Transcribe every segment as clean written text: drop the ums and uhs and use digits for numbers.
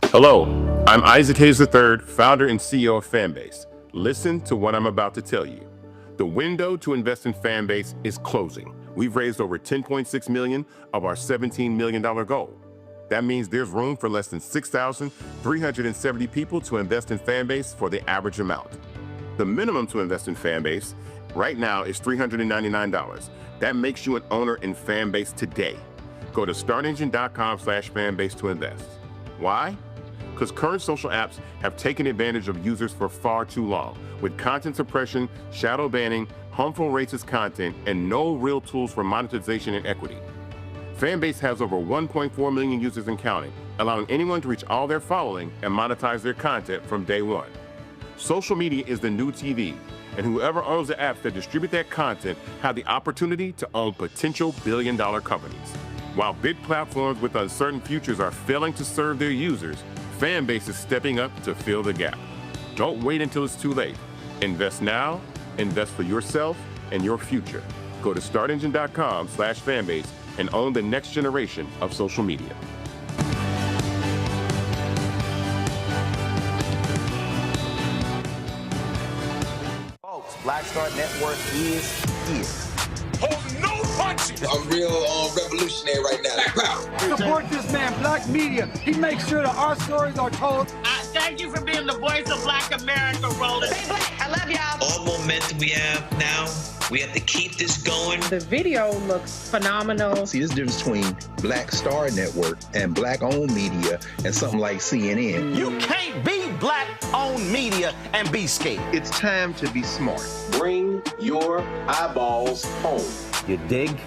Hello, I'm Isaac Hayes III, founder and CEO of Fanbase. Listen to what I'm about to tell you. The window to invest in Fanbase is closing. We've raised over $10.6 million of our $17 million goal. That means there's room for less than 6,370 people to invest in Fanbase for the average amount. The minimum to invest in Fanbase right now is $399. That makes you an owner in Fanbase today. Go to startengine.com/fanbase to invest. Why? Because current social apps have taken advantage of users for far too long, with content suppression, shadow banning, harmful racist content, and no real tools for monetization and equity. Fanbase has over 1.4 million users and counting, allowing anyone to reach all their following and monetize their content from day one. Social media is the new TV, and whoever owns the apps that distribute that content have the opportunity to own potential billion-dollar companies. While big platforms with uncertain futures are failing to serve their users, Fanbase is stepping up to fill the gap. Don't wait until it's too late. Invest now, invest for yourself and your future. Go to startengine.com/fanbase and own the next generation of social media. Folks, Black Star Network is here. Hold no punches! I'm real revolutionary right now. Black power! Support this man, Black Media. He makes sure that our stories are told. Thank you for being the voice of Black America, Roland. Stay black. I love y'all. All momentum we have now, we have to keep this going. The video looks phenomenal. See, this difference between Black Star Network and Black-owned media and something like CNN. You can't be Black-owned media and be scared. It's time to be smart. Bring your eyeballs home. You dig?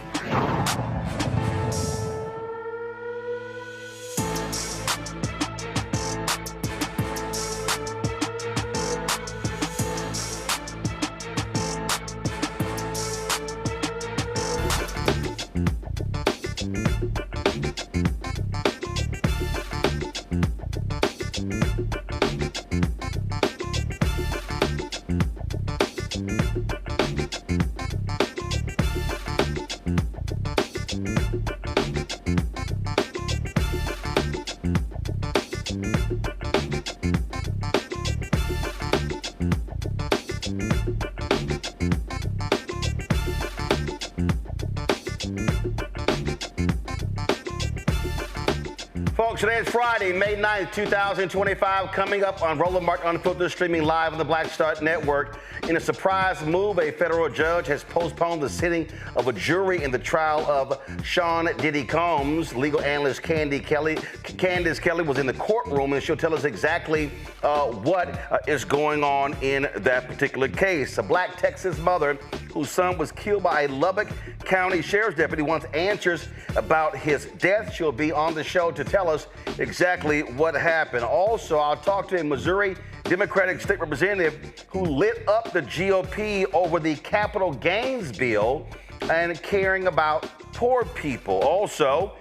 Folks, today is Friday, May 9th, 2025, coming up on Roland Martin Unfiltered, streaming live on the Black Star Network. In a surprise move, a federal judge has postponed the sitting of a jury in the trial of Sean Diddy Combs. Legal analyst Candace Kelley was in the courtroom, and she'll tell us exactly what is going on in that particular case. A Black Texas mother whose son was killed by a Lubbock County Sheriff's deputy wants answers about his death. She'll be on the show to tell us exactly what happened. Also, I'll talk to a Missouri Democratic state representative who lit up the GOP over the capital gains bill and caring about poor people. Also,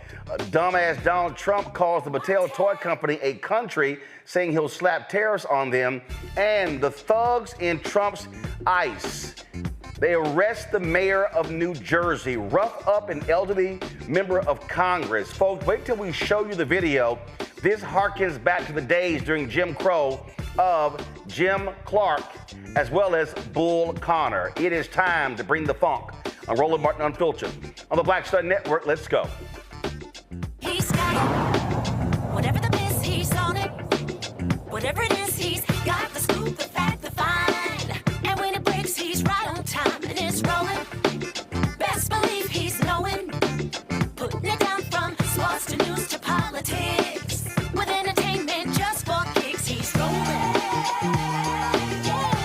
dumbass Donald Trump calls the Mattel toy company a country, saying he'll slap tariffs on them. And the thugs in Trump's ICE. They arrest the mayor of New Jersey, rough up an elderly member of Congress. Folks, wait till we show you the video. This harkens back to the days during Jim Crow of Jim Clark, as well as Bull Connor. It is time to bring the funk on Roland Martin Unfiltered. On the Black Star Network, let's go. He's got it. Whatever the miss, he's on it. Whatever it is, he's got the scoop, the fact, the find. And when it breaks, he's right on time and it's rolling. Best believe he's knowing. Putting it down from sports to news to politics. With entertainment just for kicks, he's rolling. Yeah.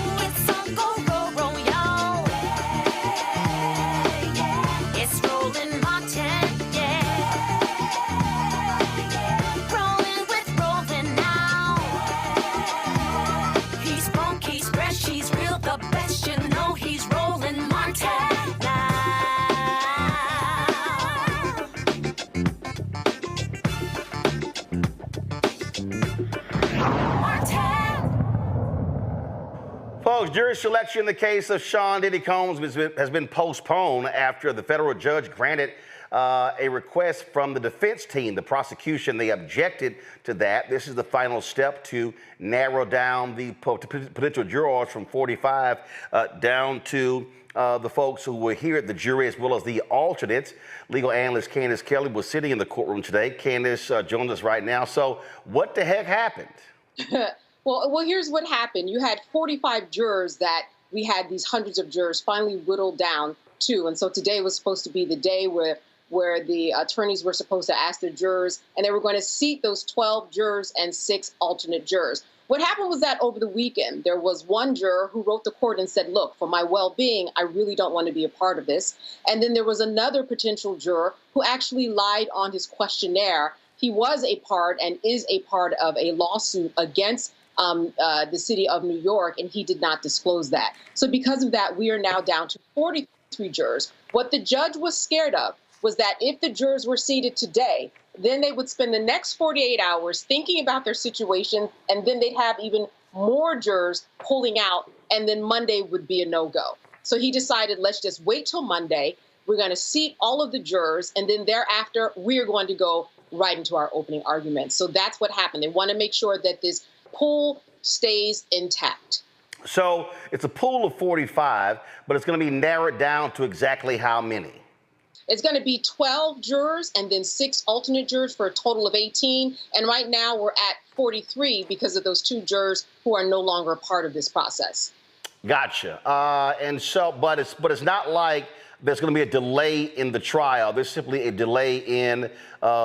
Folks, jury selection in the case of Sean Diddy Combs has been postponed after the federal judge granted a request from the defense team. The prosecution, they objected to that. This is the final step to narrow down the potential jurors from 45 down to the folks who were here at the jury, as well as the alternates. Legal analyst Candace Kelley was sitting in the courtroom today. Candace joins us right now. So what the heck happened? Well, here's what happened. You had 45 jurors that we had these hundreds of jurors finally whittled down to. And so today was supposed to be the day where the attorneys were supposed to ask the jurors, and they were going to seat those 12 jurors and 6 alternate jurors. What happened was that over the weekend, there was one juror who wrote the court and said, look, for my well-being, I really don't want to be a part of this. And then there was another potential juror who actually lied on his questionnaire. He was a part and is a part of a lawsuit against the city of New York, and he did not disclose that. So because of that, we are now down to 43 jurors. What the judge was scared of was that if the jurors were seated today, then they would spend the next 48 hours thinking about their situation, and then they'd have even more jurors pulling out, and then Monday would be a no-go. So he decided, let's just wait till Monday. We're going to seat all of the jurors, and then thereafter, we're going to go right into our opening arguments. So that's what happened. They want to make sure that this pool stays intact. So it's a pool of 45, but it's going to be narrowed down to exactly how many? It's going to be 12 jurors and then 6 alternate jurors for a total of 18. And right now we're at 43 because of those 2 jurors who are no longer a part of this process. Gotcha. And so, but it's not like there's going to be a delay in the trial. There's simply a delay in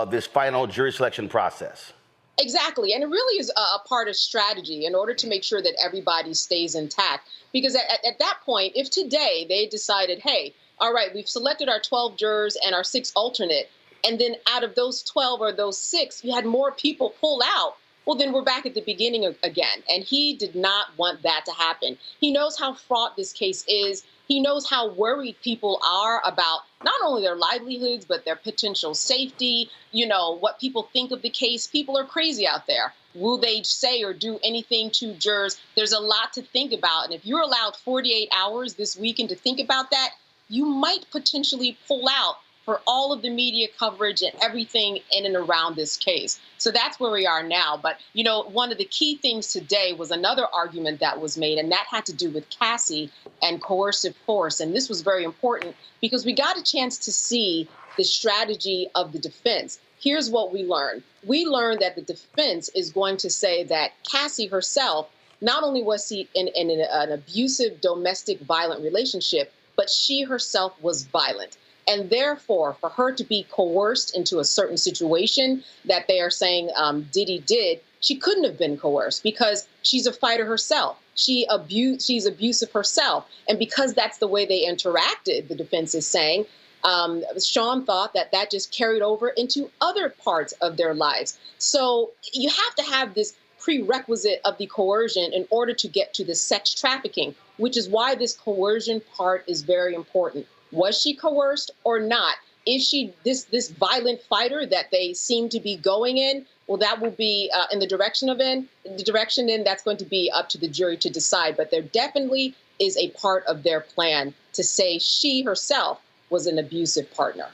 this final jury selection process. Exactly. And it really is a part of strategy in order to make sure that everybody stays intact. Because at that point, if today they decided, hey, all right, we've selected our 12 jurors and our 6 alternate, and then out of those 12 or those 6, you had more people pull out, well, then we're back at the beginning again. And he did not want that to happen. He knows how fraught this case is. He knows how worried people are about not only their livelihoods, but their potential safety, you know, what people think of the case. People are crazy out there. Will they say or do anything to jurors? There's a lot to think about. And if you're allowed 48 hours this weekend to think about that, you might potentially pull out for all of the media coverage and everything in and around this case. So that's where we are now. But, you know, one of the key things today was another argument that was made, and that had to do with Cassie and coercive force. And this was very important because we got a chance to see the strategy of the defense. Here's what we learned. We learned that the defense is going to say that Cassie herself, not only was she in an abusive domestic violent relationship, but she herself was violent. And therefore, for her to be coerced into a certain situation that they are saying Diddy did, she couldn't have been coerced because she's a fighter herself. She's abusive herself. And because that's the way they interacted, the defense is saying, Sean thought that just carried over into other parts of their lives. So you have to have this prerequisite of the coercion in order to get to the sex trafficking, which is why this coercion part is very important. Was she coerced or not? Is she this violent fighter that they seem to be going in? Well, that will be in the direction then that's going to be up to the jury to decide. But there definitely is a part of their plan to say she herself was an abusive partner.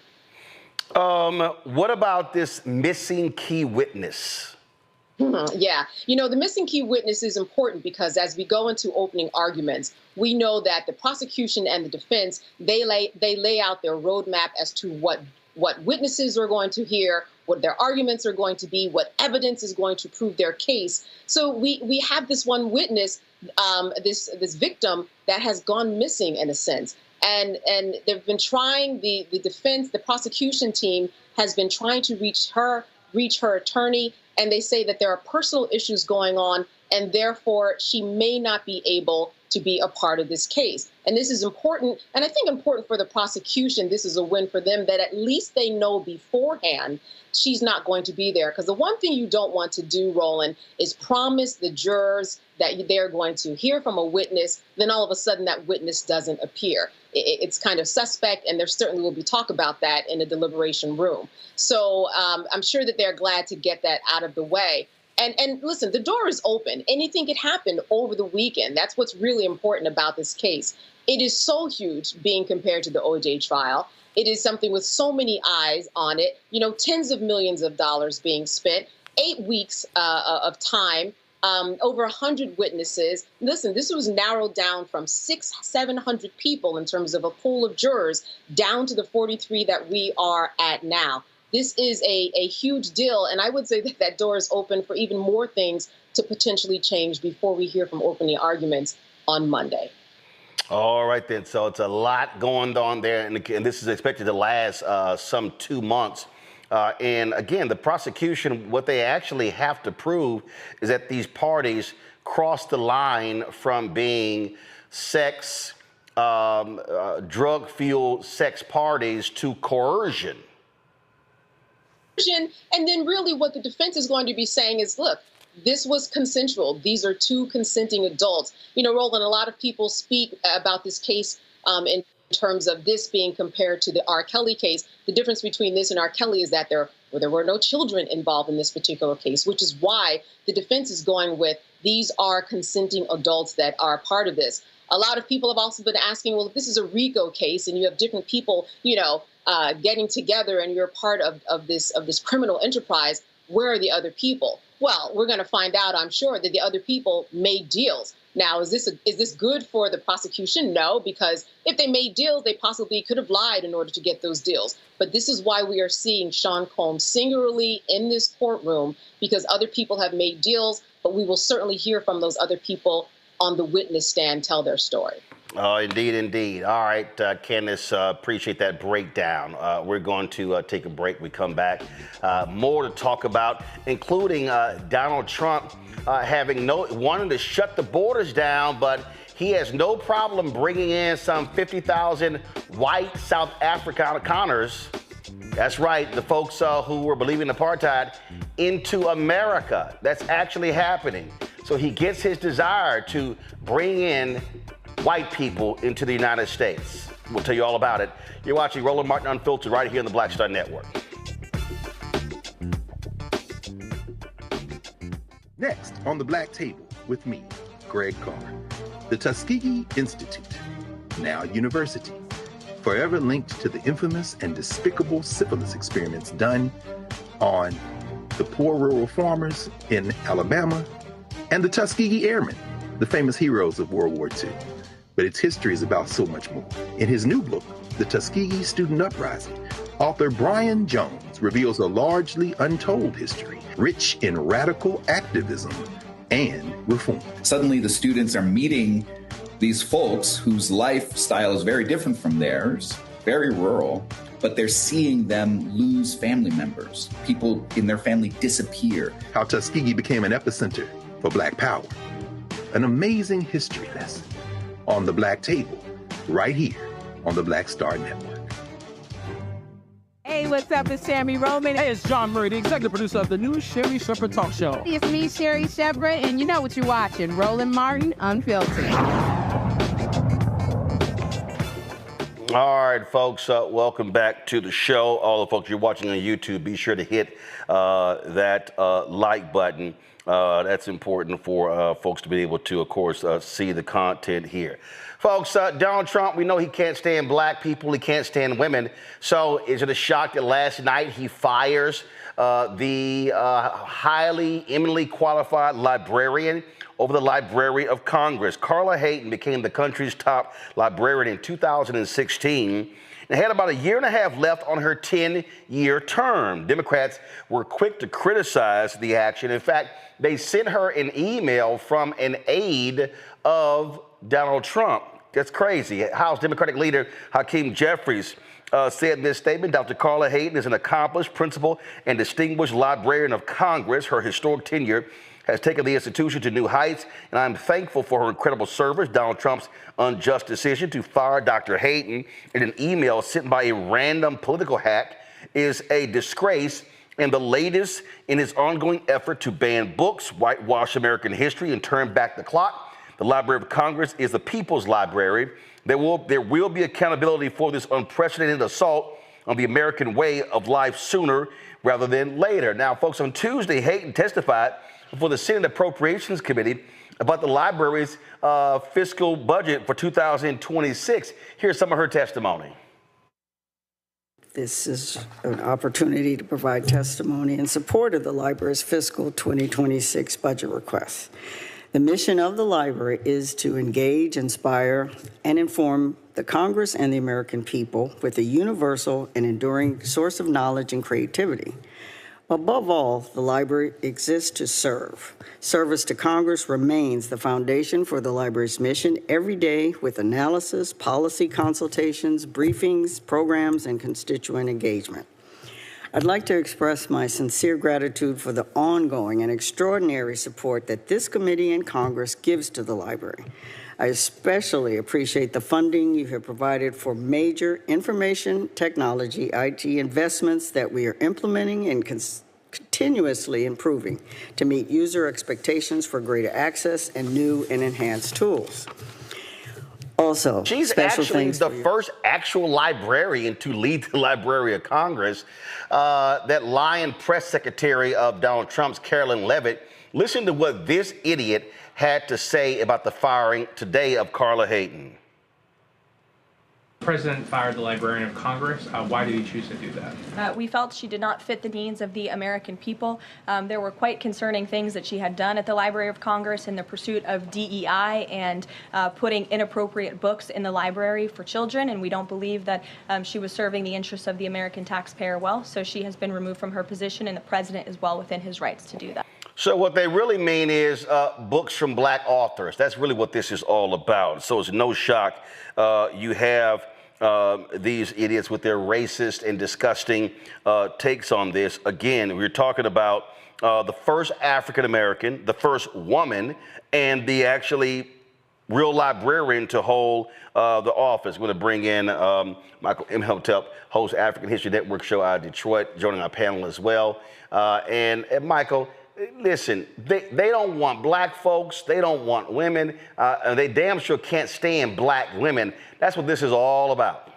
What about this missing key witness? Yeah. You know, the missing key witness is important because as we go into opening arguments, we know that the prosecution and the defense, they lay out their roadmap as to what witnesses are going to hear, what their arguments are going to be, what evidence is going to prove their case. So we have this one witness, this victim that has gone missing in a sense. And they've been trying, the defense, the prosecution team has been trying to reach her attorney, and they say that there are personal issues going on, and therefore she may not be able to be a part of this case. And this is important, and I think important for the prosecution. This is a win for them that at least they know beforehand she's not going to be there. Because the one thing you don't want to do, Roland, is promise the jurors that they're going to hear from a witness, then all of a sudden that witness doesn't appear. It's kind of suspect, and there certainly will be talk about that in the deliberation room. So I'm sure that they're glad to get that out of the way. And listen, the door is open. Anything could happen over the weekend. That's what's really important about this case. It is so huge being compared to the OJ trial. It is something with so many eyes on it, tens of millions of dollars being spent, 8 weeks of time, over 100 witnesses. Listen, this was narrowed down from 600-700 people in terms of a pool of jurors down to the 43 that we are at now. This is a huge deal, and I would say that that door is open for even more things to potentially change before we hear from opening arguments on Monday. All right, then. So it's a lot going on there, and this is expected to last some 2 months. And again, the prosecution, what they actually have to prove is that these parties crossed the line from being sex, drug-fueled sex parties to coercion. And then really what the defense is going to be saying is, look, this was consensual. These are two consenting adults. Roland, a lot of people speak about this case in terms of this being compared to the R. Kelly case. The difference between this and R. Kelly is that there were no children involved in this particular case, which is why the defense is going with these are consenting adults that are part of this. A lot of people have also been asking, well, if this is a RICO case and you have different people, getting together and you're part of this criminal enterprise, where are the other people? Well, we're going to find out, I'm sure, that the other people made deals. Now, is this good for the prosecution? No, because if they made deals, they possibly could have lied in order to get those deals. But this is why we are seeing Sean Combs singularly in this courtroom, because other people have made deals, but we will certainly hear from those other people on the witness stand tell their story. Oh, indeed, indeed. All right, Candace, appreciate that breakdown. We're going to take a break. We come back. More to talk about, including Donald Trump wanting to shut the borders down, but he has no problem bringing in some 50,000 white South Afrikaners. That's right, the folks who were believing apartheid into America. That's actually happening. So he gets his desire to bring in white people into the United States. We'll tell you all about it. You're watching Roland Martin Unfiltered right here on the Black Star Network. Next on the Black Table with me, Greg Carr. The Tuskegee Institute, now university, forever linked to the infamous and despicable syphilis experiments done on the poor rural farmers in Alabama and the Tuskegee Airmen, the famous heroes of World War II. But its history is about so much more. In his new book, The Tuskegee Student Uprising, author Brian Jones reveals a largely untold history, rich in radical activism and reform. Suddenly the students are meeting these folks whose lifestyle is very different from theirs, very rural, but they're seeing them lose family members. People in their family disappear. How Tuskegee became an epicenter for Black power. An amazing history lesson on the Black Table, right here on the Black Star Network. Hey, what's up? It's Tammy Roman. Hey, it's John Murray, the executive producer of the new Sherry Shepherd Talk Show. It's me, Sherry Shepherd, and you know what you're watching, Roland Martin Unfiltered. All right, folks, welcome back to the show. All the folks you're watching on YouTube, be sure to hit that like button. That's important for folks to be able to, of course, see the content here. Folks, Donald Trump, we know he can't stand black people. He can't stand women. So is it a shock that last night he fires the highly, eminently qualified librarian over the Library of Congress? Carla Hayden became the country's top librarian in 2016 and had about a year and a half left on her 10-year term. Democrats were quick to criticize the action. In fact, they sent her an email from an aide of Donald Trump. That's crazy. House Democratic leader Hakeem Jeffries said in this statement, Dr. Carla Hayden is an accomplished, principled, and distinguished librarian of Congress. Her historic tenure has taken the institution to new heights, and I'm thankful for her incredible service. Donald Trump's unjust decision to fire Dr. Hayden in an email sent by a random political hack is a disgrace and the latest in his ongoing effort to ban books, whitewash American history, and turn back the clock. The Library of Congress is the people's library. There will be accountability for this unprecedented assault on the American way of life sooner rather than later. Now, folks, on Tuesday, Hayden testified before the Senate Appropriations Committee about the library's fiscal budget for 2026. Here's some of her testimony. This is an opportunity to provide testimony in support of the library's fiscal 2026 budget request. The mission of the library is to engage, inspire, and inform the Congress and the American people with a universal and enduring source of knowledge and creativity. Above all, the library exists to serve. Service to Congress remains the foundation for the library's mission every day with analysis, policy consultations, briefings, programs, and constituent engagement. I'd like to express my sincere gratitude for the ongoing and extraordinary support that this committee and Congress gives to the library. I especially appreciate the funding you have provided for major information technology, IT investments that we are implementing and continuously improving to meet user expectations for greater access and new and enhanced tools. Also, she's actually the first actual librarian to lead the Library of Congress. That lying press secretary of Donald Trump's, Carolyn Levitt. Listen to what this idiot had to say about the firing today of Carla Hayden. The president fired the Librarian of Congress. Why did he choose to do that? We felt she did not fit the needs of the American people. There were quite concerning things that she had done at the Library of Congress in the pursuit of DEI and putting inappropriate books in the library for children, and we don't believe that she was serving the interests of the American taxpayer well, so she has been removed from her position, and the president is well within his rights to do that. So what they really mean is books from black authors. That's really what this is all about. So it's no shock you have these idiots with their racist and disgusting takes on this. Again, we're talking about the first African-American, the first woman, and the actually real librarian to hold the office. We're going to bring in Michael Imhotep, host African History Network show out of Detroit, joining our panel as well. And Michael, listen, they don't want black folks. They don't want women. And they damn sure can't stand black women. That's what this is all about.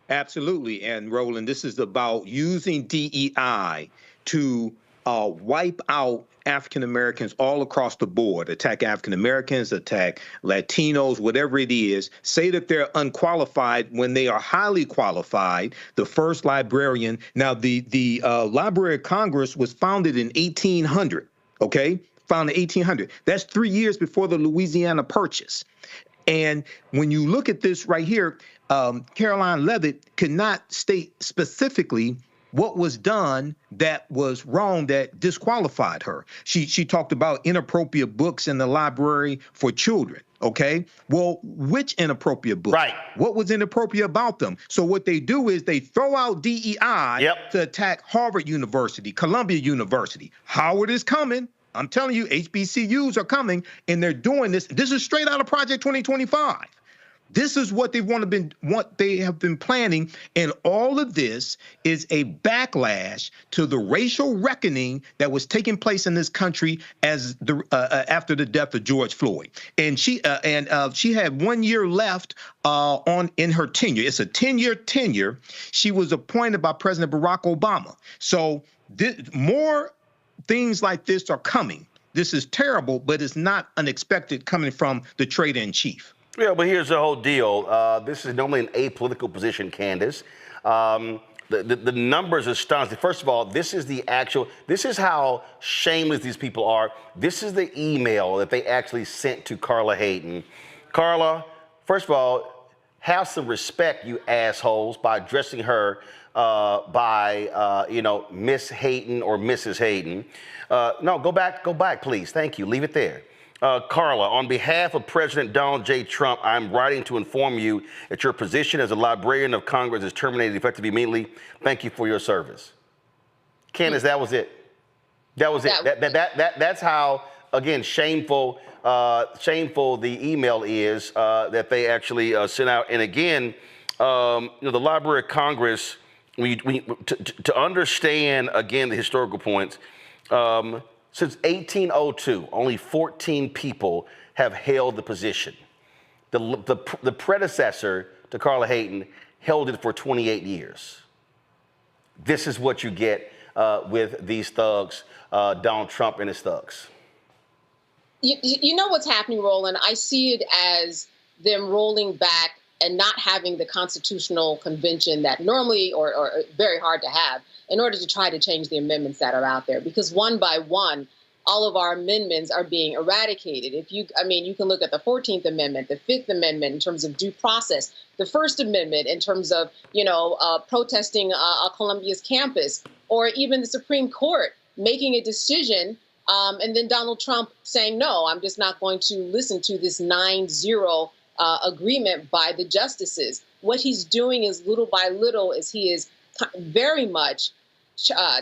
Absolutely. And Roland, this is about using DEI to wipe out African Americans all across the board, attack African Americans, attack Latinos, whatever it is, say that they're unqualified when they are highly qualified. The first librarian. Now, the Library of Congress was founded in 1800, okay? Founded in 1800. That's 3 years before the Louisiana Purchase. And when you look at this right here, Caroline Levitt could not state specifically what was done that was wrong that disqualified her. She talked about inappropriate books in the library for children. Okay, well, which inappropriate books? Right. What was inappropriate about them? So what they do is they throw out DEI to attack Harvard University, Columbia University. Howard is coming. I'm telling you, HBCUs are coming, and they're doing this. This is straight out of Project 2025. This is what they have been planning, and all of this is a backlash to the racial reckoning that was taking place in this country as after the death of George Floyd. And she had 1 year left in her tenure. It's a 10-year tenure. She was appointed by President Barack Obama. So more things like this are coming. This is terrible, but it's not unexpected coming from the traitor-in-chief. Yeah, but here's the whole deal. This is normally an apolitical position, Candace. The numbers are astonishing. First of all, this is how shameless these people are. This is the email that they actually sent to Carla Hayden. Carla, first of all, have some respect, you assholes, by addressing her by Miss Hayden or Mrs. Hayden. No, go back, please. Thank you. Leave it there. Carla, on behalf of President Donald J. Trump, I'm writing to inform you that your position as a Librarian of Congress is terminated effective immediately. Thank you for your service. Candace, that was it. That was it. That's how, again, shameful the email is that they actually sent out. And again, the Library of Congress, to understand, again, the historical points, since 1802, only 14 people have held the position. The predecessor to Carla Hayden held it for 28 years. This is what you get with these thugs, Donald Trump and his thugs? You know what's happening, Roland? I see it as them rolling back and not having the constitutional convention that normally or very hard to have in order to try to change the amendments that are out there. Because one by one, all of our amendments are being eradicated. You can look at the 14th Amendment, the 5th Amendment in terms of due process, the First Amendment in terms of, protesting Columbia's campus, or even the Supreme Court making a decision and then Donald Trump saying, no, I'm just not going to listen to this 9-0 agreement by the justices. What he's doing is little by little is he is very much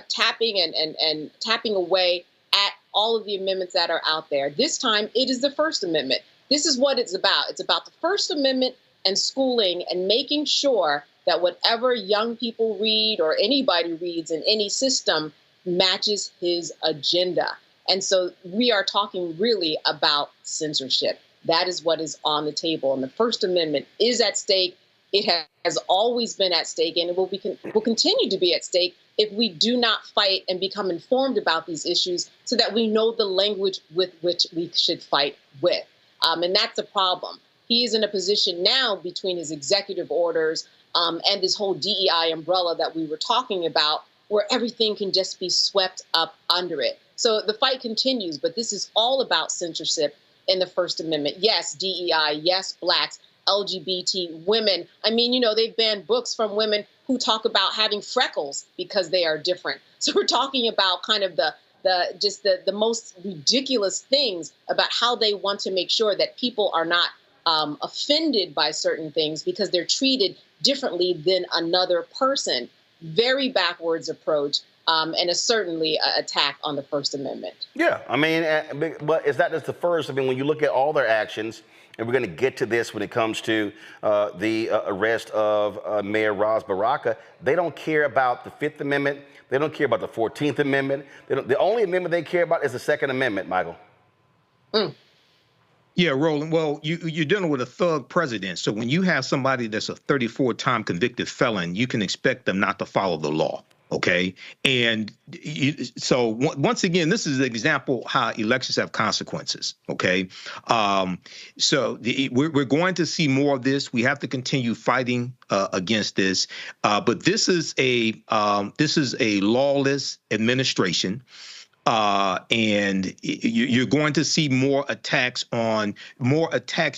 tapping and tapping away at all of the amendments that are out there. This time, it is the First Amendment. This is what it's about. It's about the First Amendment and schooling and making sure that whatever young people read or anybody reads in any system matches his agenda. And so we are talking really about censorship. That is what is on the table. And the First Amendment is at stake. It has always been at stake, and it will continue to be at stake if we do not fight and become informed about these issues so that we know the language with which we should fight with. And that's a problem. He is in a position now between his executive orders and this whole DEI umbrella that we were talking about, where everything can just be swept up under it. So the fight continues, but this is all about censorship in the First Amendment. Yes, DEI, yes, blacks, LGBT, women. They've banned books from women who talk about having freckles because they are different. So we're talking about kind of the most ridiculous things about how they want to make sure that people are not offended by certain things because they're treated differently than another person. Very backwards approach, and is certainly an attack on the First Amendment. Yeah, but is that just the first? When you look at all their actions, and we're going to get to this when it comes to the arrest of Mayor Ras Baraka, they don't care about the Fifth Amendment. They don't care about the 14th Amendment. The only amendment they care about is the Second Amendment, Michael. Yeah, Roland. Well, you're dealing with a thug president. So when you have somebody that's a 34-time convicted felon, you can expect them not to follow the law. OK, and so once again, this is an example how elections have consequences. OK, so we're going to see more of this. We have to continue fighting against this. But this is a lawless administration. And you're going to see more attacks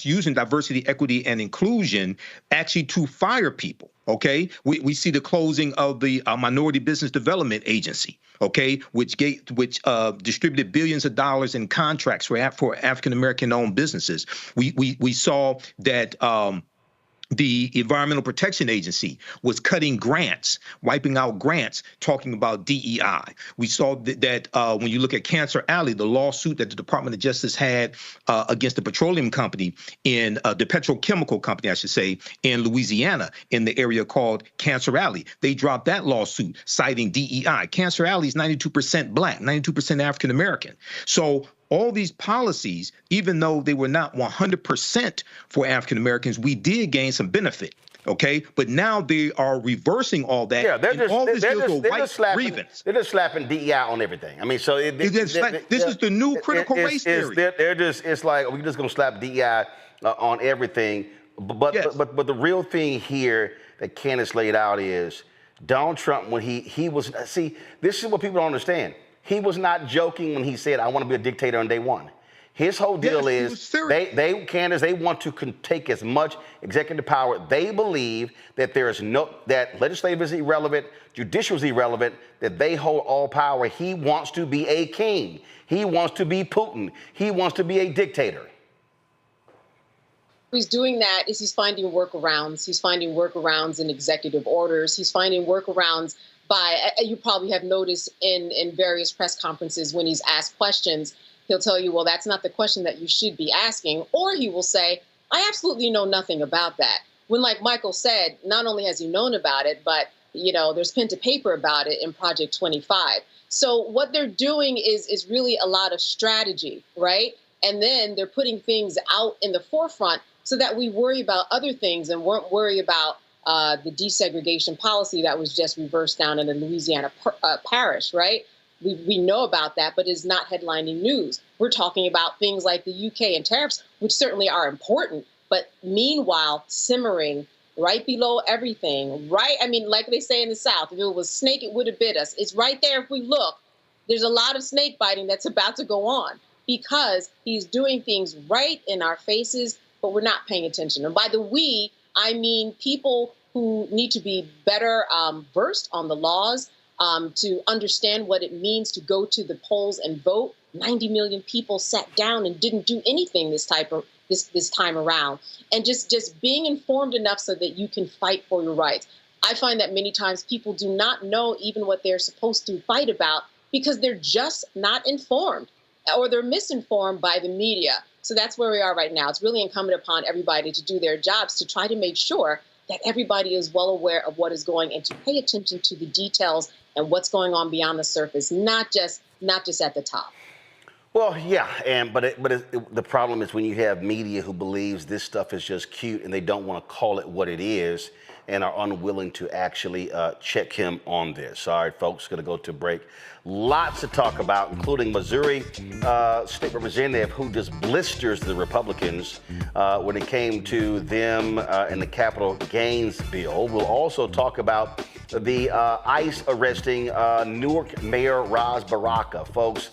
using diversity, equity, and inclusion actually to fire people. OK, we see the closing of the Minority Business Development Agency, OK, which distributed billions of dollars in contracts for African-American owned businesses. We saw that the Environmental Protection Agency was cutting grants, wiping out grants, talking about DEI. We saw that when you look at Cancer Alley, the lawsuit that the Department of Justice had against the petroleum company the petrochemical company, I should say, in Louisiana, in the area called Cancer Alley. They dropped that lawsuit citing DEI. Cancer Alley is 92% black, 92% African American. So all these policies, even though they were not 100% for African Americans, we did gain some benefit. OK, but now they are reversing all that. Yeah, they're just slapping DEI on everything. This is the new critical race theory. It's like we're just going to slap DEI on everything. But the real thing here that Candace laid out is Donald Trump, when he was, see, this is what people don't understand. He was not joking when he said, I want to be a dictator on day one. His whole deal is Candace, they want to take as much executive power. They believe that that legislative is irrelevant, judicial is irrelevant, that they hold all power. He wants to be a king. He wants to be Putin. He wants to be a dictator. He's doing that is he's finding workarounds. He's finding workarounds in executive orders. He's finding workarounds you probably have noticed in various press conferences when he's asked questions, he'll tell you, well, that's not the question that you should be asking. Or he will say, I absolutely know nothing about that. When, like Michael said, not only has he known about it, but, there's pen to paper about it in Project 25. So what they're doing is really a lot of strategy, right? And then they're putting things out in the forefront so that we worry about other things and won't worry about the desegregation policy that was just reversed down in the Louisiana parish, right? We know about that, but it's not headlining news. We're talking about things like the UK and tariffs, which certainly are important, but meanwhile, simmering right below everything, right? I mean, like they say in the South, if it was snake, it would have bit us. It's right there if we look. There's a lot of snake biting that's about to go on because he's doing things right in our faces, but we're not paying attention. And by the we, I mean people who need to be better versed on the laws, to understand what it means to go to the polls and vote. 90 million people sat down and didn't do anything this time around. And just being informed enough so that you can fight for your rights. I find that many times people do not know even what they're supposed to fight about because they're just not informed or they're misinformed by the media. So that's where we are right now. It's really incumbent upon everybody to do their jobs to try to make sure that everybody is well aware of what is going and to pay attention to the details and what's going on beyond the surface, not just at the top. Well, yeah, but the problem is when you have media who believes this stuff is just cute and they don't want to call it what it is and are unwilling to actually check him on this. All right, folks, going to go to break. Lots to talk about, including Missouri State Representative who just blisters the Republicans when it came to them and the capital gains bill. We'll also talk about the ICE arresting Newark Mayor Ras Baraka. Folks,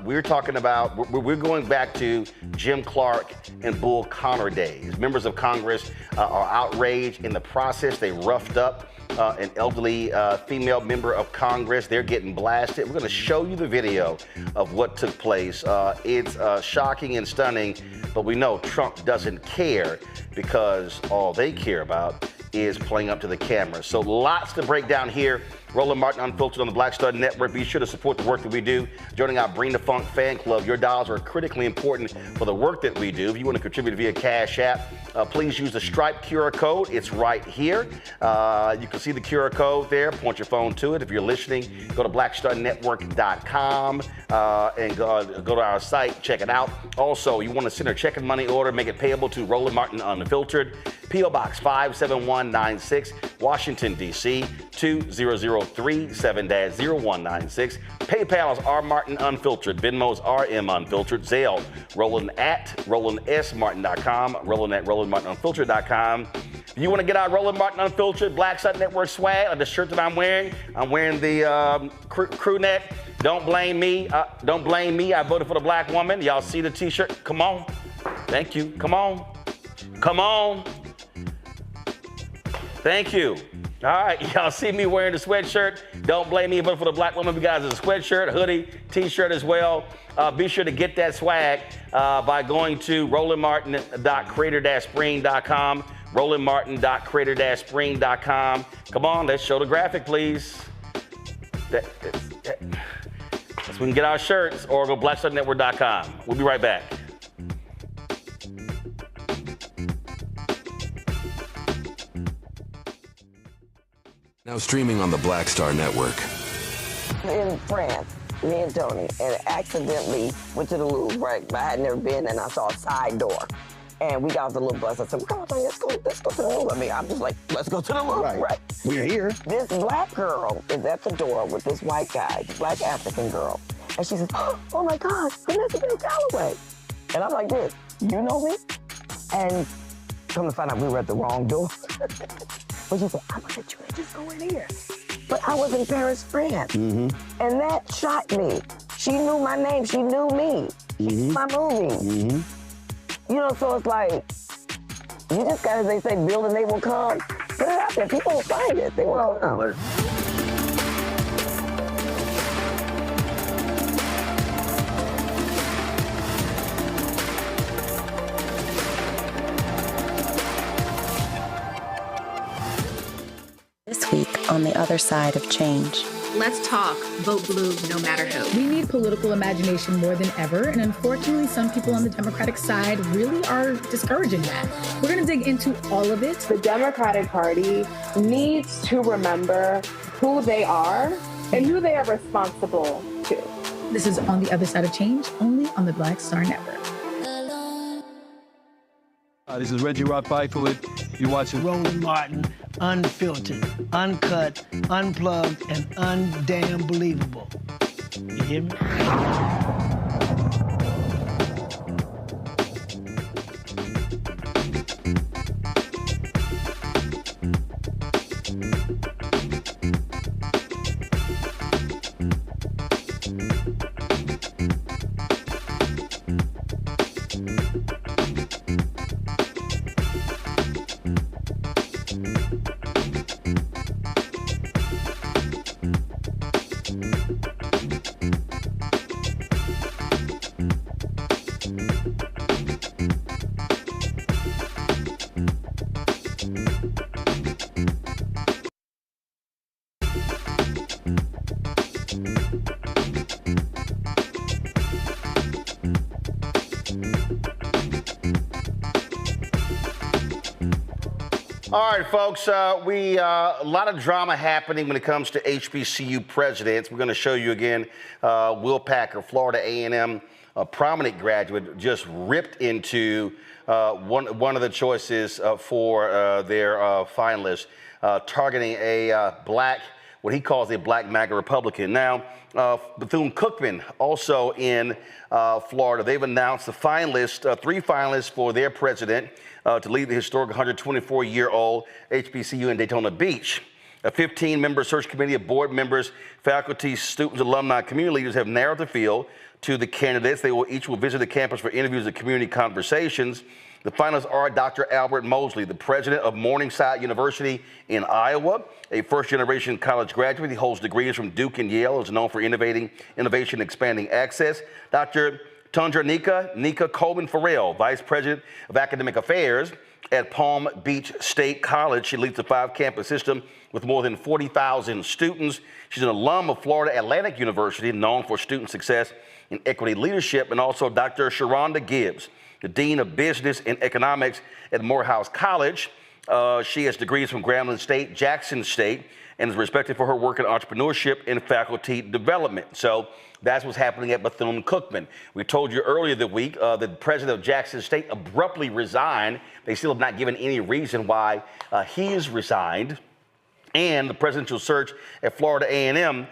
we're talking about, we're going back to Jim Clark and Bull Connor days. Members of Congress are outraged in the process. They roughed up an elderly female member of Congress. They're getting blasted. We're going to show you the video of what took place. It's shocking and stunning, but we know Trump doesn't care because all they care about is playing up to the camera. So lots to break down here. Roland Martin Unfiltered on the Black Star Network. Be sure to support the work that we do. Joining our Bring the Funk fan club. Your dollars are critically important for the work that we do. If you want to contribute via Cash App, please use the Stripe QR code. It's right here. You can see the QR code there. Point your phone to it. If you're listening, go to blackstarnetwork.com and go to our site. Check it out. Also, you want to send a check and money order, make it payable to Roland Martin Unfiltered. P.O. Box 57196, Washington, D.C. 20037-0196. PayPal is rmartinunfiltered. Venmo is rmunfiltered. Zelle, Roland at RolandSMartin.com. Roland at RolandMartinUnfiltered.com. If you want to get our Roland Martin Unfiltered Black Star Network swag, like the shirt that I'm wearing the crew neck. Don't blame me. Don't blame me. I voted for the black woman. Y'all see the T-shirt? Come on. Thank you. Come on. Come on. Thank you. All right, y'all see me wearing the sweatshirt. Don't blame me, but for the black woman, we got a sweatshirt, hoodie, T-shirt as well. Be sure to get that swag by going to rolandmartin.creator-spring.com, rolandmartin.creator-spring.com. Come on, let's show the graphic, please. So we can get our shirts, or go blackstarnetwork.com. We'll be right back. Now streaming on the Black Star Network. In France, me and Tony, and accidentally went to the Louvre, right? But I had never been, and I saw a side door. And we got off the little bus. I said, come on, let's go to the Louvre. I mean, I'm just like, let's go to the Louvre, right? We're here. This black girl is at the door with this white guy, black African girl. And she says, oh my God, Vanessa Bell Calloway. And I'm like this, you know me? And come to find out we were at the wrong door. But she said, I'm gonna let you just go in here. But I was in Paris, France. Mm-hmm. And that shocked me. She knew my name, she knew me. Mm-hmm. My movie. Mm-hmm. You know, so it's like, you just gotta, they say, build and they will come. Put it out there, people will find it, they will come. This week on the other side of change. Let's talk. Vote blue no matter who. We need political imagination more than ever, and unfortunately, some people on the Democratic side really are discouraging that. We're going to dig into all of it. The Democratic Party needs to remember who they are and who they are responsible to. This is On the Other Side of Change, only on the Black Star Network. This is Reggie Rock Byford. You're watching Roland Martin, unfiltered, uncut, unplugged, and undamn believable. You hear me? All right, folks, a lot of drama happening when it comes to HBCU presidents. We're going to show you again Will Packer, Florida A&M, a prominent graduate, just ripped into one of the choices for their finalists, targeting a black, what he calls a black MAGA Republican. Now, Bethune-Cookman, also in Florida, they've announced the finalists, 3 finalists for their president to lead the historic 124-year-old HBCU in Daytona Beach. A 15-member search committee of board members, faculty, students, alumni, community leaders have narrowed the field to the candidates. They will each visit the campus for interviews and community conversations. The finalists are Dr. Albert Mosley, the president of Morningside University in Iowa, a first-generation college graduate. He holds degrees from Duke and Yale, is known for innovation, expanding access. Dr. Tundra Nika Coleman-Farrell, vice president of academic affairs at Palm Beach State College. She leads the 5-campus system with more than 40,000 students. She's an alum of Florida Atlantic University, known for student success and equity leadership, and also Dr. Sharonda Gibbs, the Dean of Business and Economics at Morehouse College. She has degrees from Grambling State, Jackson State, and is respected for her work in entrepreneurship and faculty development. So that's what's happening at Bethune-Cookman. We told you earlier the week the president of Jackson State abruptly resigned. They still have not given any reason why he's resigned. And the presidential search at Florida A&M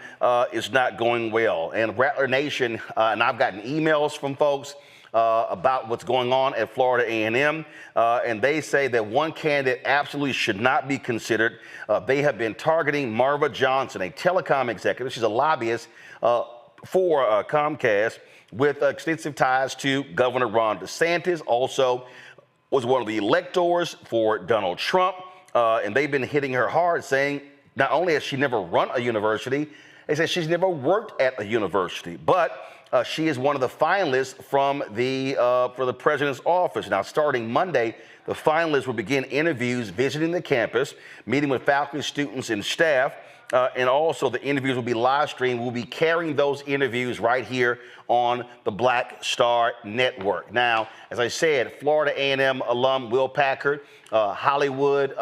is not going well. And Rattler Nation, and I've gotten emails from folks about what's going on at Florida A&M, and they say that one candidate absolutely should not be considered. They have been targeting Marva Johnson, a telecom executive. She's a lobbyist for Comcast with extensive ties to Governor Ron DeSantis, also was one of the electors for Donald Trump, and they've been hitting her hard, saying not only has she never run a university, they said she's never worked at a university, but she is one of the finalists from for the president's office. Now, starting Monday, the finalists will begin interviews, visiting the campus, meeting with faculty, students, and staff. And also the interviews will be live streamed. We'll be carrying those interviews right here on the Black Star Network. Now, as I said, Florida A&M alum Will Packer, Hollywood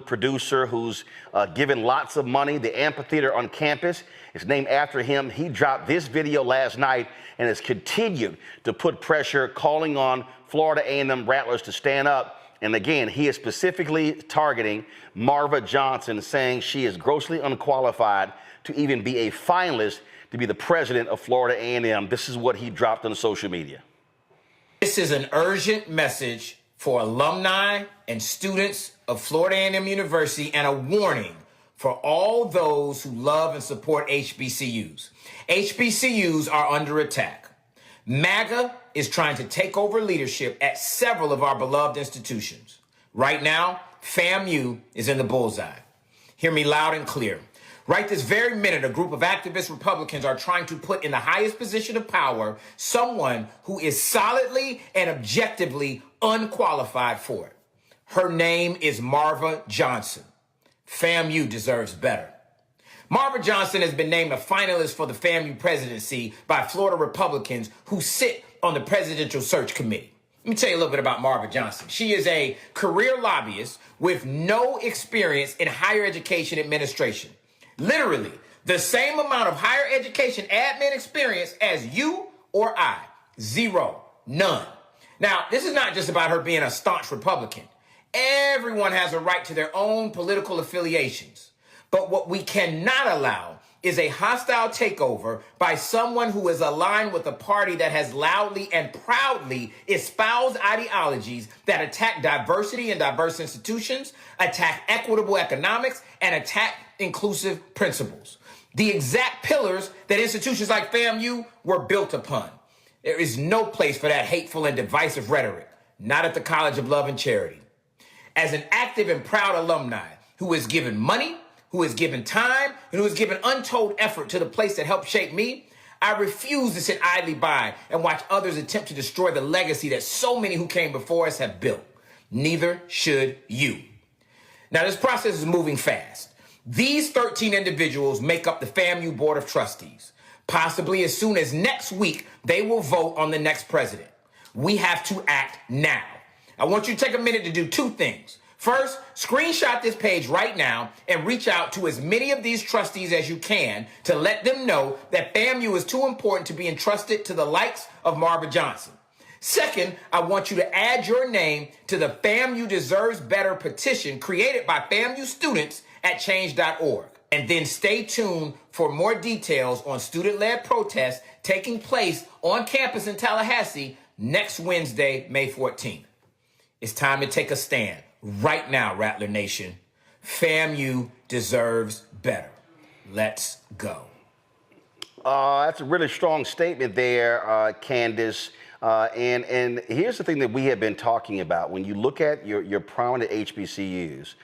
producer who's given lots of money. The amphitheater on campus is named after him. He dropped this video last night and has continued to put pressure, calling on Florida A&M Rattlers to stand up. And again, he is specifically targeting Marva Johnson, saying she is grossly unqualified to even be a finalist to be the president of Florida A&M. This is what he dropped on social media. This is an urgent message for alumni and students of Florida A&M University, and a warning for all those who love and support HBCUs. HBCUs are under attack. MAGA is trying to take over leadership at several of our beloved institutions. Right now, FAMU is in the bullseye. Hear me loud and clear. Right this very minute, a group of activist Republicans are trying to put in the highest position of power someone who is solidly and objectively unqualified for it. Her name is Marva Johnson. FAMU deserves better. Marva Johnson has been named a finalist for the FAMU presidency by Florida Republicans who sit on the presidential search committee. Let me tell you a little bit about Marva Johnson. She is a career lobbyist with no experience in higher education administration. Literally, the same amount of higher education admin experience as you or I. Zero. None. Now, this is not just about her being a staunch Republican. Everyone has a right to their own political affiliations. But what we cannot allow is a hostile takeover by someone who is aligned with a party that has loudly and proudly espoused ideologies that attack diversity and diverse institutions, attack equitable economics, and attack inclusive principles. The exact pillars that institutions like FAMU were built upon. There is no place for that hateful and divisive rhetoric, not at the College of Love and Charity. As an active and proud alumni who has given money, who has given time, and who has given untold effort to the place that helped shape me, I refuse to sit idly by and watch others attempt to destroy the legacy that so many who came before us have built. Neither should you. Now, this process is moving fast. These 13 individuals make up the FAMU Board of Trustees. Possibly as soon as next week, they will vote on the next president. We have to act now. I want you to take a minute to do two things. First, screenshot this page right now and reach out to as many of these trustees as you can to let them know that FAMU is too important to be entrusted to the likes of Marva Johnson. Second, I want you to add your name to the FAMU Deserves Better petition created by FAMU students at change.org. And then stay tuned for more details on student-led protests taking place on campus in Tallahassee next Wednesday, May 14th. It's time to take a stand. Right now, Rattler Nation, FAMU deserves better. Let's go. That's a really strong statement there, Candace. And here's the thing that we have been talking about. When you look at your prominent HBCUs,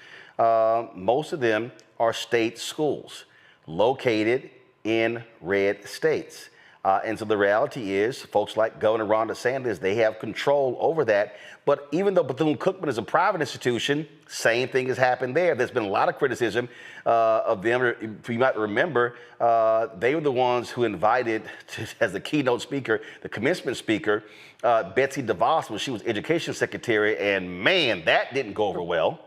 most of them are state schools located in red states. And so the reality is, folks like Governor Ron DeSantis, they have control over that. But even though Bethune-Cookman is a private institution, same thing has happened there. There's been a lot of criticism of them. You might remember, they were the ones who invited, as the keynote speaker, the commencement speaker, Betsy DeVos when she was education secretary. And man, that didn't go over well.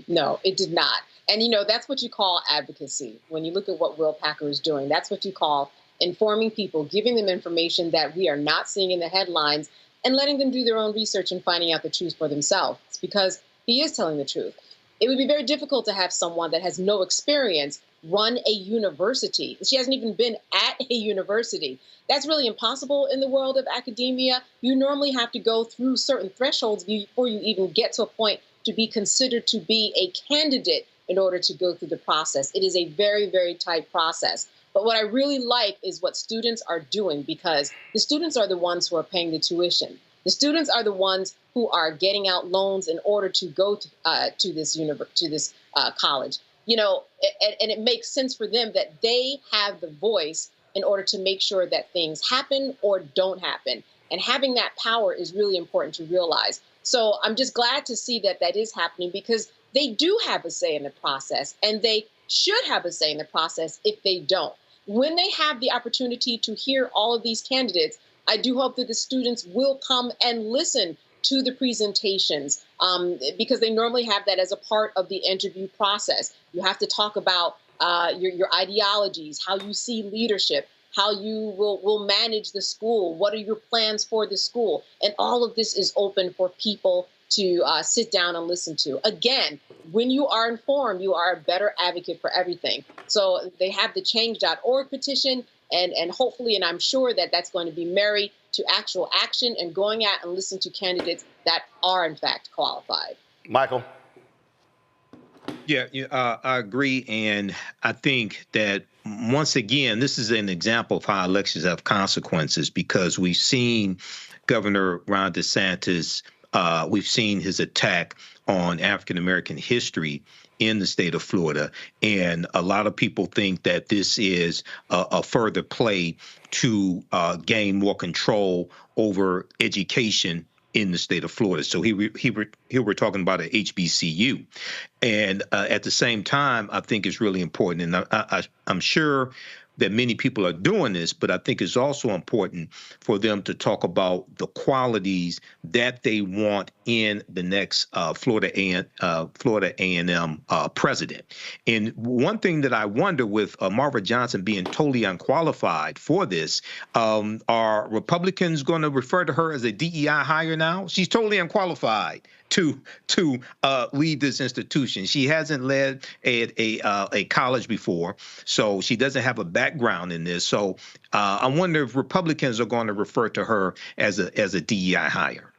No, it did not. And, you know, that's what you call advocacy. When you look at what Will Packer is doing, that's what you call informing people, giving them information that we are not seeing in the headlines, and letting them do their own research and finding out the truth for themselves. It's because he is telling the truth. It would be very difficult to have someone that has no experience run a university. She hasn't even been at a university. That's really impossible in the world of academia. You normally have to go through certain thresholds before you even get to a point to be considered to be a candidate in order to go through the process. It is a very, very tight process. But what I really like is what students are doing, because the students are the ones who are paying the tuition. The students are the ones who are getting out loans in order to go to this college. You know, and it makes sense for them that they have the voice in order to make sure that things happen or don't happen. And having that power is really important to realize. So I'm just glad to see that that is happening, because they do have a say in the process, and they should have a say in the process if they don't. When they have the opportunity to hear all of these candidates, I do hope that the students will come and listen to the presentations, because they normally have that as a part of the interview process. You have to talk about your ideologies, how you see leadership, how you will manage the school, what are your plans for the school, and all of this is open for people to sit down and listen to. Again, when you are informed, you are a better advocate for everything. So they have the change.org petition, and hopefully, and I'm sure that that's going to be married to actual action and going out and listening to candidates that are in fact qualified. Michael? Yeah, I agree. And I think that, once again, this is an example of how elections have consequences, because we've seen Governor Ron DeSantis, we've seen his attack on African-American history in the state of Florida. And a lot of people think that this is a further play to gain more control over education in the state of Florida. So here we're talking about a HBCU. And at the same time, I think it's really important. And I'm sure that many people are doing this, but I think it's also important for them to talk about the qualities that they want in the next Florida A&M president. And one thing that I wonder with Marva Johnson being totally unqualified for this, are Republicans going to refer to her as a DEI hire now? She's totally unqualified to lead this institution. She hasn't led a college before, so she doesn't have a background in this. So I wonder if Republicans are going to refer to her as a DEI hire.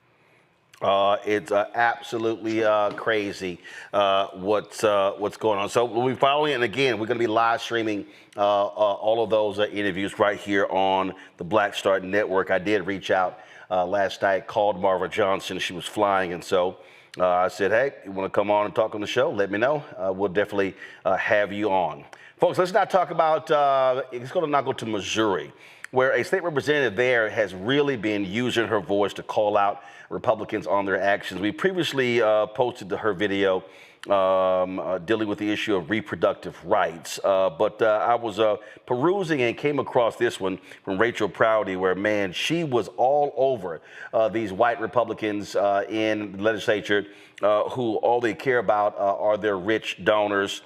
It's absolutely crazy what's going on. So we'll be following it, and again, we're going to be live streaming all of those interviews right here on the Black Star Network. I did reach out last night, called Marva Johnson. She was flying, and so I said, hey, you want to come on and talk on the show? Let me know. We'll definitely have you on. Folks, let's not talk about, it's going to now go to Missouri, where a state representative there has really been using her voice to call out Republicans on their actions. We previously posted her video dealing with the issue of reproductive rights. But I was perusing and came across this one from Rachel Prouty, where, man, she was all over these white Republicans in the legislature who all they care about are their rich donors.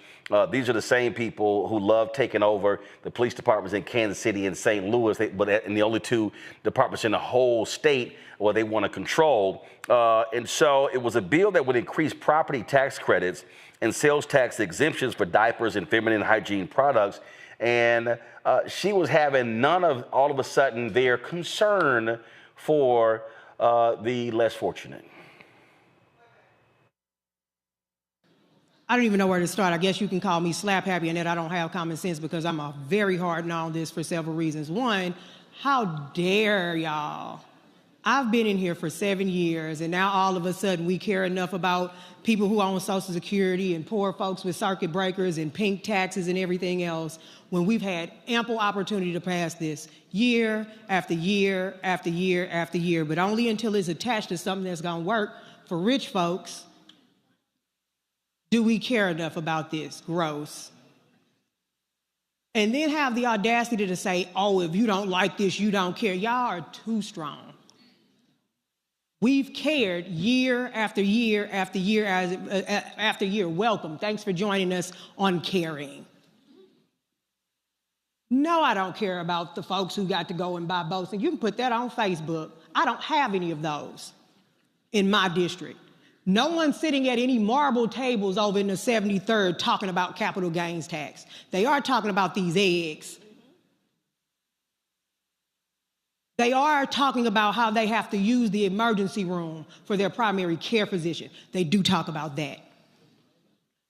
These are the same people who love taking over the police departments in Kansas City and St. Louis, but in the only two departments in the whole state where they want to control. And so it was a bill that would increase property tax credits and sales tax exemptions for diapers and feminine hygiene products. And she was having none of, all of a sudden, their concern for the less fortunate. I don't even know where to start. I guess you can call me slap happy and that I don't have common sense, because I'm a very hard on this for several reasons. One, how dare y'all? I've been in here for 7 years, and now all of a sudden we care enough about people who own Social Security and poor folks with circuit breakers and pink taxes and everything else, when we've had ample opportunity to pass this year after year after year after year, but only until it's attached to something that's going to work for rich folks do we care enough about this. Gross. And then have the audacity to say, oh, if you don't like this, you don't care. Y'all are too strong. We've cared year after year after year after year. Welcome. Thanks for joining us on Caring. No, I don't care about the folks who got to go and buy boats. And you can put that on Facebook. I don't have any of those in my district. No one's sitting at any marble tables over in the 73rd talking about capital gains tax. They are talking about these eggs. They are talking about how they have to use the emergency room for their primary care physician. They do talk about that.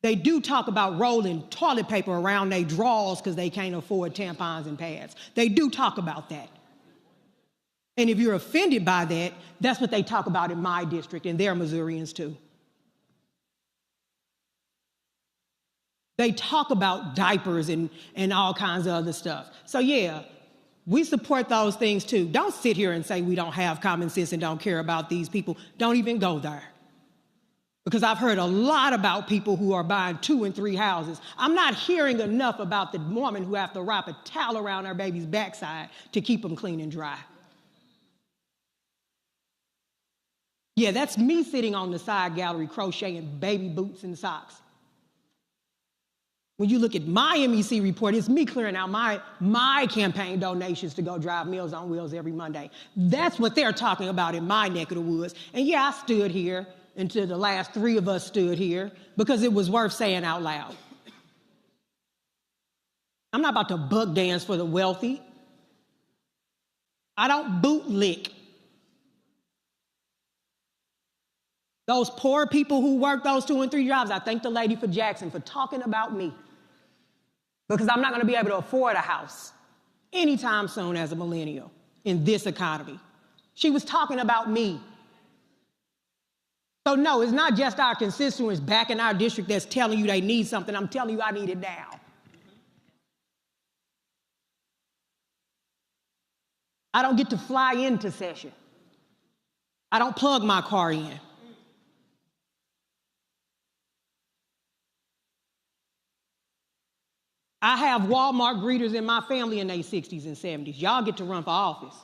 They do talk about rolling toilet paper around their drawers because they can't afford tampons and pads. They do talk about that. And if you're offended by that, that's what they talk about in my district, and they're Missourians too. They talk about diapers and all kinds of other stuff. So yeah, we support those things too. Don't sit here and say we don't have common sense and don't care about these people. Don't even go there. Because I've heard a lot about people who are buying 2 and 3 houses. I'm not hearing enough about the woman who have to wrap a towel around her baby's backside to keep them clean and dry. Yeah, that's me sitting on the side gallery crocheting baby boots and socks. When you look at my MEC report, it's me clearing out my campaign donations to go drive Meals on Wheels every Monday. That's what they're talking about in my neck of the woods. And yeah, I stood here until the last 3 of us stood here because it was worth saying out loud. I'm not about to buck dance for the wealthy. I don't bootlick. Those poor people who work those 2 and 3 jobs, I thank the lady for Jackson for talking about me, because I'm not going to be able to afford a house anytime soon as a millennial in this economy. She was talking about me. So no, it's not just our constituents back in our district that's telling you they need something. I'm telling you I need it now. I don't get to fly into session. I don't plug my car in. I have Walmart greeters in my family in their 60s and 70s. Y'all get to run for office.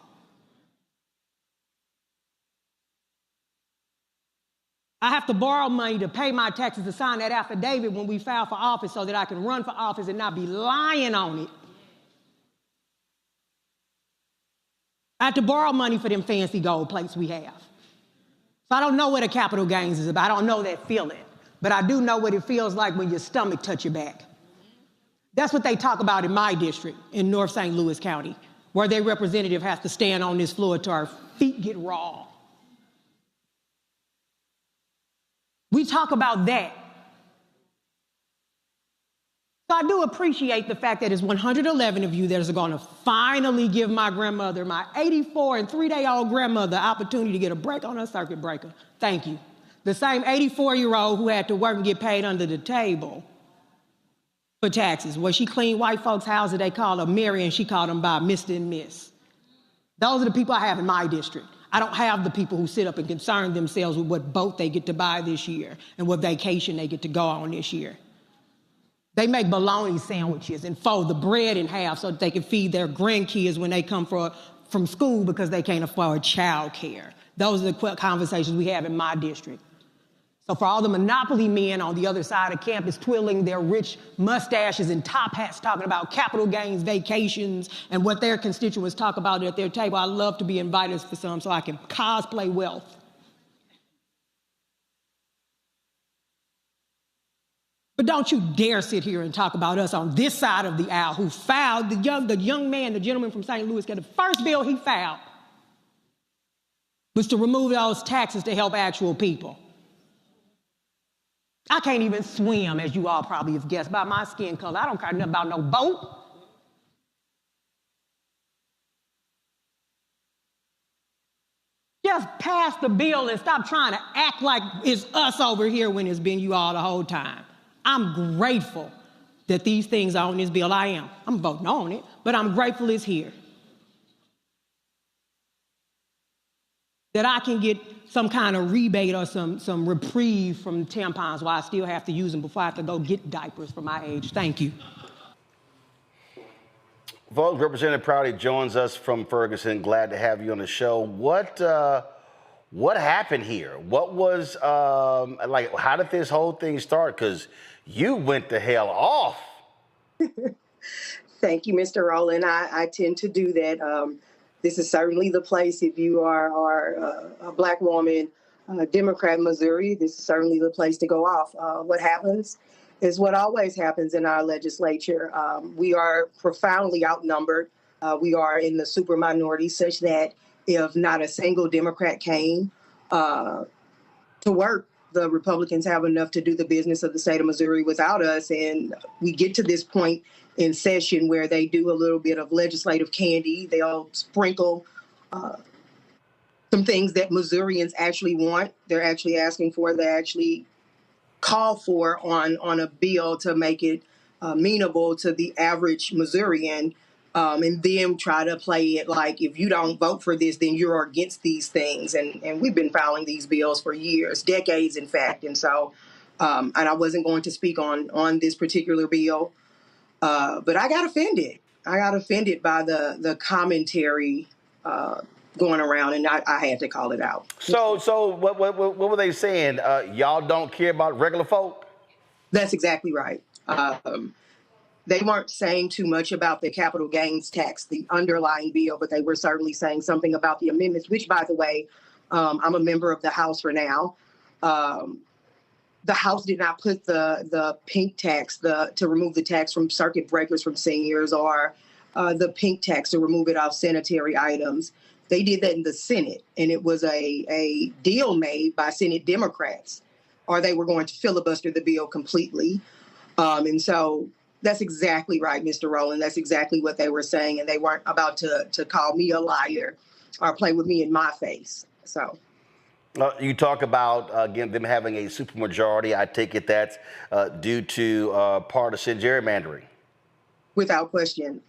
I have to borrow money to pay my taxes to sign that affidavit when we file for office so that I can run for office and not be lying on it. I have to borrow money for them fancy gold plates we have. So I don't know what a capital gains is about. I don't know that feeling. But I do know what it feels like when your stomach touch your back. That's what they talk about in my district in North St. Louis County, where their representative has to stand on this floor till our feet get raw. We talk about that. So I do appreciate the fact that it's 111 of you that are going to finally give my grandmother, my 84 and 3-day-old grandmother, the opportunity to get a break on her circuit breaker. Thank you. The same 84-year-old who had to work and get paid under the table for taxes. Well, she cleaned white folks' houses, they called her Mary, and she called them by Mr. and Miss. Those are the people I have in my district. I don't have the people who sit up and concern themselves with what boat they get to buy this year and what vacation they get to go on this year. They make bologna sandwiches and fold the bread in half so that they can feed their grandkids when they come from school because they can't afford child care. Those are the conversations we have in my district. So for all the monopoly men on the other side of campus twirling their rich mustaches and top hats talking about capital gains vacations and what their constituents talk about at their table, I love to be invited for some so I can cosplay wealth. But don't you dare sit here and talk about us on this side of the aisle who filed, the young man, the gentleman from St. Louis, the first bill he filed was to remove those taxes to help actual people. I can't even swim, as you all probably have guessed, by my skin color. I don't care nothing about no boat. Just pass the bill and stop trying to act like it's us over here when it's been you all the whole time. I'm grateful that these things are on this bill. I am. I'm voting on it, but I'm grateful it's here. That I can get some kind of rebate or some reprieve from tampons while I still have to use them before I have to go get diapers for my age. Thank you. Folks, Representative Prouty joins us from Ferguson. Glad to have you on the show. What happened here? What was, how did this whole thing start? Because you went the hell off. Thank you, Mr. Roland. I tend to do that. This is certainly the place, if you are a Black woman, Democrat in Missouri, this is certainly the place to go off. What happens is what always happens in our legislature. We are profoundly outnumbered. We are in the super minority such that if not a single Democrat came to work, the Republicans have enough to do the business of the state of Missouri without us. And we get to this point in session where they do a little bit of legislative candy. They'll sprinkle some things that Missourians actually want. They're actually asking for, they actually call for on a bill to make it amenable to the average Missourian. And then try to play it like, if you don't vote for this, then you're against these things. And we've been filing these bills for years, decades, in fact. And so, and I wasn't going to speak on this particular bill, but I got offended. I got offended by the commentary going around, and I had to call it out. So what were they saying? Y'all don't care about regular folk? That's exactly right. They weren't saying too much about the capital gains tax, the underlying bill, but they were certainly saying something about the amendments, which, by the way, I'm a member of the House for now. The House did not put the pink tax, to remove the tax from circuit breakers from seniors, or the pink tax to remove it off sanitary items. They did that in the Senate, and it was a deal made by Senate Democrats, or they were going to filibuster the bill completely. And so that's exactly right, Mr. Roland. That's exactly what they were saying, and they weren't about to call me a liar or play with me in my face. So. You talk about, again, them having a supermajority. I take it that's due to partisan gerrymandering. Without question.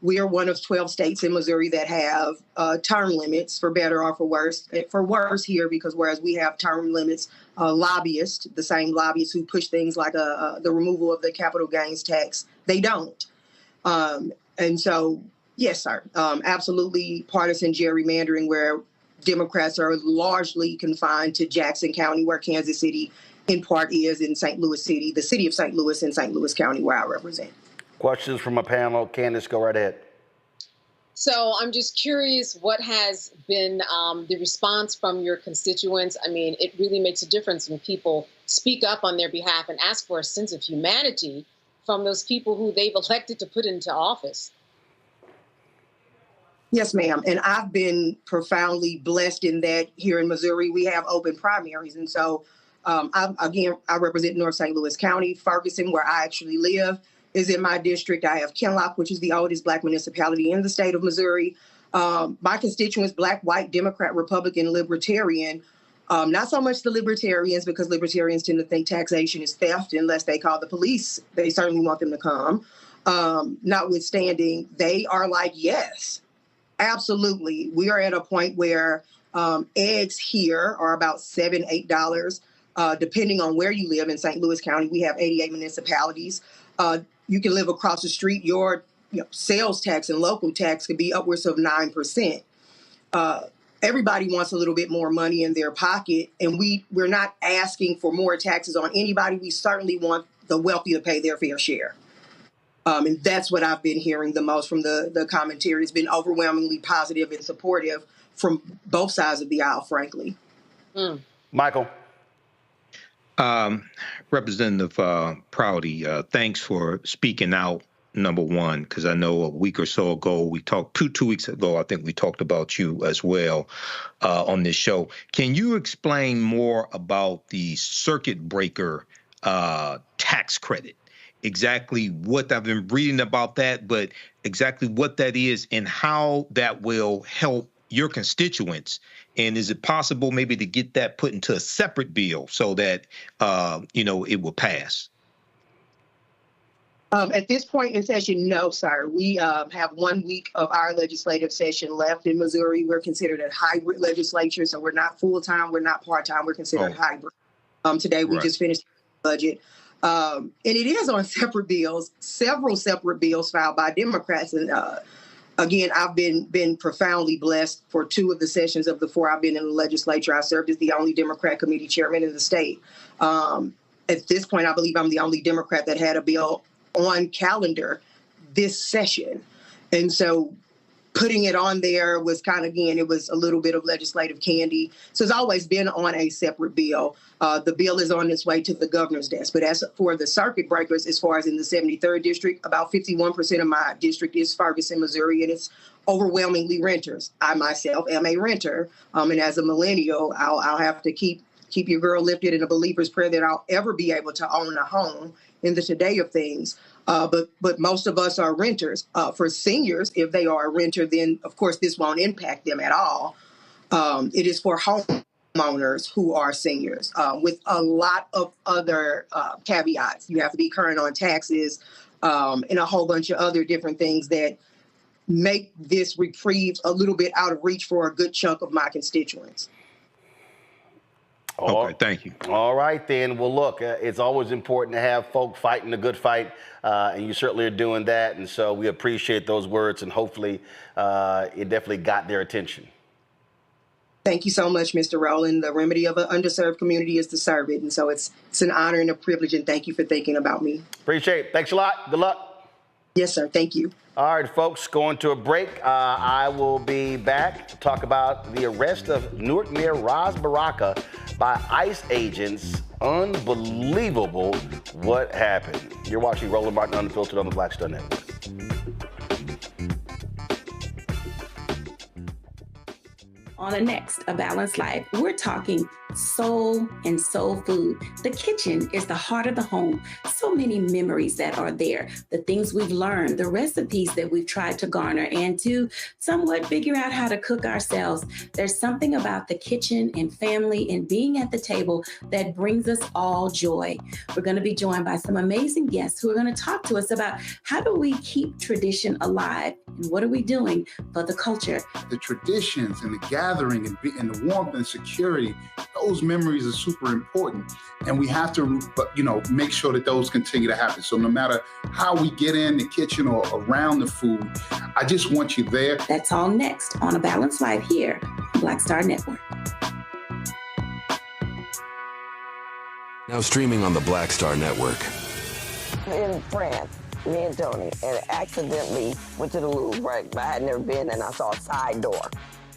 We are one of 12 states in Missouri that have term limits, for better or for worse. For worse here, because whereas we have term limits, lobbyists, the same lobbyists who push things like the removal of the capital gains tax, they don't. And so, yes, sir, absolutely partisan gerrymandering where Democrats are largely confined to Jackson County, where Kansas City in part is, in St. Louis City, the city of St. Louis and St. Louis County, where I represent. Questions from a panel. Candace, go right ahead. So I'm just curious, what has been the response from your constituents? I mean, it really makes a difference when people speak up on their behalf and ask for a sense of humanity from those people who they've elected to put into office. Yes, ma'am. And I've been profoundly blessed in that here in Missouri, we have open primaries. And so, I represent North St. Louis County. Ferguson, where I actually live, is in my district. I have Kinloch, which is the oldest Black municipality in the state of Missouri. My constituents, Black, white, Democrat, Republican, Libertarian. Not so much the Libertarians, because Libertarians tend to think taxation is theft unless they call the police. They certainly want them to come. Notwithstanding, they are like, yes, absolutely. We are at a point where eggs here are about $7, $8, depending on where you live in St. Louis County. We have 88 municipalities. You can live across the street. Your sales tax and local tax could be upwards of 9%. Everybody wants a little bit more money in their pocket, and we're not asking for more taxes on anybody. We certainly want the wealthy to pay their fair share. And that's what I've been hearing the most from the commentary. It's been overwhelmingly positive and supportive from both sides of the aisle, frankly. Michael. Representative Prouty, thanks for speaking out, number one, because I know a week or so ago, we talked, two weeks ago, I think we talked about you as well on this show. Can you explain more about the circuit breaker tax credit? Exactly what I've been reading about that, but exactly what that is and how that will help your constituents. And is it possible maybe to get that put into a separate bill so that, it will pass? At this point in session, no, sir. We have 1 week of our legislative session left in Missouri. We're considered a hybrid legislature, so we're not full-time, we're not part-time, we're considered hybrid. Today, we just finished the budget. And it is on separate bills, several separate bills filed by Democrats. And again, I've been profoundly blessed for 2 of the sessions of the 4 I've been in the legislature. I served as the only Democrat committee chairman in the state. At this point, I believe I'm the only Democrat that had a bill on calendar this session. And so putting it on there was kind of, again, it was a little bit of legislative candy. So it's always been on a separate bill. The bill is on its way to the governor's desk. But as for the circuit breakers, as far as in the 73rd district, about 51% of my district is Ferguson, Missouri, and it's overwhelmingly renters. I myself am a renter. And as a millennial, I'll have to keep your girl lifted in a believer's prayer that I'll ever be able to own a home in the today of things. But most of us are renters. For seniors, if they are a renter, then of course this won't impact them at all. It is for homeowners who are seniors with a lot of other caveats. You have to be current on taxes and a whole bunch of other different things that make this reprieve a little bit out of reach for a good chunk of my constituents. Okay, thank you. All right, then. Well, look, it's always important to have folk fighting a good fight, and you certainly are doing that. And so we appreciate those words, and hopefully it definitely got their attention. Thank you so much, Mr. Roland. The remedy of an underserved community is to serve it. And so it's an honor and a privilege, and thank you for thinking about me. Appreciate it. Thanks a lot. Good luck. Yes, sir. Thank you. All right, folks, going to a break. I will be back to talk about the arrest of Newark Mayor Ras Baraka by ICE agents. Unbelievable what happened. You're watching Roland Martin Unfiltered on the Black Star Network. On the next A Balanced Life, we're talking soul and soul food. The kitchen is the heart of the home. So many memories that are there, the things we've learned, the recipes that we've tried to garner, and to somewhat figure out how to cook ourselves. There's something about the kitchen and family and being at the table that brings us all joy. We're going to be joined by some amazing guests who are going to talk to us about how do we keep tradition alive and what are we doing for the culture. The traditions and the gathering and the warmth and security, those memories are super important. And we have to, make sure that those continue to happen. So no matter how we get in the kitchen or around the food, I just want you there. That's all next on A Balanced Life here on Black Star Network. Now streaming on the Black Star Network. In France, me and Tony, and accidentally went to the Louvre, right? I had never been, and I saw a side door.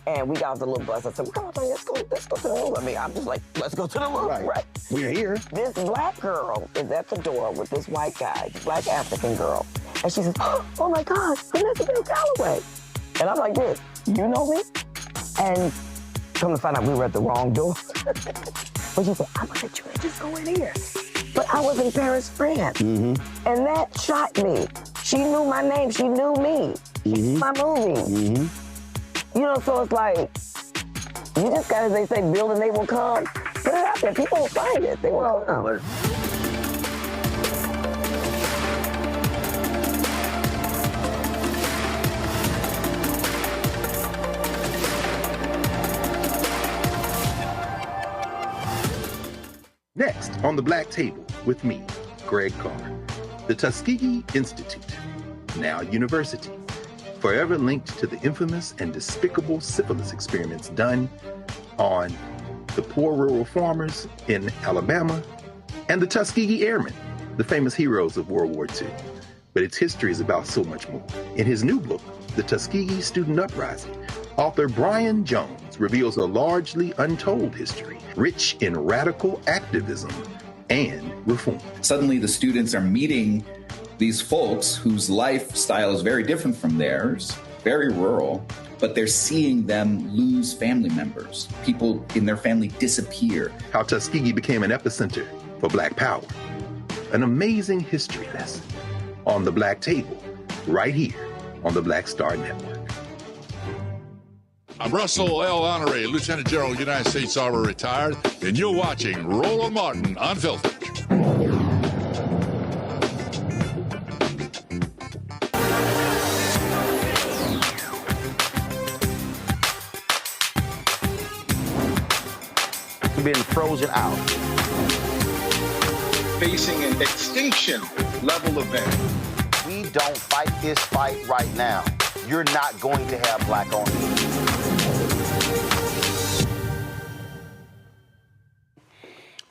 And we got off the little bus. I said, come on, let's go to the Louvre. I mean, I'm just like, let's go to the Louvre, right? We're here. This black girl is at the door with this white guy, black African girl. And she says, oh my gosh, Vanessa Bell Calloway. And I'm like this, you know me? And come to find out we were at the wrong door. But she said, I'm gonna let you just go in here. But I was in Paris, France. And that shocked me. She knew my name, she knew me. She knew my movie. So it's like, you just gotta, they say, build and they will come. Put it out there, people will find it, they will come. Next on the Black Table with me, Greg Carr, the Tuskegee Institute, now university, forever linked to the infamous and despicable syphilis experiments done on the poor rural farmers in Alabama and the Tuskegee Airmen, the famous heroes of World War II. But its history is about so much more. In his new book, The Tuskegee Student Uprising, author Brian Jones reveals a largely untold history, rich in radical activism and reform. Suddenly the students are meeting these folks whose lifestyle is very different from theirs, very rural, but they're seeing them lose family members. People in their family disappear. How Tuskegee became an epicenter for Black power. An amazing history lesson on the Black Table, right here on the Black Star Network. I'm Russell L. Honoré, Lieutenant General, United States Army, retired, and you're watching Roland Martin Unfiltered. Been frozen out. Facing an extinction level event. We don't fight this fight right now, you're not going to have Black ownership.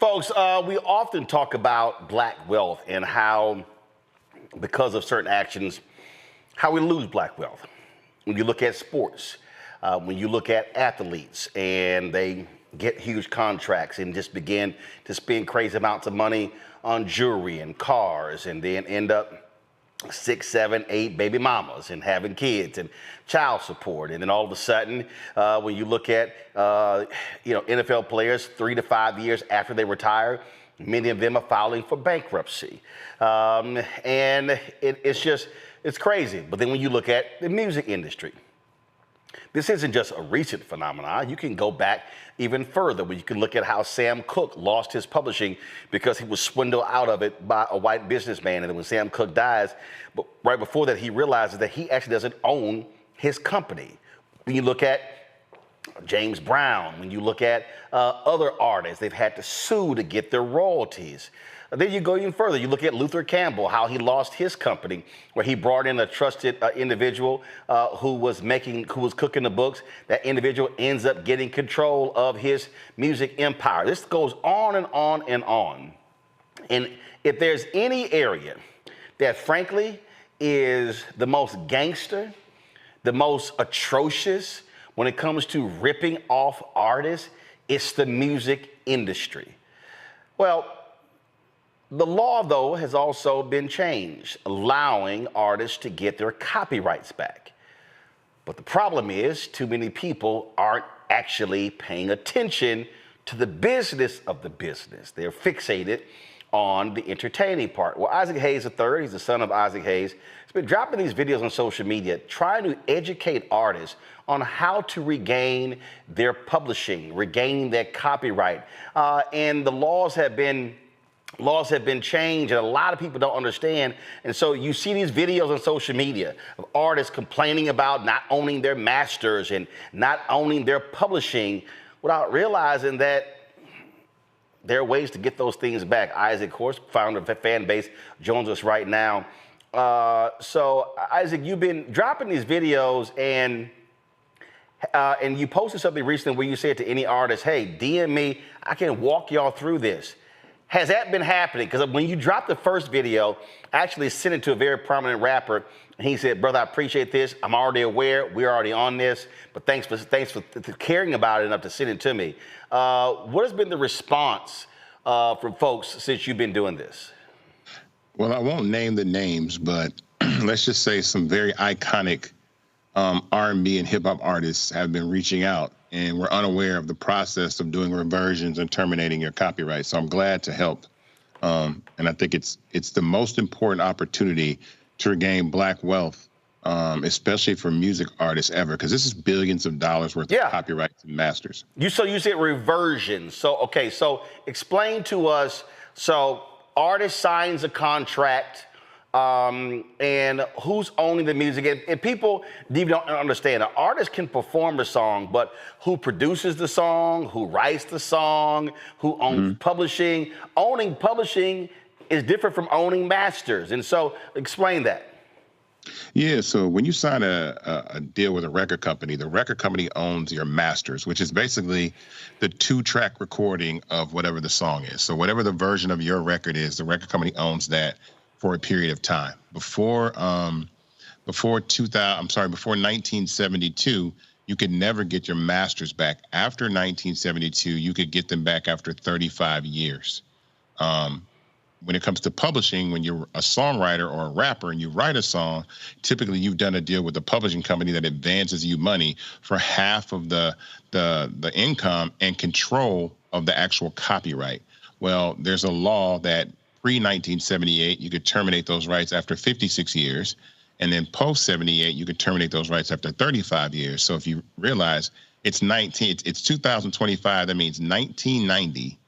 Folks, we often talk about Black wealth and how, because of certain actions, how we lose Black wealth. When you look at sports, when you look at athletes and they get huge contracts and just begin to spend crazy amounts of money on jewelry and cars and then end up 6, 7, 8 baby mamas and having kids and child support. And then all of a sudden, when you look at, NFL players 3 to 5 years after they retire, many of them are filing for bankruptcy. And it's crazy. But then when you look at the music industry, this isn't just a recent phenomenon. You can go back even further, where you can look at how Sam Cooke lost his publishing because he was swindled out of it by a white businessman. And then when Sam Cooke dies, but right before that, he realizes that he actually doesn't own his company. When you look at James Brown, when you look at other artists, they've had to sue to get their royalties. Then you go even further. You look at Luther Campbell, how he lost his company, where he brought in a trusted individual who was cooking the books. That individual ends up getting control of his music empire. This goes on and on and on. And if there's any area that, frankly, is the most gangster, the most atrocious when it comes to ripping off artists, it's the music industry. Well, the law, though, has also been changed, allowing artists to get their copyrights back. But the problem is, too many people aren't actually paying attention to the business of the business. They're fixated on the entertaining part. Well, Isaac Hayes III, he's the son of Isaac Hayes, has been dropping these videos on social media, trying to educate artists on how to regain their publishing, regain their copyright. And the laws have been changed, and a lot of people don't understand. And so you see these videos on social media of artists complaining about not owning their masters and not owning their publishing without realizing that there are ways to get those things back. Isaac, of course, founder of Fanbase, joins us right now. So, Isaac, you've been dropping these videos, and you posted something recently where you said to any artist, hey, DM me, I can walk y'all through this. Has that been happening? Because when you dropped the first video, I actually sent it to a very prominent rapper, and he said, brother, I appreciate this. I'm already aware. We're already on this. But thanks for caring about it enough to send it to me. What has been the response from folks since you've been doing this? Well, I won't name the names, but let's just say some very iconic R&B and hip-hop artists have been reaching out, and we're unaware of the process of doing reversions and terminating your copyright. So I'm glad to help. And I think it's the most important opportunity to regain Black wealth, especially for music artists ever, because this is billions of dollars worth of copyrights and masters. So you said reversion. So, okay, so explain to us, so artist signs a contract, and who's owning the music? And people don't understand, an artist can perform a song, but who produces the song, who writes the song, who owns publishing? Owning publishing is different from owning masters. And so explain that. Yeah, so when you sign a deal with a record company, the record company owns your masters, which is basically the 2-track recording of whatever the song is. So whatever the version of your record is, the record company owns that for a period of time. Before 1972, you could never get your masters back. After 1972, you could get them back after 35 years. When it comes to publishing, when you're a songwriter or a rapper and you write a song, typically you've done a deal with a publishing company that advances you money for half of the income and control of the actual copyright. Well, there's a law that pre-1978, you could terminate those rights after 56 years. And then post-78, you could terminate those rights after 35 years. So if you realize it's 2025, that means 1990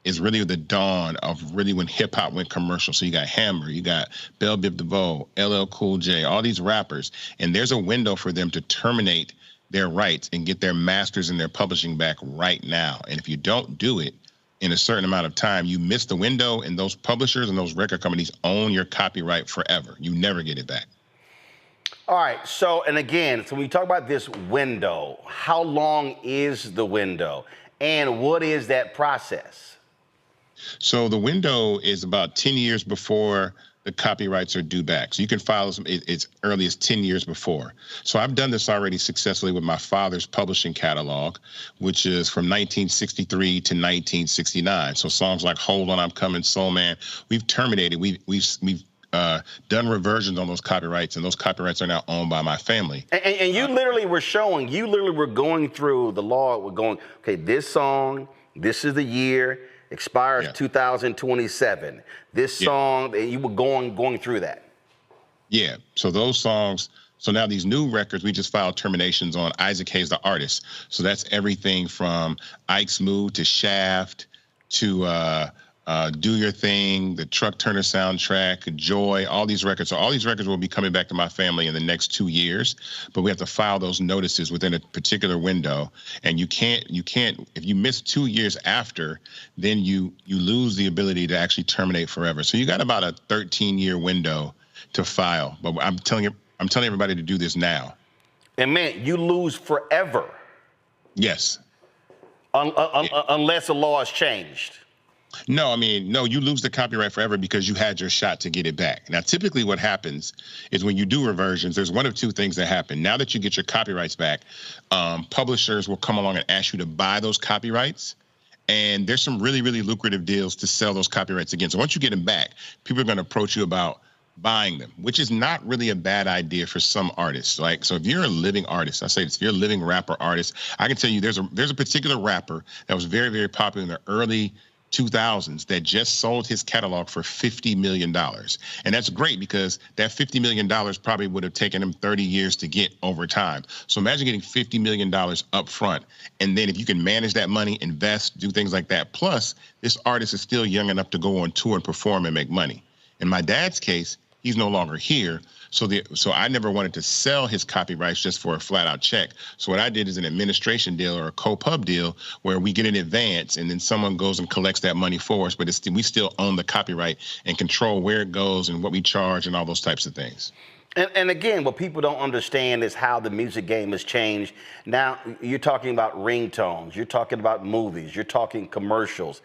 is really the dawn of really when hip hop went commercial. So you got Hammer, you got Bell Biv DeVoe, LL Cool J, all these rappers. And there's a window for them to terminate their rights and get their masters and their publishing back right now. And if you don't do it in a certain amount of time, you miss the window, and those publishers and those record companies own your copyright forever. You never get it back. All right, so, and again, so when we talk about this window, how long is the window, and what is that process? So the window is about 10 years before the copyrights are due back. So you can file as early as 10 years before. So I've done this already successfully with my father's publishing catalog, which is from 1963 to 1969. So songs like Hold On, I'm Coming, Soul Man, we've terminated, we've done reversions on those copyrights, and those copyrights are now owned by my family. And you literally were going through the law, we're going, okay, this song, this is the year, expires 2027. This song, you were going through that. Yeah, so those songs, so now these new records, we just filed terminations on Isaac Hayes, the artist. So that's everything from Ike's Mood to Shaft to Do Your Thing, the Truck Turner soundtrack, Joy, all these records. So all these records will be coming back to my family in the next 2 years, but we have to file those notices within a particular window. And you can't, if you miss 2 years after, then you lose the ability to actually terminate forever. So you got about a 13-year window to file. But I'm telling everybody to do this now. And man, you lose forever. Yes. Unless the law is changed. No, you lose the copyright forever because you had your shot to get it back. Now, typically what happens is when you do reversions, there's one of two things that happen. Now that you get your copyrights back, publishers will come along and ask you to buy those copyrights. And there's some really, really lucrative deals to sell those copyrights again. So once you get them back, people are going to approach you about buying them, which is not really a bad idea for some artists. Like, so if you're a living artist, I say this, if you're a living rapper artist, I can tell you there's a particular rapper that was very, very popular in the early 2000s that just sold his catalog for $50 million. And that's great because that $50 million probably would have taken him 30 years to get over time. So imagine getting $50 million up front. And then if you can manage that money, invest, do things like that. Plus, this artist is still young enough to go on tour and perform and make money. In my dad's case, he's no longer here. So I never wanted to sell his copyrights just for a flat out check. So what I did is an administration deal or a co-pub deal where we get an advance and then someone goes and collects that money for us, but we still own the copyright and control where it goes and what we charge and all those types of things. And again, what people don't understand is how the music game has changed. Now, you're talking about ringtones, you're talking about movies, you're talking commercials,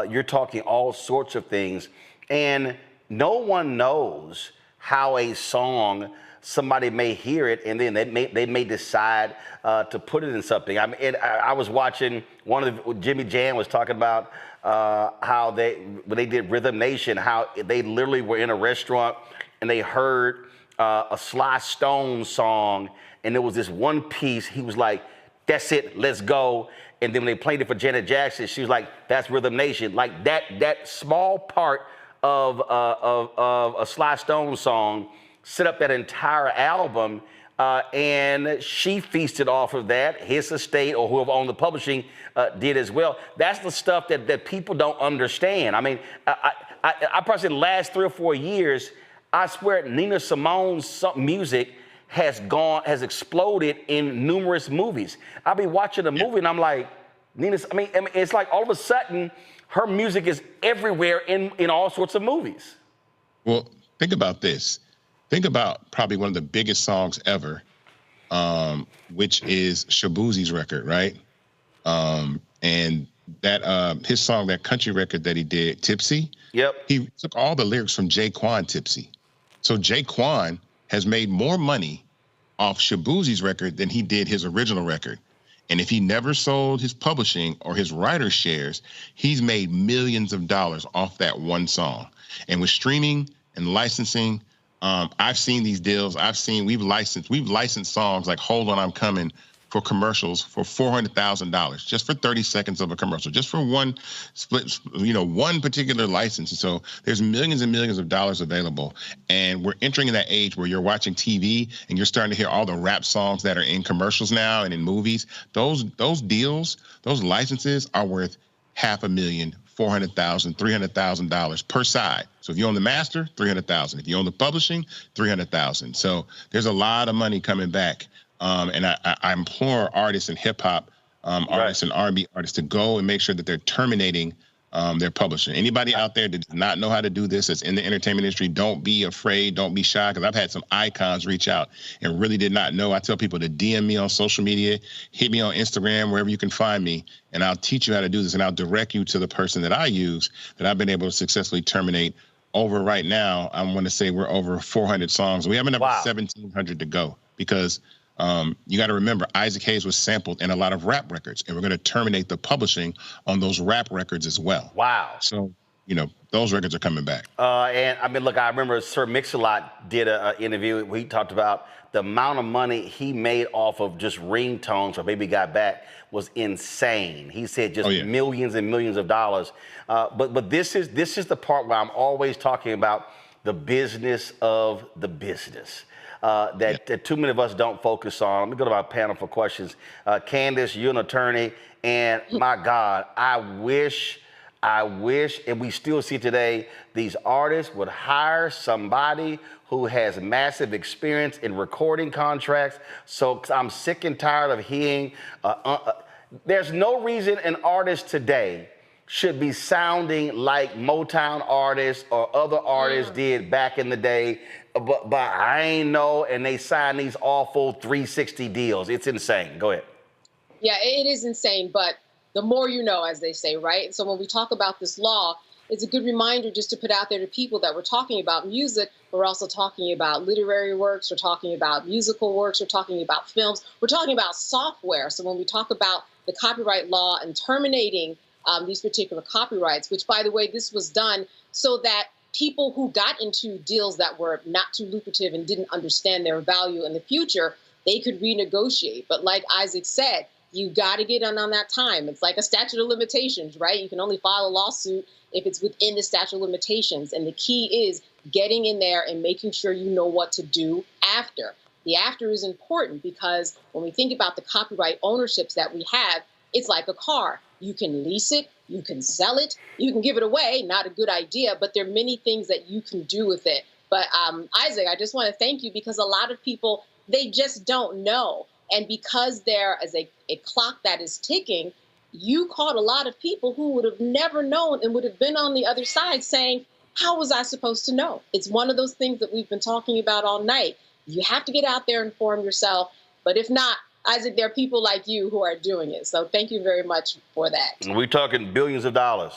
you're talking all sorts of things. And no one knows how a song, somebody may hear it and then they may decide to put it in something. I mean, I was watching Jimmy Jam was talking about how when they did Rhythm Nation, how they literally were in a restaurant and they heard a Sly Stone song, and there was this one piece. He was like, "That's it, let's go." And then when they played it for Janet Jackson, she was like, "That's Rhythm Nation." Like that small part of a Sly Stone song set up that entire album, and she feasted off of that. His estate or whoever owned the publishing did as well. That's the stuff that people don't understand. I mean, I probably said the last 3 or 4 years, I swear Nina Simone's music has exploded in numerous movies. I'll be watching a movie and I'm like, I mean, it's like all of a sudden, her music is everywhere in all sorts of movies. Well, think about this. Think about probably one of the biggest songs ever, which is Shaboozie's record, right? And that his song, that country record that he did, Tipsy. Yep. He took all the lyrics from Jaquan Tipsy. So Jaquan has made more money off Shaboozie's record than he did his original record. And if he never sold his publishing or his writer shares, he's made millions of dollars off that one song. And with streaming and licensing, I've seen these deals. We've licensed songs like "Hold On, I'm Coming" for commercials for $400,000 just for 30 seconds of a commercial, just for one one particular license. And so there's millions and millions of dollars available. And we're entering in that age where you're watching TV and you're starting to hear all the rap songs that are in commercials now and in movies. Those deals, those licenses are worth $500,000, $400,000, $300,000 per side. So if you own the master, $300,000. If you own the publishing, $300,000. So there's a lot of money coming back. And I implore artists and hip hop artists and R&B artists to go and make sure that they're terminating their publishing. Anybody out there that does not know how to do this, that's in the entertainment industry, don't be afraid, don't be shy, because I've had some icons reach out and really did not know. I tell people to DM me on social media, hit me on Instagram, wherever you can find me, and I'll teach you how to do this, and I'll direct you to the person that I use that I've been able to successfully terminate. Over right now, I want to say we're over 400 songs. We have another 1,700 to go because you got to remember, Isaac Hayes was sampled in a lot of rap records, and we're going to terminate the publishing on those rap records as well. Wow. So, those records are coming back. And I mean, look, I remember Sir Mix-a-Lot did an interview where he talked about the amount of money he made off of just ringtones for Baby Got Back was insane. He said just millions and millions of dollars. But this is the part where I'm always talking about the business of the business. That too many of us don't focus on. Let me go to my panel for questions. Candace, you're an attorney, and my God, I wish, and we still see today, these artists would hire somebody who has massive experience in recording contracts. So I'm sick and tired of hearing, there's no reason an artist today should be sounding like Motown artists or other artists did back in the day. But I ain't know, and they sign these awful 360 deals. It's insane. Go ahead. Yeah, it is insane, but the more you know, as they say, right? So when we talk about this law, it's a good reminder just to put out there to people that we're talking about music, but we're also talking about literary works, we're talking about musical works, we're talking about films, we're talking about software. So when we talk about the copyright law and terminating these particular copyrights, which, by the way, this was done so that people who got into deals that were not too lucrative and didn't understand their value in the future, they could renegotiate. But like Isaac said, you got to get on that time. It's like a statute of limitations, right? You can only file a lawsuit if it's within the statute of limitations. And the key is getting in there and making sure you know what to do after. The after is important because when we think about the copyright ownerships that we have, it's like a car. You can lease it, you can sell it, you can give it away. Not a good idea, but there are many things that you can do with it. But Isaac, I just want to thank you because a lot of people, they just don't know. And because there is a clock that is ticking, you caught a lot of people who would have never known and would have been on the other side saying, how was I supposed to know? It's one of those things that we've been talking about all night. You have to get out there and inform yourself. But if not, Isaac, there are people like you who are doing it. So thank you very much for that. We're talking billions of dollars.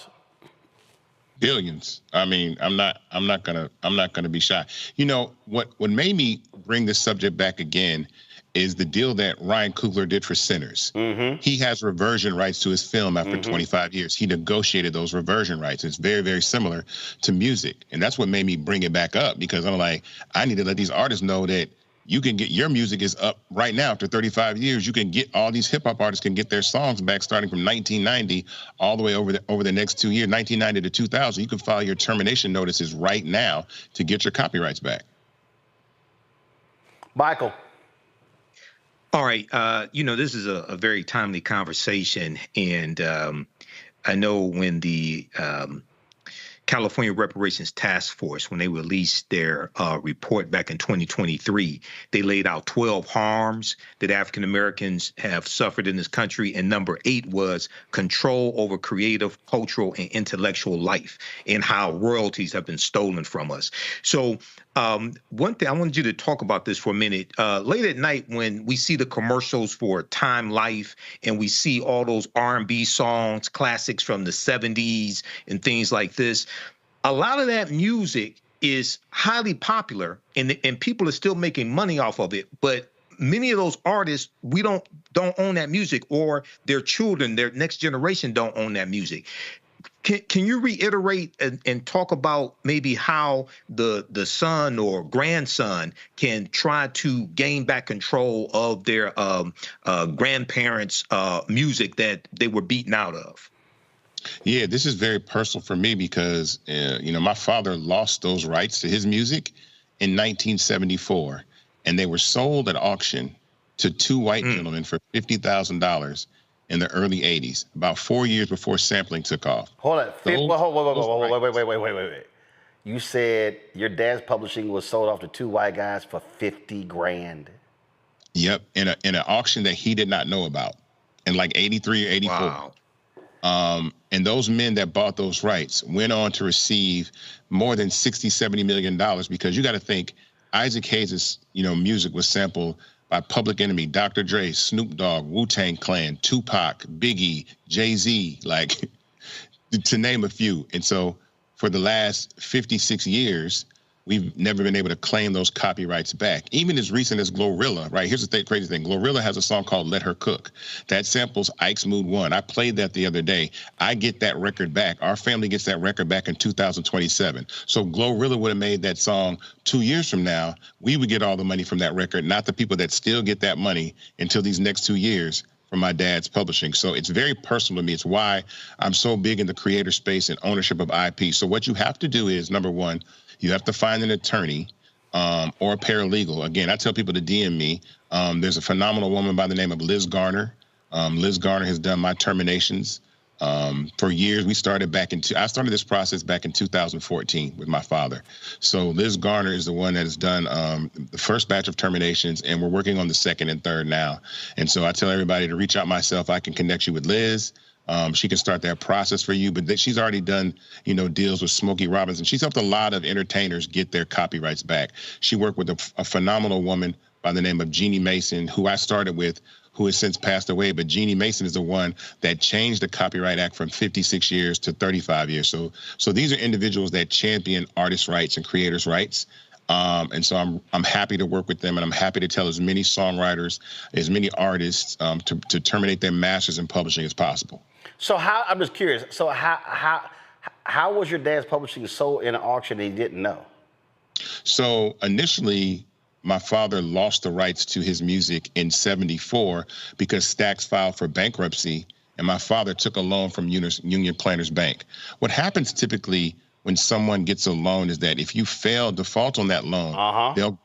Billions. I mean, I'm not gonna be shy. You know, what made me bring this subject back again is the deal that Ryan Coogler did for Sinners. Mm-hmm. He has reversion rights to his film after 25 years. He negotiated those reversion rights. It's very, very similar to music. And that's what made me bring it back up because I'm like, I need to let these artists know that you can get your music is up right now after 35 years. You can get all these hip hop artists can get their songs back starting from 1990 all the way over the next 2 years, 1990 to 2000. You can file your termination notices right now to get your copyrights back. Michael. All right. This is a very timely conversation. And I know when the California Reparations Task Force, when they released their report back in 2023, they laid out 12 harms that African Americans have suffered in this country. And number 8 was control over creative, cultural, and intellectual life and how royalties have been stolen from us. So one thing I wanted you to talk about this for a minute. Late at night when we see the commercials for Time Life and we see all those R&B songs, classics from the 70s and things like this, a lot of that music is highly popular and people are still making money off of it. But many of those artists, we don't own that music, or their children, their next generation don't own that music. Can you reiterate and talk about maybe how the son or grandson can try to gain back control of their grandparents' music that they were beaten out of? Yeah, this is very personal for me because, my father lost those rights to his music in 1974, and they were sold at auction to 2 white gentlemen for $50,000 in the early 80s, about 4 years before sampling took off. Hold on. Wait. You said your dad's publishing was sold off to 2 white guys for $50,000. Yep, in an auction that he did not know about in like 83 or 84. Wow. And those men that bought those rights went on to receive more than $60-70 million because you got to think Isaac Hayes' music was sampled by Public Enemy, Dr. Dre, Snoop Dogg, Wu-Tang Clan, Tupac, Biggie, Jay-Z, like to name a few. And so for the last 56 years, we've never been able to claim those copyrights back. Even as recent as Glorilla, right? Here's the crazy thing. Glorilla has a song called Let Her Cook. That samples Ike's Mood 1. I played that the other day. I get that record back. Our family gets that record back in 2027. So Glorilla would have made that song 2 years from now. We would get all the money from that record, not the people that still get that money until these next 2 years from my dad's publishing. So it's very personal to me. It's why I'm so big in the creator space and ownership of IP. So what you have to do is, number one, you have to find an attorney or a paralegal. Again, I tell people to DM me. There's a phenomenal woman by the name of Liz Garner. Liz Garner has done my terminations for years. I started this process back in 2014 with my father. So Liz Garner is the one that has done the first batch of terminations, and we're working on the second and third now. And so I tell everybody to reach out myself. I can connect you with Liz. She can start that process for you, but she's already done, deals with Smokey Robinson. She's helped a lot of entertainers get their copyrights back. She worked with a phenomenal woman by the name of Jeannie Mason, who I started with, who has since passed away. But Jeannie Mason is the one that changed the Copyright Act from 56 years to 35 years. So these are individuals that champion artists' rights and creators' rights. And so I'm happy to work with them, and I'm happy to tell as many songwriters, as many artists to terminate their masters in publishing as possible. So I'm just curious. So how How was your dad's publishing sold in an auction that he didn't know? So initially, my father lost the rights to his music in '74 because Stax filed for bankruptcy, and my father took a loan from Union Planters Bank. What happens typically when someone gets a loan is that if you fail default on that loan, they'll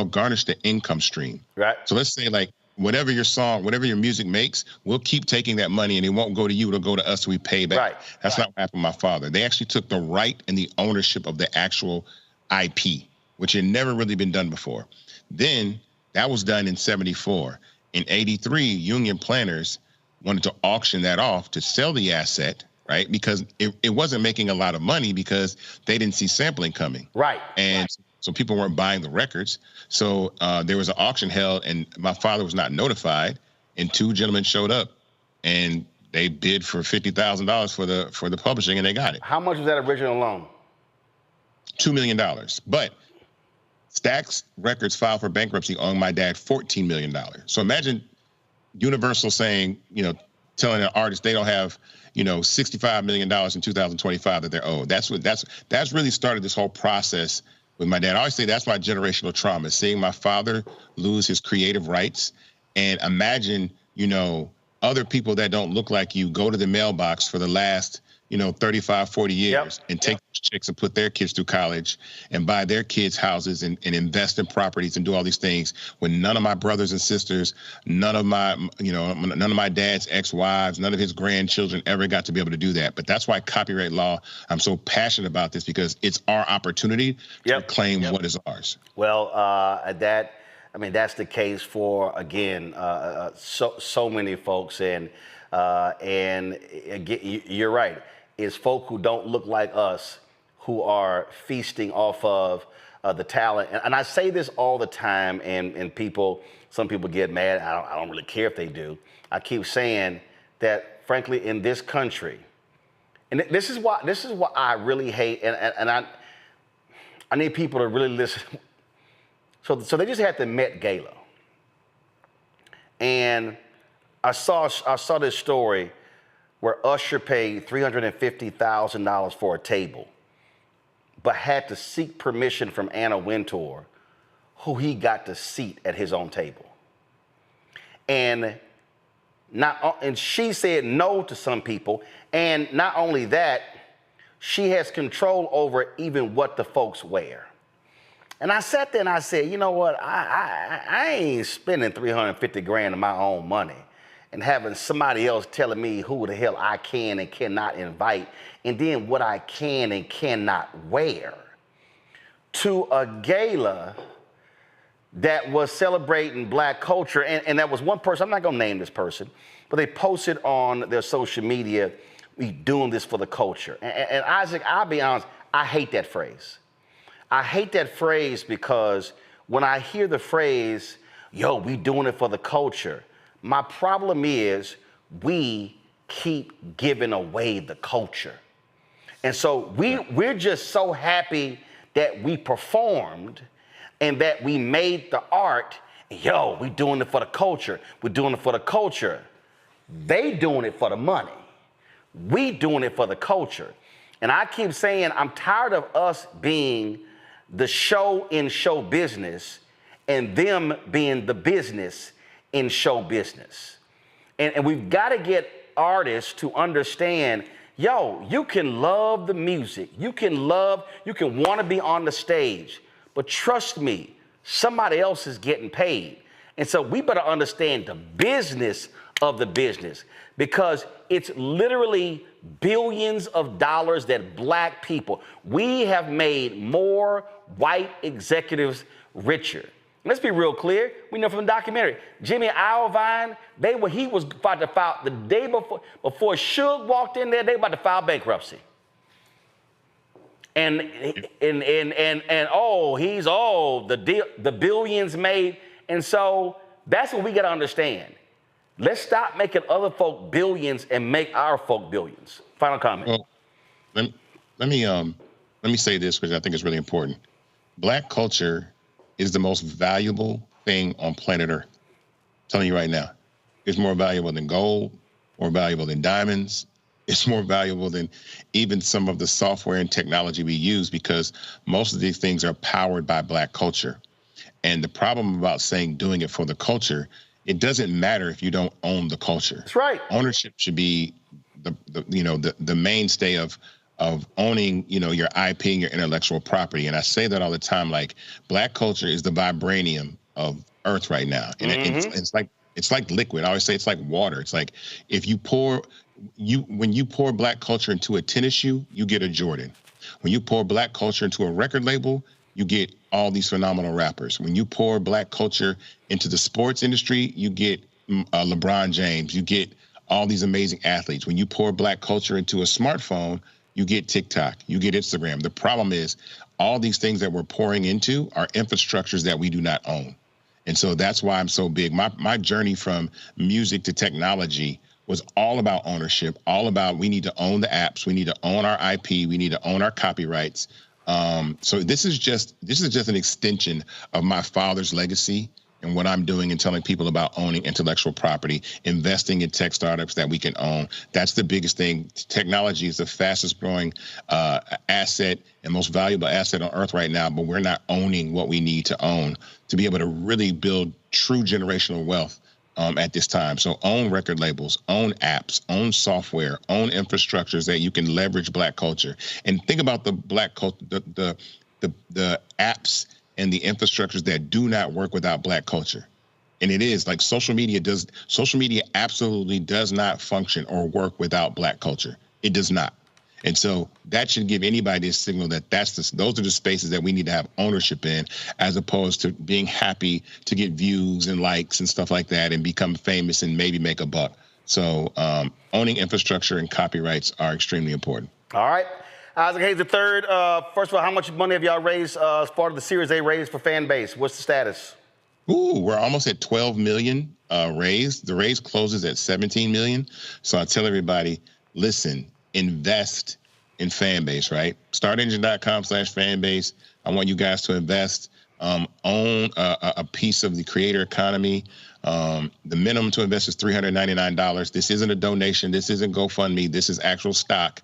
garnish the income stream. Right. So let's say like whatever your music makes, we'll keep taking that money and it won't go to you, it'll go to us so we pay back. Right. That's not what happened with my father. They actually took the right and the ownership of the actual IP, which had never really been done before. Then that was done in '74. In '83, Union Planters wanted to auction that off to sell the asset, right? Because it wasn't making a lot of money because they didn't see sampling coming. Right. And so people weren't buying the records. So there was an auction held and my father was not notified, and two gentlemen showed up and they bid for $50,000 for the publishing, and they got it. How much was that original loan? $2 million. But Stax Records filed for bankruptcy owing my dad $14 million. So imagine Universal saying, telling an artist they don't have, $65 million in 2025 that they're owed. That's really started this whole process with my dad. I always say that's my generational trauma, seeing my father lose his creative rights. And imagine, other people that don't look like you go to the mailbox for the last 35, 40 years and take those chicks and put their kids through college and buy their kids houses and invest in properties and do all these things when none of my brothers and sisters, none of my dad's ex-wives, none of his grandchildren ever got to be able to do that. But that's why copyright law, I'm so passionate about this, because it's our opportunity to claim what is ours. Well, that's the case for, again, so many folks. And again, you're right. It's folk who don't look like us who are feasting off of the talent. And I say this all the time, and some people get mad. I don't really care if they do. I keep saying that, frankly, in this country, and this is what I really hate, and I need people to really listen. So they just had the Met Gala, and I saw this story where Usher paid $350,000 for a table, but had to seek permission from Anna Wintour, who he got to seat at his own table. And she said no to some people, and not only that, she has control over even what the folks wear. And I sat there and I said, you know what? I ain't spending $350,000 of my own money and having somebody else telling me who the hell I can and cannot invite, and then what I can and cannot wear, to a gala that was celebrating Black culture. And that was one person, I'm not gonna name this person, but they posted on their social media, we doing this for the culture. And Isaac, I'll be honest, I hate that phrase. I hate that phrase because when I hear the phrase, yo, we doing it for the culture, my problem is we keep giving away the culture. And so we're just so happy that we performed and that we made the art. Yo, we doing it for the culture. We're doing it for the culture. They doing it for the money. We doing it for the culture. And I keep saying I'm tired of us being the show in show business and them being the business in show business. And we've got to get artists to understand, yo, you can love the music. You can want to be on the stage, but trust me, somebody else is getting paid. And so we better understand the business of the business, because it's literally billions of dollars that Black people, we have made more white executives richer. Let's be real clear. We know from the documentary, Jimmy Iovine, he was about to file the day before Suge walked in there, they about to file bankruptcy. And the billions made. And so that's what we got to understand. Let's stop making other folk billions and make our folk billions. Final comment. Well, let me say this, because I think it's really important. Black culture is the most valuable thing on planet Earth. I'm telling you right now, it's more valuable than gold, more valuable than diamonds, It's more valuable than even some of the software and technology we use, because most of these things are powered by Black culture. And the problem about saying doing it for the culture, it doesn't matter if you don't own the culture. That's right. Ownership should be the mainstay of owning, your IP and your intellectual property. And I say that all the time, like Black culture is the vibranium of Earth right now. And it's like liquid. I always say it's like water. It's like if when you pour Black culture into a tennis shoe, you get a Jordan. When you pour Black culture into a record label, you get all these phenomenal rappers. When you pour Black culture into the sports industry, you get LeBron James. You get all these amazing athletes. When you pour Black culture into a smartphone, you get TikTok, you get Instagram. The problem is all these things that we're pouring into are infrastructures that we do not own. And so that's why I'm so big. My journey from music to technology was all about ownership, all about we need to own the apps, we need to own our IP, we need to own our copyrights. So this is just an extension of my father's legacy and what I'm doing and telling people about owning intellectual property, investing in tech startups that we can own. That's the biggest thing. Technology is the fastest growing asset and most valuable asset on Earth right now, but we're not owning what we need to own to be able to really build true generational wealth at this time. So own record labels, own apps, own software, own infrastructures that you can leverage Black culture. And think about the Black culture, the apps and the infrastructures that do not work without Black culture. And it is like social media absolutely does not function or work without Black culture. It does not. And so that should give anybody a signal that those are the spaces that we need to have ownership in, as opposed to being happy to get views and likes and stuff like that and become famous and maybe make a buck. So owning infrastructure and copyrights are extremely important. All right. Isaac Hayes III, first of all, how much money have y'all raised as part of the series they raised for Fanbase? What's the status? We're almost at 12 million raised. The raise closes at 17 million. So I tell everybody, listen, invest in Fanbase, right? Startengine.com/Fanbase. I want you guys to invest, own a piece of the creator economy. The minimum to invest is $399. This isn't a donation. This isn't GoFundMe. This is actual stock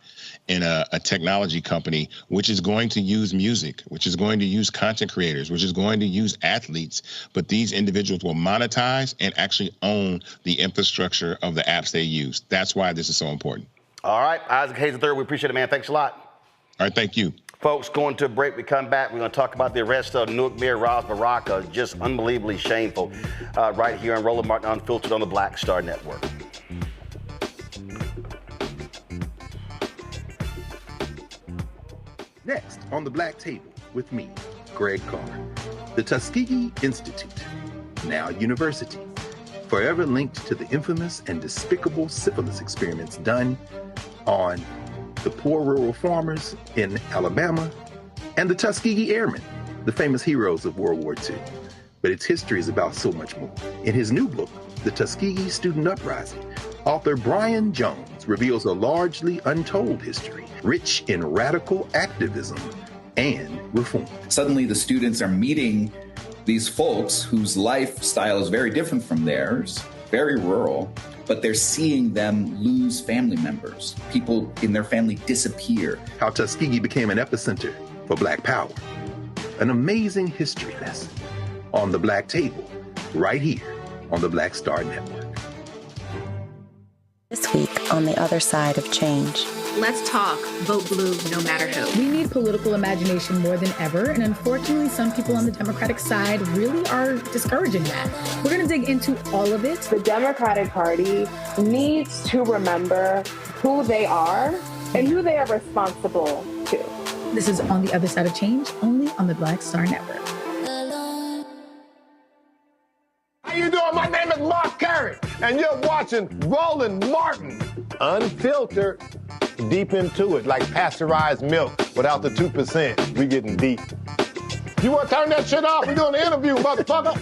in a technology company, which is going to use music, which is going to use content creators, which is going to use athletes. But these individuals will monetize and actually own the infrastructure of the apps they use. That's why this is so important. All right. Isaac Hayes III, we appreciate it, man. Thanks a lot. All right. Thank you. Folks, going to a break. We come back. We're going to talk about the arrest of Newark Mayor Ras Baraka. Just unbelievably shameful. Right here on Roland Martin Unfiltered on the Black Star Network. Next on the Black Table with me, Greg Carr. The Tuskegee Institute, now university, forever linked to the infamous and despicable syphilis experiments done on the poor rural farmers in Alabama, and the Tuskegee Airmen, the famous heroes of World War II. But its history is about so much more. In his new book, The Tuskegee Student Uprising, author Brian Jones reveals a largely untold history, rich in radical activism and reform. Suddenly the students are meeting these folks whose lifestyle is very different from theirs, very rural, but they're seeing them lose family members. People in their family disappear. How Tuskegee became an epicenter for Black power. An amazing history lesson on the Black Table, right here on the Black Star Network. This week on The Other Side of Change. Let's talk. Vote blue, no matter who. We need political imagination more than ever, and unfortunately, some people on the Democratic side really are discouraging that. We're going to dig into all of it. The Democratic Party needs to remember who they are and who they are responsible to. This is On the Other Side of Change, only on the Black Star Network. How you doing? My name is Mark Carey, and you're watching Roland Martin Unfiltered. Deep into it, like pasteurized milk without the 2%. We getting deep. You want to turn that shit off? We're doing an interview, motherfucker.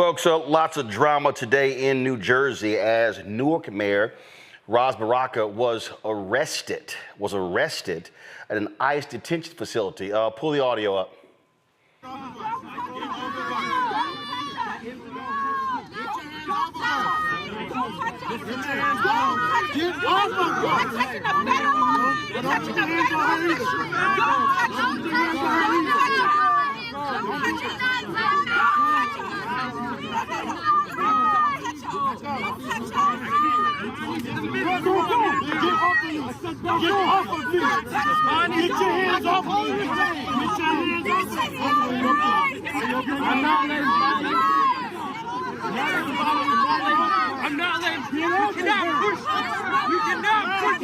Folks, lots of drama today in New Jersey as Newark Mayor Ras Baraka was arrested at an ICE detention facility. Pull the audio up. I'm not letting you cannot push. You cannot push.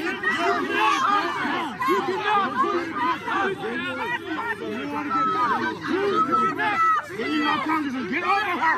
You cannot push. Congressman, get over her.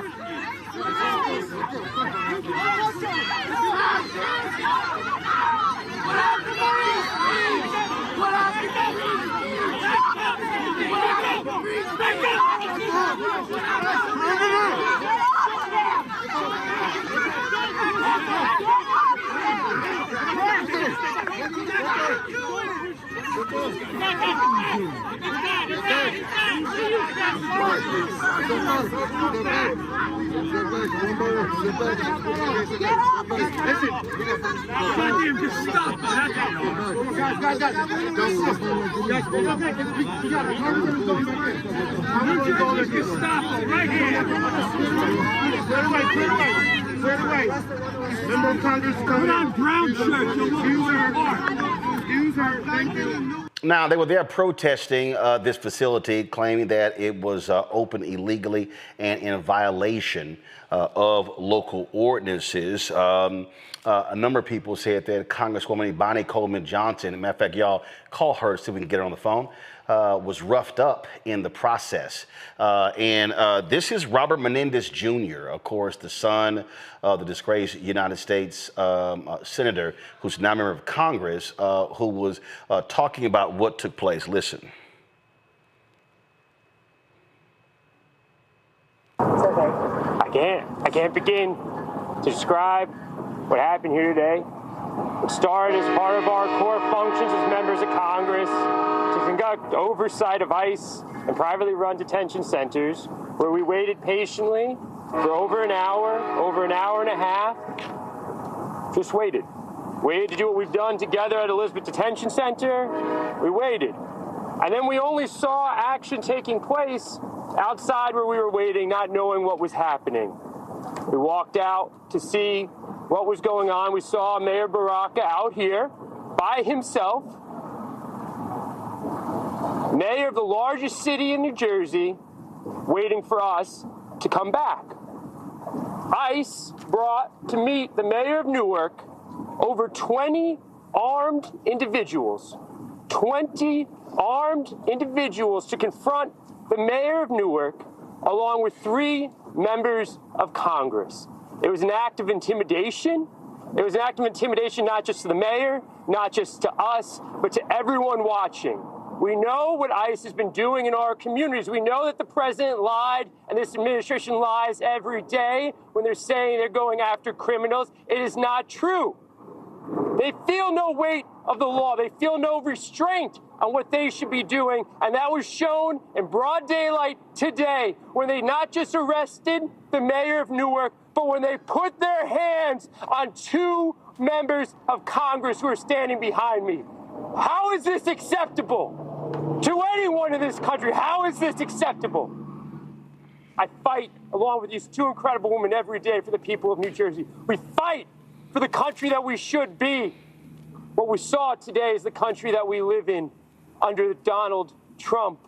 Member of Congress, come on, brown shirt. Use her. Thank you. Now, they were there protesting this facility, claiming that it was open illegally and in violation of local ordinances. A number of people said that Congresswoman Bonnie Coleman Johnson, as a matter of fact, y'all call her so we can get her on the phone, was roughed up in the process. This is Robert Menendez Jr., of course, the son of the disgraced United States senator, who's now a member of Congress, who was talking about what took place. Listen. I can't begin to describe what happened here today. It started as part of our core functions as members of Congress to conduct oversight of ICE and privately run detention centers, where we waited patiently for over an hour and a half. Just waited to do what we've done together at Elizabeth Detention Center. We waited. And then we only saw action taking place outside where we were waiting, not knowing what was happening. We walked out to see what was going on. We saw Mayor Baraka out here by himself, mayor of the largest city in New Jersey, waiting for us to come back. ICE brought to meet the mayor of Newark over 20 armed individuals. 20 armed individuals to confront the mayor of Newark, along with 3 members of Congress. It was an act of intimidation. It was an act of intimidation not just to the mayor, not just to us, but to everyone watching. We know what ICE has been doing in our communities. We know that the president lied and this administration lies every day when they're saying they're going after criminals. It is not true. They feel no weight of the law. They feel no restraint on what they should be doing. And that was shown in broad daylight today when they not just arrested the mayor of Newark, but when they put their hands on 2 members of Congress who are standing behind me. How is this acceptable to anyone in this country? How is this acceptable? I fight along with these 2 incredible women every day for the people of New Jersey. We fight for the country that we should be. What we saw today is the country that we live in under Donald Trump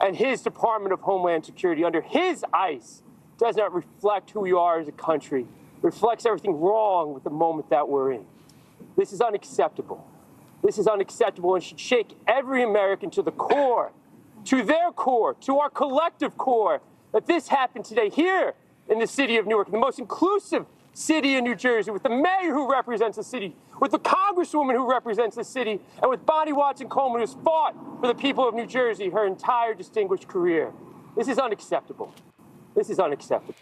and his Department of Homeland Security, under his ICE, does not reflect who we are as a country. It reflects everything wrong with the moment that we're in. This is unacceptable. This is unacceptable and should shake every American to the core, to their core, to our collective core, that this happened today here in the city of Newark, the most inclusive city in New Jersey, with the mayor who represents the city, with the congresswoman who represents the city, and with Bonnie Watson Coleman, who's fought for the people of New Jersey her entire distinguished career. This is unacceptable. This is unacceptable.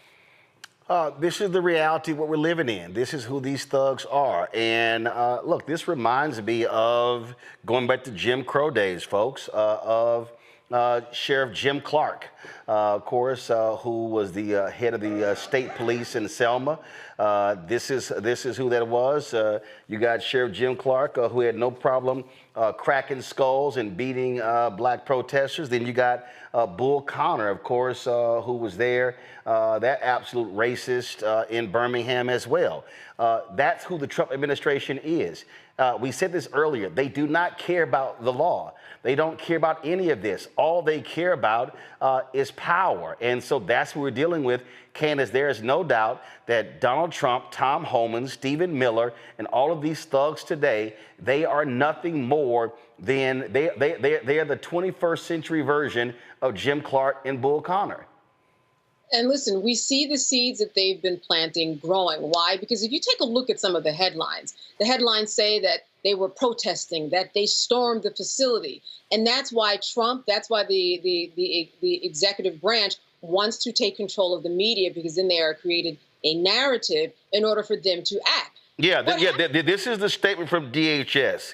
This is the reality of what we're living in. This is who these thugs are. And look, this reminds me of going back to Jim Crow days, folks, of Sheriff Jim Clark, of course, who was the head of the state police in Selma. This is who that was. You got Sheriff Jim Clark, who had no problem cracking skulls and beating black protesters. Then you got Bull Connor, of course, who was there, that absolute racist in Birmingham as well. That's who the Trump administration is. We said this earlier. They do not care about the law. They don't care about any of this. All they care about is power. And so that's what we're dealing with. Candace, there is no doubt that Donald Trump, Tom Homan, Stephen Miller, and all of these thugs today, they are nothing more than, they are the 21st century version of Jim Clark and Bull Connor. And listen, we see the seeds that they've been planting growing. Why? Because if you take a look at some of the headlines say that they were protesting, that they stormed the facility. And that's why Trump, that's why the executive branch wants to take control of the media, because then they are created a narrative in order for them to act. This is the statement from DHS.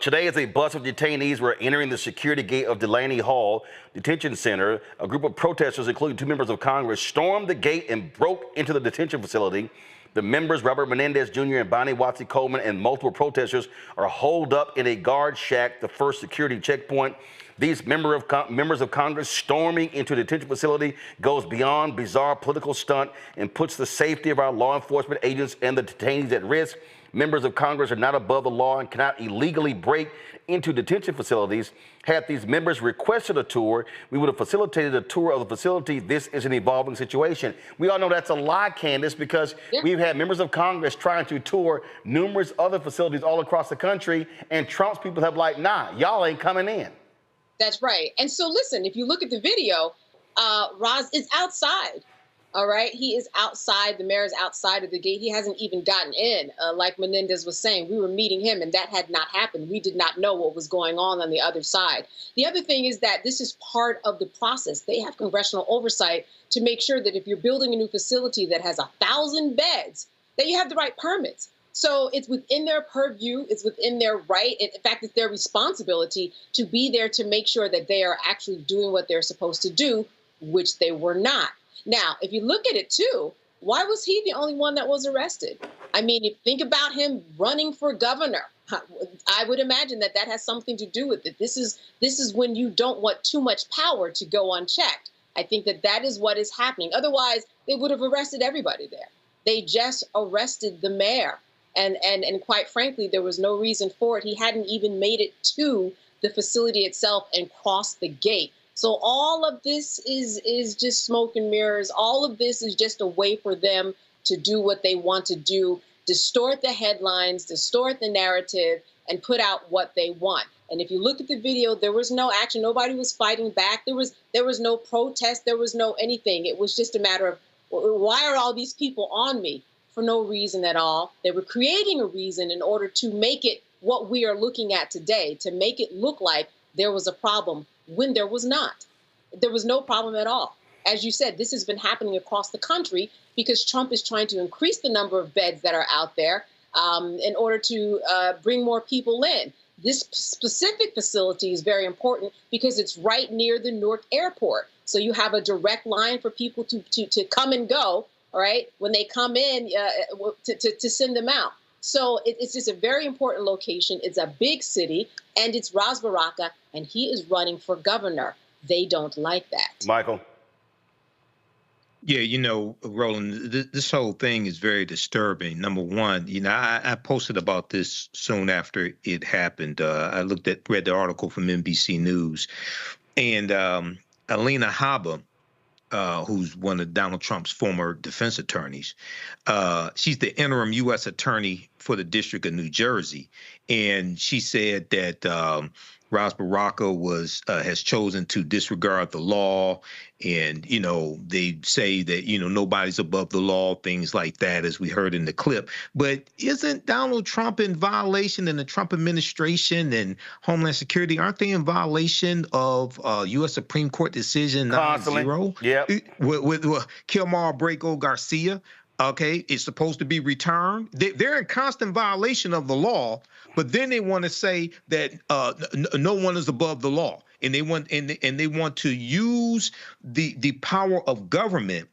Today, as a bus of detainees were entering the security gate of Delaney Hall Detention Center, a group of protesters, including 2 members of Congress, stormed the gate and broke into the detention facility. The members, Robert Menendez Jr. and Bonnie Watson Coleman, and multiple protesters are holed up in a guard shack, the first security checkpoint. These members of Congress storming into the detention facility goes beyond bizarre political stunt and puts the safety of our law enforcement agents and the detainees at risk. Members of Congress are not above the law and cannot illegally break into detention facilities. Had these members requested a tour, we would have facilitated a tour of the facility. This is an evolving situation. We all know that's a lie, Candace, because we've had members of Congress trying to tour numerous other facilities all across the country, and Trump's people have like, nah, y'all ain't coming in. That's right. And so listen, if you look at the video, Roz is outside. All right. He is outside. The mayor is outside of the gate. He hasn't even gotten in. Like Menendez was saying, we were meeting him and that had not happened. We did not know what was going on the other side. The other thing is that this is part of the process. They have congressional oversight to make sure that if you're building a new facility that has 1,000 beds, that you have the right permits. So it's within their purview. It's within their right. In fact, it's their responsibility to be there to make sure that they are actually doing what they're supposed to do, which they were not. Now, if you look at it, too, why was he the only one that was arrested? I mean, if you think about him running for governor, I would imagine that that has something to do with it. This is when you don't want too much power to go unchecked. I think that that is what is happening. Otherwise, they would have arrested everybody there. They just arrested the mayor. And quite frankly, there was no reason for it. He hadn't even made it to the facility itself and crossed the gate. So all of this is just smoke and mirrors. All of this is just a way for them to do what they want to do, distort the headlines, distort the narrative, and put out what they want. And if you look at the video, there was no action. Nobody was fighting back. There was no protest. There was no anything. It was just a matter of, why are all these people on me? For no reason at all. They were creating a reason in order to make it what we are looking at today, to make it look like there was a problem when there was not. There was no problem at all. As you said, this has been happening across the country because Trump is trying to increase the number of beds that are out there in order to bring more people in. This specific facility is very important because it's right near the Newark airport. So you have a direct line for people to come and go, all right, when they come in to send them out. So it's just a very important location. It's a big city, and it's Ras Baraka, and he is running for governor. They don't like that. Michael? Yeah, you know, Roland, this whole thing is very disturbing. Number one, you know, I posted about this soon after it happened. I read the article from NBC News, and Alina Habba, who's one of Donald Trump's former defense attorneys. She's the interim U.S. attorney for the District of New Jersey. And she said that Ras Baraka has chosen to disregard the law, and they say that nobody's above the law, things like that, as we heard in the clip. But isn't Donald Trump in violation, and the Trump administration and Homeland Security, aren't they in violation of U.S. Supreme Court decision 9-0? Yep. With Kilmar Braco Garcia. Okay, it's supposed to be returned. They're in constant violation of the law, but then they want to say that no one is above the law, and they want to use the power of government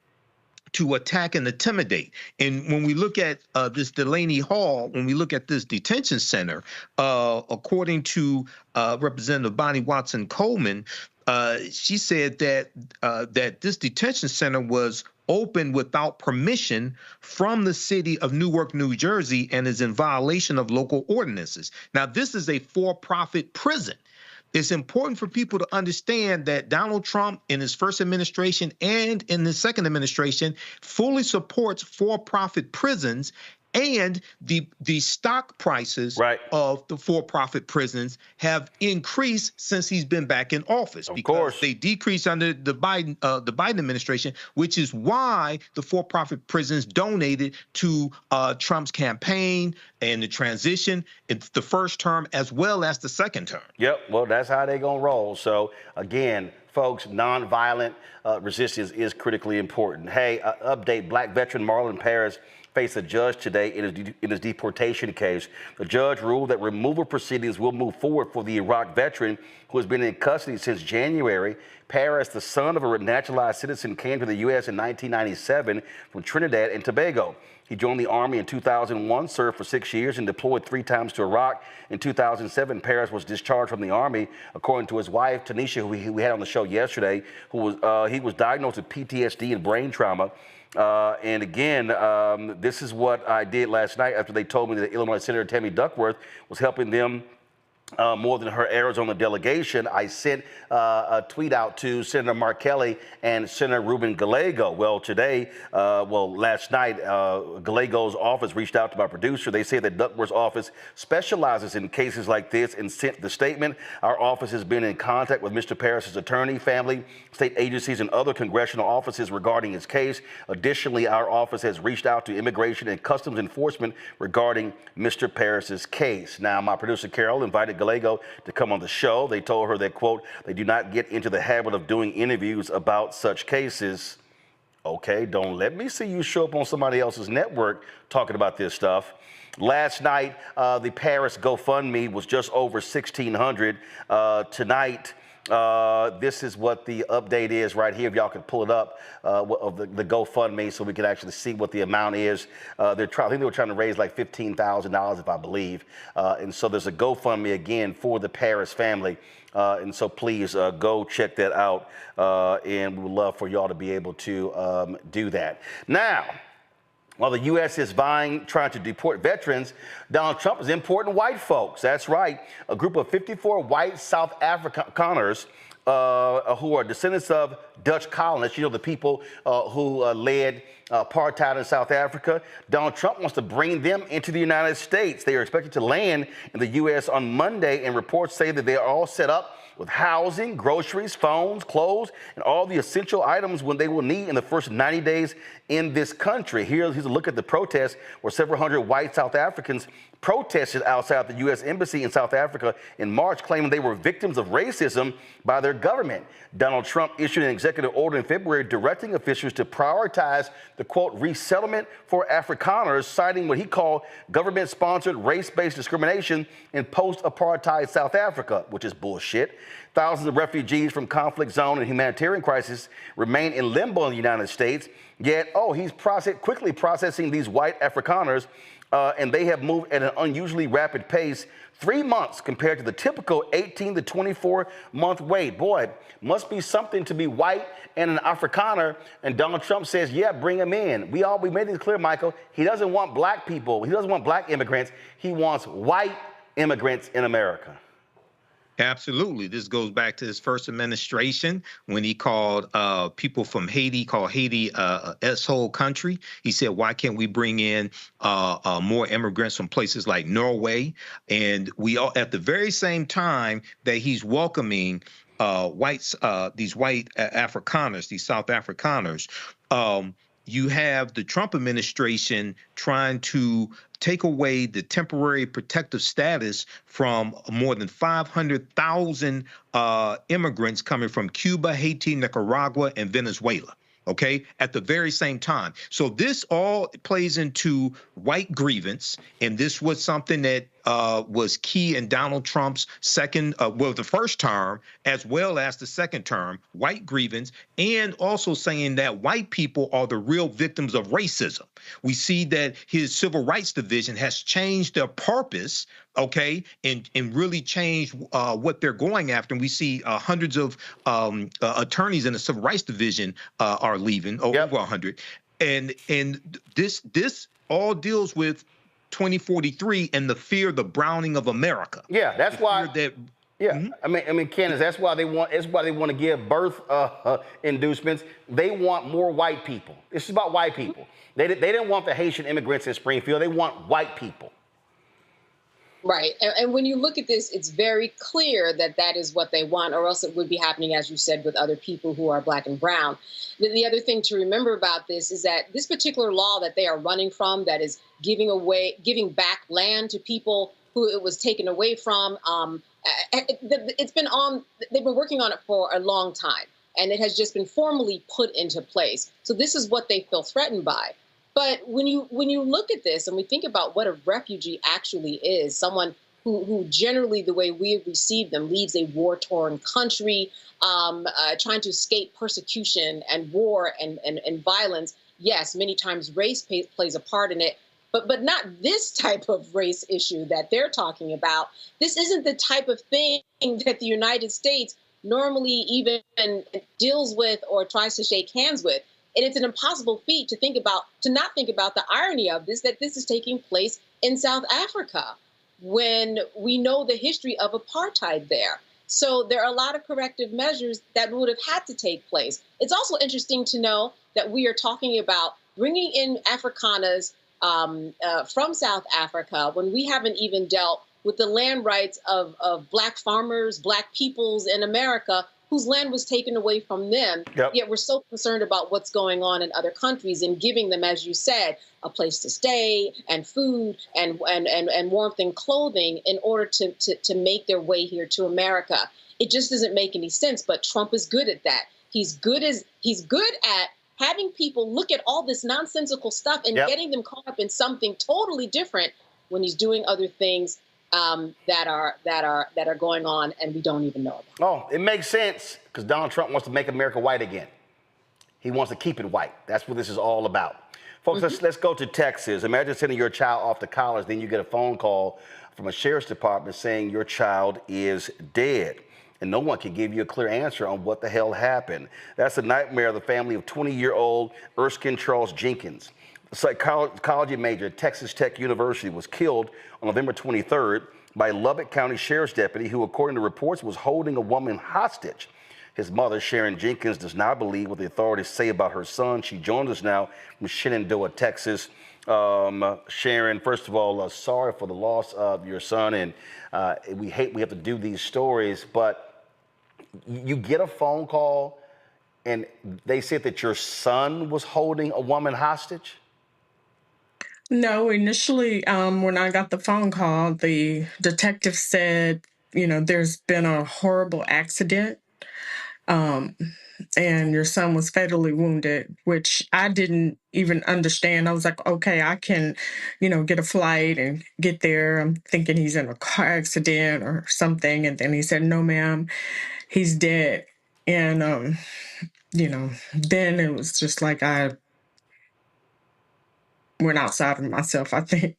to attack and intimidate. And when we look at this Delaney Hall, when we look at this detention center, according to Representative Bonnie Watson Coleman, she said that this detention center was open without permission from the city of Newark, New Jersey, and is in violation of local ordinances. Now, this is a for-profit prison. It's important for people to understand that Donald Trump in his first administration and in the second administration fully supports for-profit prisons, and the stock prices of the for-profit prisons have increased since he's been back in office. Of course, they decreased under the Biden administration, which is why the for-profit prisons donated to Trump's campaign and the transition. It's the first term as well as the second term. Yep. Well, that's how they're gonna roll. So again, folks, nonviolent resistance is critically important. Hey, update: Black veteran Marlon Paris faced a judge today in his deportation case. The judge ruled that removal proceedings will move forward for the Iraq veteran who has been in custody since January. Paris, the son of a naturalized citizen, came to the U.S. in 1997 from Trinidad and Tobago. He joined the Army in 2001, served for 6 years, and deployed 3 times to Iraq. In 2007, Paris was discharged from the Army, according to his wife, Tanisha, who we had on the show yesterday, he was diagnosed with PTSD and brain trauma. And again, this is what I did last night after they told me that Illinois Senator Tammy Duckworth was helping them more than her Arizona delegation. I sent a tweet out to Senator Mark Kelly and Senator Ruben Gallego. Well, last night, Gallego's office reached out to my producer. They say that Duckworth's office specializes in cases like this and sent the statement. Our office has been in contact with Mr. Paris's attorney, family, state agencies, and other congressional offices regarding his case. Additionally, our office has reached out to Immigration and Customs Enforcement regarding Mr. Paris's case. Now, my producer, Carol, invited Gallego to come on the show. They told her that, quote, they do not get into the habit of doing interviews about such cases. Okay, don't let me see you show up on somebody else's network talking about this stuff. Last night, the Paris GoFundMe was just over $1,600. Tonight, this is what the update is right here. If y'all can pull it up of the GoFundMe so we can actually see what the amount is. I think they were trying to raise like $15,000, if I believe. And so there's a GoFundMe again for the Paris family. And so please go check that out. And we would love for y'all to be able to do that. Now, while the U.S. is trying to deport veterans, Donald Trump is importing white folks. That's right. A group of 54 white South Afrikaners who are descendants of Dutch colonists, the people who led apartheid in South Africa. Donald Trump wants to bring them into the United States. They are expected to land in the U.S. on Monday, and reports say that they are all set up with housing, groceries, phones, clothes, and all the essential items when they will need in the first 90 days in this country. Here's a look at the protests where several hundred white South Africans protested outside the U.S. Embassy in South Africa in March, claiming they were victims of racism by their government. Donald Trump issued an executive order in February directing officials to prioritize the, quote, resettlement for Afrikaners, citing what he called government-sponsored race-based discrimination in post-apartheid South Africa, which is bullshit. Thousands of refugees from conflict zone and humanitarian crisis remain in limbo in the United States, yet, he's quickly processing these white Afrikaners, and they have moved at an unusually rapid pace, 3 months compared to the typical 18 to 24-month wait. Boy, must be something to be white and an Afrikaner. And Donald Trump says, yeah, bring them in. We made it clear, Michael, he doesn't want black people. He doesn't want black immigrants. He wants white immigrants in America. Absolutely. This goes back to his first administration when he called people from Haiti, S-hole country. He said, why can't we bring in more immigrants from places like Norway? And we all, at the very same time that he's welcoming these white Afrikaners, these South Afrikaners, you have the Trump administration trying to take away the temporary protective status from more than 500,000 immigrants coming from Cuba, Haiti, Nicaragua, and Venezuela. Okay, at the very same time. So this all plays into white grievance, and this was something that was key in Donald Trump's the first term, as well as the second term, white grievance, and also saying that white people are the real victims of racism. We see that his civil rights division has changed their purpose, okay, and really changed what they're going after. And we see hundreds of attorneys in the civil rights division are leaving, over 100. And this all deals with 2043 and the fear, the browning of America. Yeah, that's why. I mean, Candace, that's why they want. It's why they want to give birth inducements. They want more white people. This is about white people. They didn't want the Haitian immigrants in Springfield. They want white people. Right. And when you look at this, it's very clear that that is what they want, or else it would be happening, as you said, with other people who are black and brown. The other thing to remember about this is that this particular law that they are running from, that is giving back land to people who it was taken away from, they've been working on it for a long time, and it has just been formally put into place. So this is what they feel threatened by. But when you look at this and we think about what a refugee actually is, someone who generally, the way we have received them, leaves a war-torn country, trying to escape persecution and war and violence. Yes, many times race plays a part in it, but not this type of race issue that they're talking about. This isn't the type of thing that the United States normally even deals with or tries to shake hands with. And it's an impossible feat to not think about the irony of this, that this is taking place in South Africa when we know the history of apartheid there. So there are a lot of corrective measures that would have had to take place. It's also interesting to know that we are talking about bringing in Afrikaners from South Africa when we haven't even dealt with the land rights of Black farmers, Black peoples in America, whose land was taken away from them. Yep. Yet we're so concerned about what's going on in other countries and giving them, as you said, a place to stay and food and warmth and clothing in order to make their way here to America. It just doesn't make any sense. But Trump is good at that. He's good at having people look at all this nonsensical stuff and getting them caught up in something totally different when he's doing other things that are going on and we don't even know about. Oh, it makes sense because Donald Trump wants to make America white again. He wants to keep it white. That's what this is all about. Folks, let's go to Texas. Imagine sending your child off to college, then you get a phone call from a sheriff's department saying your child is dead. And no one can give you a clear answer on what the hell happened. That's the nightmare of the family of 20-year-old Erskine Charles Jenkins. The psychology major at Texas Tech University was killed on November 23rd by a Lubbock County Sheriff's deputy who, according to reports, was holding a woman hostage. His mother, Sharon Jenkins, does not believe what the authorities say about her son. She joins us now from Shenandoah, Texas. Sharon, first of all, sorry for the loss of your son, and we have to do these stories, but you get a phone call and they said that your son was holding a woman hostage? No, initially, when I got the phone call, the detective said, there's been a horrible accident, and your son was fatally wounded, which I didn't even understand. I was like, okay, I can, get a flight and get there. I'm thinking he's in a car accident or something. And then he said, no, ma'am, he's dead. And, then it was just like I went outside of myself, I think.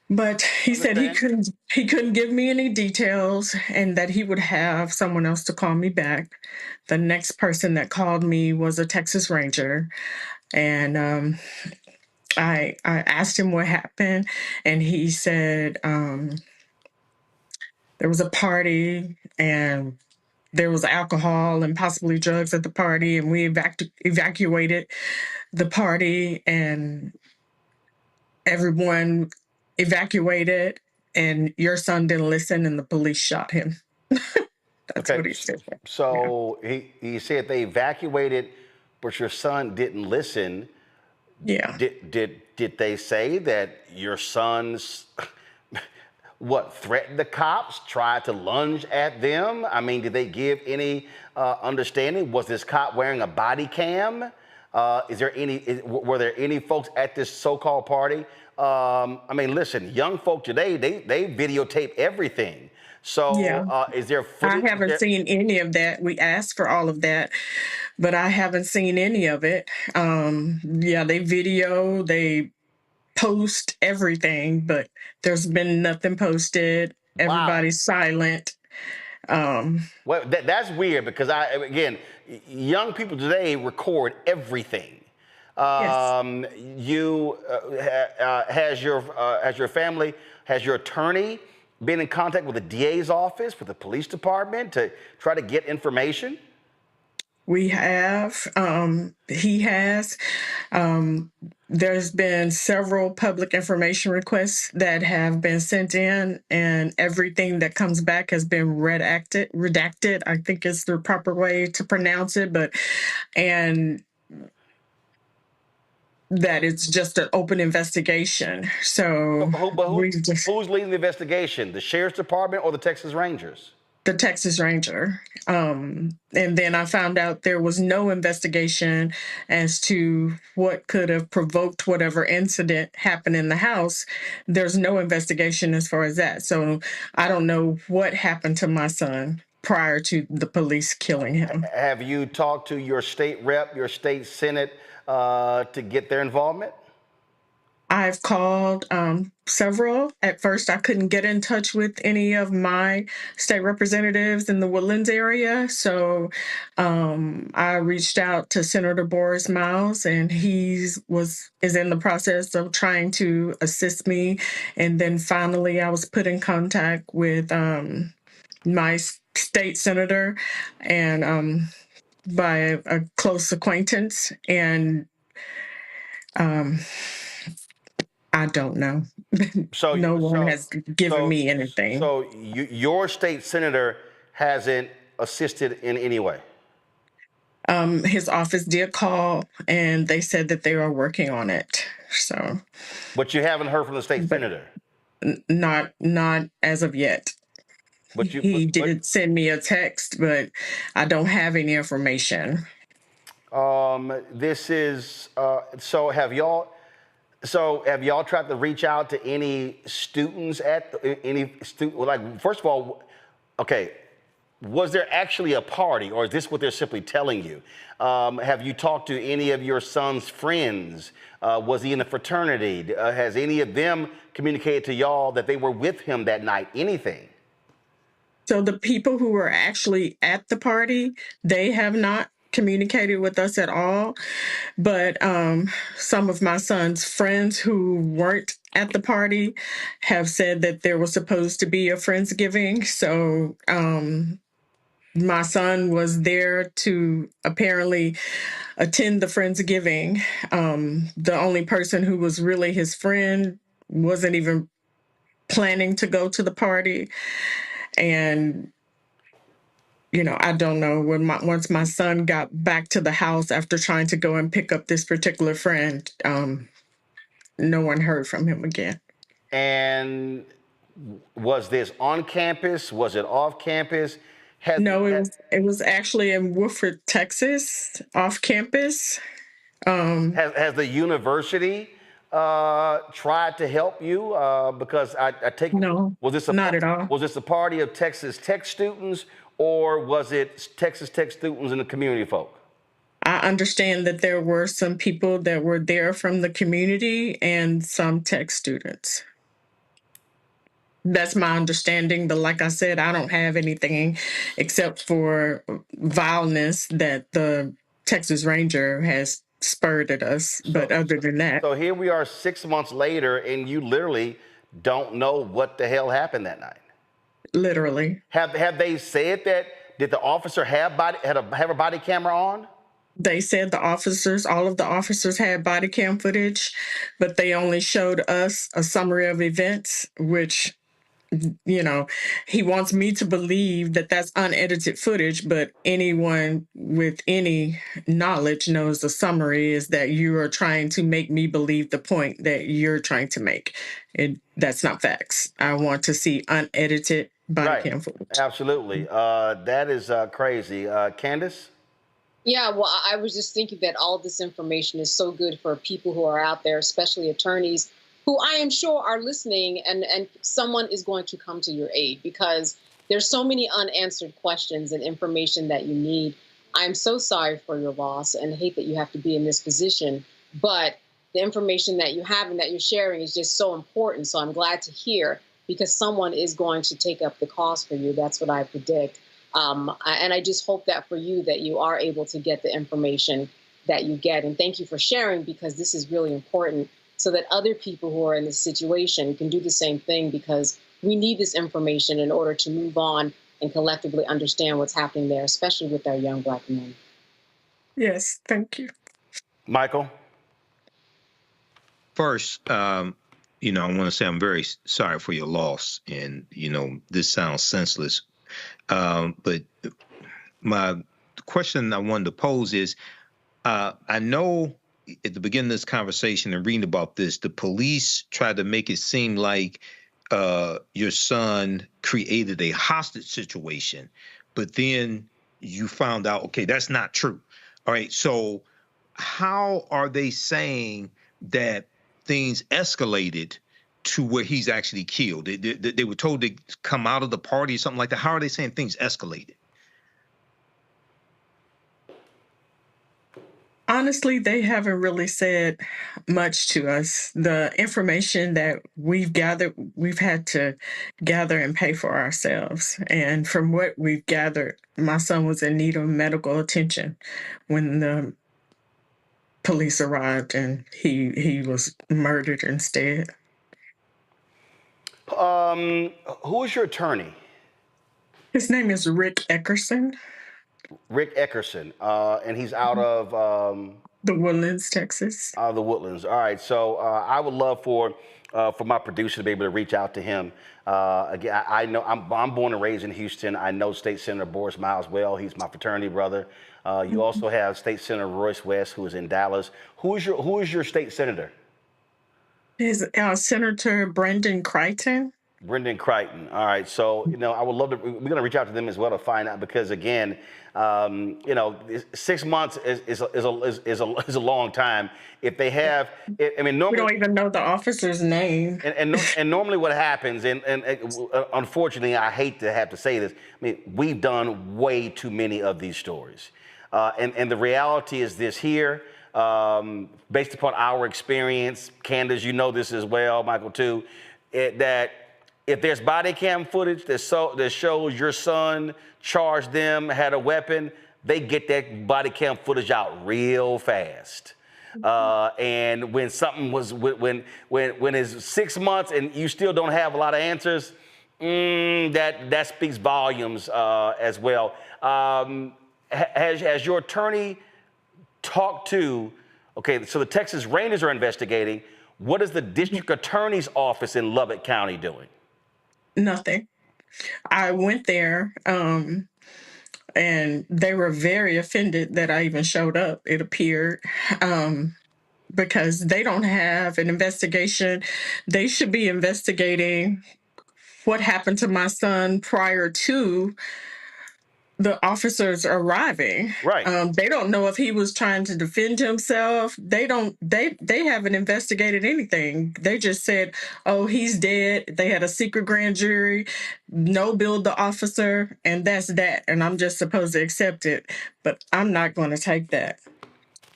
But he said he couldn't give me any details and that he would have someone else to call me back. The next person that called me was a Texas Ranger. And I asked him what happened, and he said there was a party and there was alcohol and possibly drugs at the party, and we evacuated the party, and everyone evacuated, and your son didn't listen, and the police shot him. That's what he said. So he said they evacuated, but your son didn't listen. Yeah. Did they say that your son's threatened the cops, tried to lunge at them? I mean, did they give any understanding? Was this cop wearing a body cam? Were there any folks at this so-called party? I mean, listen, young folk today, they videotape everything. So is there footage? I haven't seen any of that. We asked for all of that, but I haven't seen any of it. They video, they post everything, but there's been nothing posted. Everybody's silent. Well, that's weird because young people today record everything. Has your family, has your attorney been in contact with the DA's office, with the police department to try to get information? We have. He has. There's been several public information requests that have been sent in, and everything that comes back has been redacted. I think is the proper way to pronounce it, and that it's just an open investigation. So who's leading the investigation? The Sheriff's Department or the Texas Rangers? The Texas Ranger. And then I found out there was no investigation as to what could have provoked whatever incident happened in the house. There's no investigation as far as that. So I don't know what happened to my son prior to the police killing him. Have you talked to your state rep, your state senate, to get their involvement? I've called several. At first, I couldn't get in touch with any of my state representatives in the Woodlands area. So I reached out to Senator Boris Miles, and he is in the process of trying to assist me. And then finally, I was put in contact with my state senator and by a close acquaintance. And I don't know. No one has given me anything. So your state senator hasn't assisted in any way? His office did call, and they said that they are working on it. So, but you haven't heard from the state senator? Not as of yet. He did send me a text, but I don't have any information. This is have y'all tried to reach out to any students first of all, okay, was there actually a party, or is this what they're simply telling you? Have you talked to any of your son's friends? Was he in a fraternity? Has any of them communicated to y'all that they were with him that night? Anything? So the people who were actually at the party, they have not communicated with us at all. But some of my son's friends who weren't at the party have said that there was supposed to be a Friendsgiving. So my son was there to apparently attend the Friendsgiving. The only person who was really his friend wasn't even planning to go to the party. And I don't know, once my son got back to the house after trying to go and pick up this particular friend, no one heard from him again. And was this on campus? Was it off campus? It was actually in Woodford, Texas, off campus. Has the university tried to help you? Because I take no, not at all. Was this a party of Texas Tech students, or was it Texas Tech students and the community folk? I understand that there were some people that were there from the community and some Tech students. That's my understanding. But like I said, I don't have anything except for vileness that the Texas Ranger has spurred at us. But other than that. So here we are 6 months later, and you literally don't know what the hell happened that night. literally. Have they said that? Did the officer have a body camera on? They said all of the officers had body cam footage, but they only showed us a summary of events, which, you know, he wants me to believe that that's unedited footage, but anyone with any knowledge knows the summary is that you are trying to make me believe the point that you're trying to make. That's not facts. I want to see unedited body cam footage. Absolutely. That is crazy. Candace? Yeah, well, I was just thinking that all this information is so good for people who are out there, especially attorneys, who I am sure are listening, and someone is going to come to your aid because there's so many unanswered questions and information that you need. I'm so sorry for your loss and hate that you have to be in this position, but the information that you have and that you're sharing is just so important. So I'm glad to hear, because someone is going to take up the cause for you. That's what I predict. And I just hope that for you, that you are able to get the information that you get. And thank you for sharing, because this is really important, so that other people who are in this situation can do the same thing, because we need this information in order to move on and collectively understand what's happening there, especially with our young Black men. Yes, thank you. Michael? First, you know, I want to say I'm very sorry for your loss. And, you know, this sounds senseless. But my question I wanted to pose is, I know at the beginning of this conversation and reading about this, the police tried to make it seem like your son created a hostage situation, but then you found out, okay, that's not true. All right. So how are they saying that things escalated to where he's actually killed? They were told to come out of the party or something like that. How are they saying things escalated? Honestly, they haven't really said much to us. The information that we've gathered, we've had to gather and pay for ourselves. And from what we've gathered, my son was in need of medical attention when the police arrived, and he was murdered instead. Who is your attorney? His name is Rick Eckerson. Rick Eckerson, and he's out of the Woodlands, Texas. The Woodlands. All right. So I would love for my producer to be able to reach out to him. Again, I know I'm born and raised in Houston. I know State Senator Boris Miles well. He's my fraternity brother. You also have State Senator Royce West, who is in Dallas. Who is your state senator? Is Senator Brendan Creighton. Brendan Creighton. All right. So, you know, I would love to, we're going to reach out to them as well to find out, because again, you know, 6 months is a long time. If they have, I mean, normally we don't even know the officer's name. And normally what happens, and unfortunately, I hate to have to say this, I mean, we've done way too many of these stories. And the reality is this here, based upon our experience, Candace, you know this as well, Michael too, that if there's body cam footage that shows your son charged them, had a weapon, they get that body cam footage out real fast. And when something was, when it's 6 months and you still don't have a lot of answers, that speaks volumes as well. Has your attorney talked to, okay, so the Texas Rangers are investigating. What is the district attorney's office in Lubbock County doing? Nothing. I went there, and they were very offended that I even showed up, it appeared, because they don't have an investigation. They should be investigating what happened to my son prior to the officers arriving. Right. They don't know if he was trying to defend himself. They haven't investigated anything. They just said, oh, he's dead. They had a secret grand jury, no billed the officer, and that's that. And I'm just supposed to accept it. But I'm not going to take that.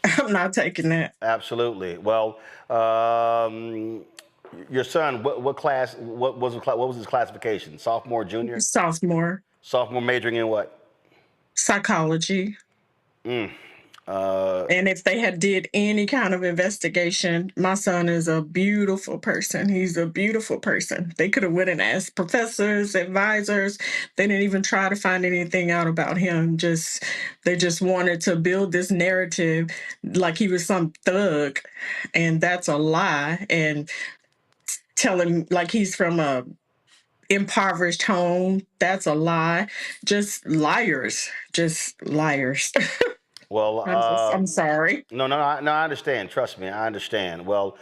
I'm not taking that. Absolutely. Well, your son, what class, what was his classification? Sophomore, junior? Sophomore. Sophomore, majoring in what? Psychology. And if they had did any kind of investigation, my son is a beautiful person. He's a beautiful person. They could have went and asked professors, advisors. They didn't even try to find anything out about him. They just wanted to build this narrative like he was some thug, and that's a lie. And tell him like he's from a impoverished home. That's a lie. Just liars. Well, I'm sorry. No, I understand. Trust me, I understand. Well,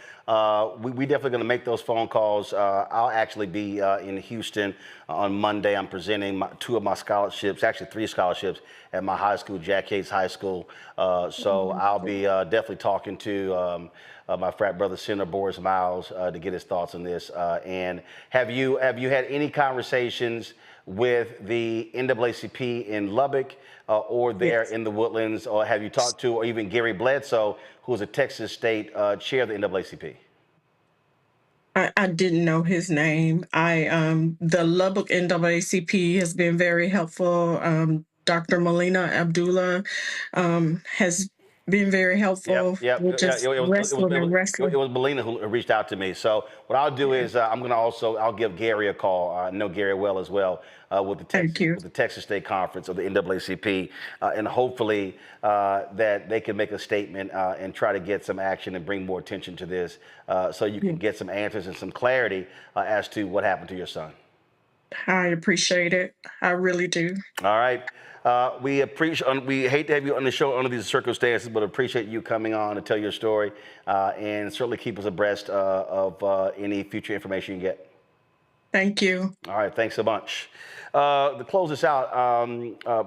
we definitely going to make those phone calls. I'll actually be in Houston on Monday. I'm presenting 2 of my scholarships, actually 3 scholarships at my high school, Jack Yates High School. So I'll be definitely talking to my frat brother, Senator Boris Miles, to get his thoughts on this. And have you had any conversations with the NAACP in Lubbock or there in the Woodlands, or have you talked to, or even Gary Bledsoe, who's a Texas State chair of the NAACP? I didn't know his name. The Lubbock NAACP has been very helpful. Dr. Melina Abdullah has been very helpful. Yep. With just wrestling. It was Melina who reached out to me. So what I'll do is I'll give Gary a call. I know Gary well as well with the Texas State Conference of the NAACP, and hopefully that they can make a statement and try to get some action and bring more attention to this, so you can get some answers and some clarity as to what happened to your son. I appreciate it. I really do. All right. We hate to have you on the show under these circumstances, but appreciate you coming on to tell your story, and certainly keep us abreast of any future information you get. Thank you. All right, thanks so much. To close this out,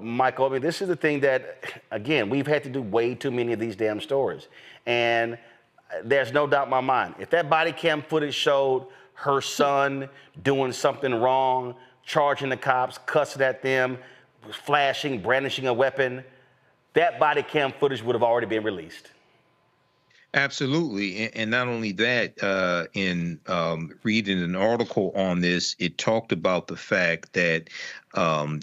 Michael, I mean, this is the thing that, again, we've had to do way too many of these damn stories. And there's no doubt in my mind, if that body cam footage showed her son doing something wrong, charging the cops, cussing at them, flashing, brandishing a weapon, that body cam footage would have already been released. Absolutely. And not only that, in reading an article on this, it talked about the fact that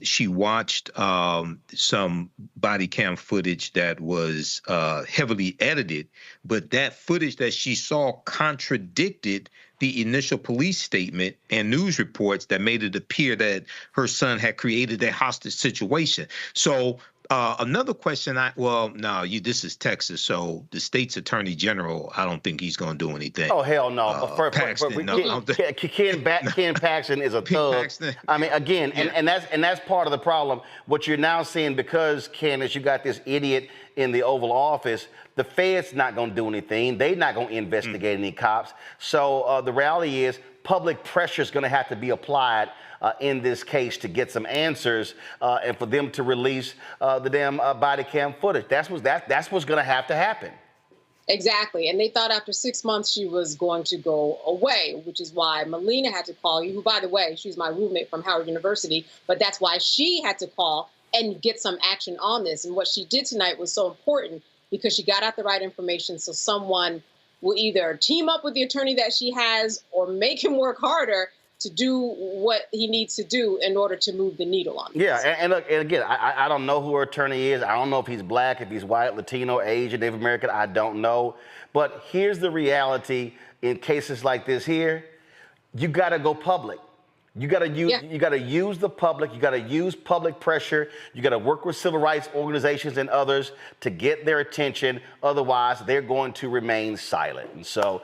she watched some body cam footage that was heavily edited, but that footage that she saw contradicted the initial police statement and news reports that made it appear that her son had created a hostage situation. So another question, this is Texas, so the state's attorney general, I don't think he's going to do anything. Oh, hell no. Ken Paxton is a thug. I mean, again, and that's part of the problem. What you're now seeing, because, Candace, you got this idiot in the Oval Office, the Fed's not going to do anything. They're not going to investigate any cops. So the reality is public pressure is going to have to be applied in this case to get some answers and for them to release the damn body cam footage. That's what's going to happen. Exactly. And they thought after 6 months she was going to go away, which is why Melina had to call you, who, by the way, she's my roommate from Howard University. But that's why she had to call and get some action on this. And what she did tonight was so important because she got out the right information, so someone will either team up with the attorney that she has or make him work harder to do what he needs to do in order to move the needle on this. Yeah, and look, and again, I don't know who her attorney is. I don't know if he's black, if he's white, Latino, Asian, Native American. I don't know. But here's the reality in cases like this here. You got to go public. You got to use the public. You got to use public pressure. You got to work with civil rights organizations and others to get their attention. Otherwise, they're going to remain silent. And so,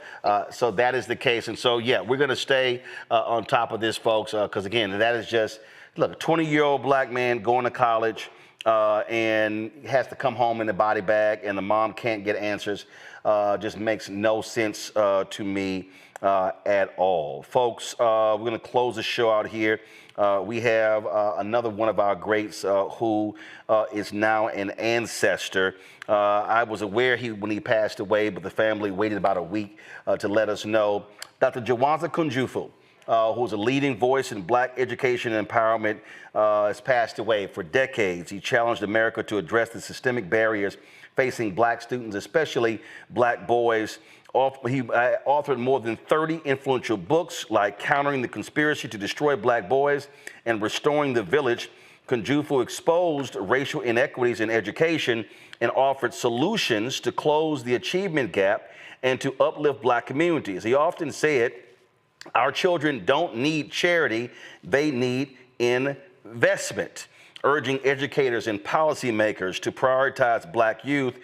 so that is the case. And so, yeah, we're going to stay on top of this, folks, because again, that is just, look, a 20-year-old black man going to college and has to come home in a body bag, and the mom can't get answers. Just makes no sense to me at all. Folks, we're going to close the show out here. We have another one of our greats who is now an ancestor. I was aware when he passed away, but the family waited about a week to let us know. Dr. Jawanza Kunjufu, who's a leading voice in black education and empowerment, has passed away. For decades, he challenged America to address the systemic barriers facing black students, especially black boys. He authored more than 30 influential books like Countering the Conspiracy to Destroy Black Boys and Restoring the Village, Kunjufu exposed racial inequities in education and offered solutions to close the achievement gap and to uplift Black communities. He often said, our children don't need charity, they need investment, urging educators and policymakers to prioritize Black youth.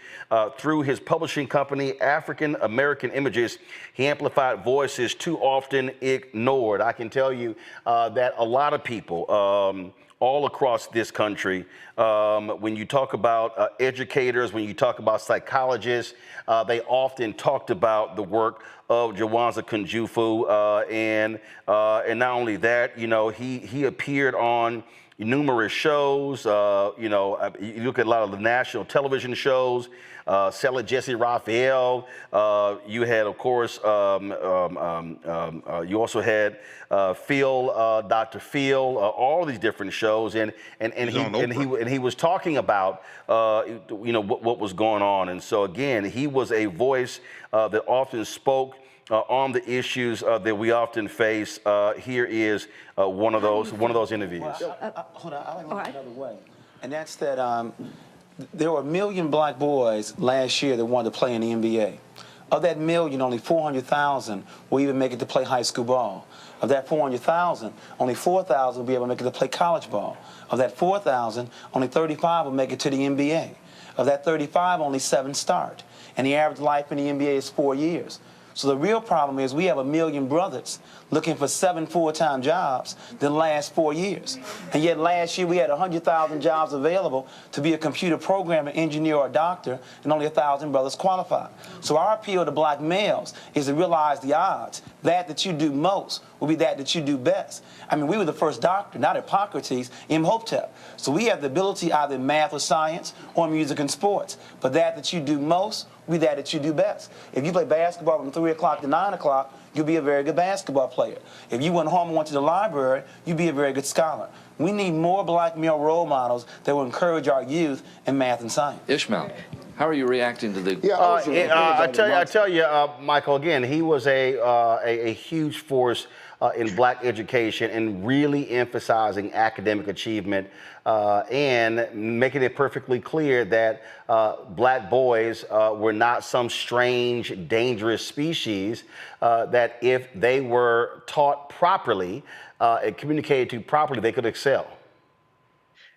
Through his publishing company, African American Images, he amplified voices too often ignored. I can tell you that a lot of people all across this country, when you talk about educators, when you talk about psychologists, they often talked about the work of Jawanza Kunjufu, and not only that, you know, he appeared on numerous shows. You know, you look at a lot of the national television shows. Sell It Jesse Raphael. You had, of course, you also had Phil, Dr. Phil, all these different shows, and he was talking about you know what was going on, and so again, he was a voice that often spoke on the issues that we often face. Here is one of those interviews. Well, hold on, I like to look another way, and that's that. There were 1 million Black boys last year that wanted to play in the NBA. Of that million, only 400,000 will even make it to play high school ball. Of that 400,000, only 4,000 will be able to make it to play college ball. Of that 4,000, only 35 will make it to the NBA. Of that 35, only 7 start. And the average life in the NBA is 4 years. So the real problem is we have 1 million brothers looking for 7 full-time jobs the last 4 years. And yet last year we had 100,000 jobs available to be a computer programmer, engineer, or doctor, and only 1,000 brothers qualified. So our appeal to Black males is to realize the odds. That you do most will be that you do best. I mean, we were the first doctor, not Hippocrates, Imhotep. So we have the ability either in math or science or music and sports. But that you do most will be that you do best. If you play basketball from 3 o'clock to 9 o'clock, you'll be a very good basketball player. If you went home and went to the library, you'd be a very good scholar. We need more Black male role models that will encourage our youth in math and science. Ishmael, how are you reacting to the... I tell you, Michael, again, he was a huge force in Black education and really emphasizing academic achievement and making it perfectly clear that Black boys were not some strange, dangerous species, that if they were taught properly and communicated to properly, they could excel.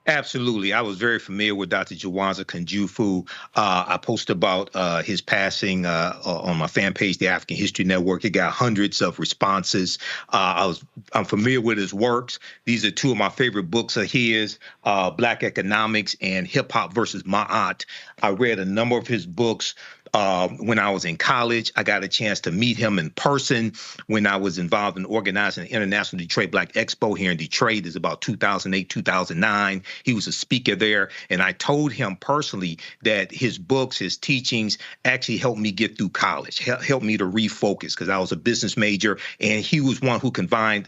Absolutely. I was very familiar with Dr. Jawanza Kunjufu. I posted about his passing on my fan page, the African History Network. It got hundreds of responses. I'm familiar with his works. These are 2 of my favorite books of his, Black Economics and Hip Hop versus Ma'at. I read a number of his books. When I was in college, I got a chance to meet him in person when I was involved in organizing the International Detroit Black Expo here in Detroit. It's about 2008, 2009. He was a speaker there, and I told him personally that his books, his teachings actually helped me get through college, helped me to refocus because I was a business major, and he was one who combined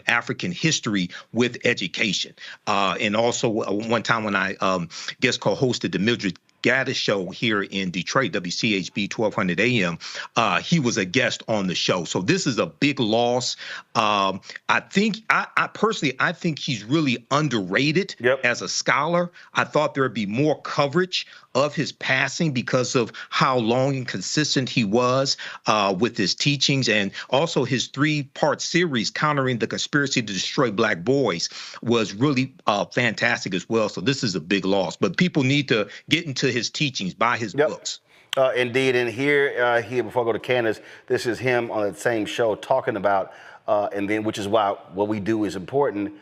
African history with education. And also one time when I guest co-hosted the Mildred Gaddis show here in Detroit, WCHB 1200 AM. He was a guest on the show. So this is a big loss. I personally think he's really underrated as a scholar. I thought there would be more coverage of his passing because of how long and consistent he was with his teachings, and also his 3-part series, Countering the Conspiracy to Destroy Black Boys, was really fantastic as well. So this is a big loss, but people need to get into his teachings, buy his books. Indeed, and here, before I go to Candace, this is him on that same show talking about, and then which is why what we do is important,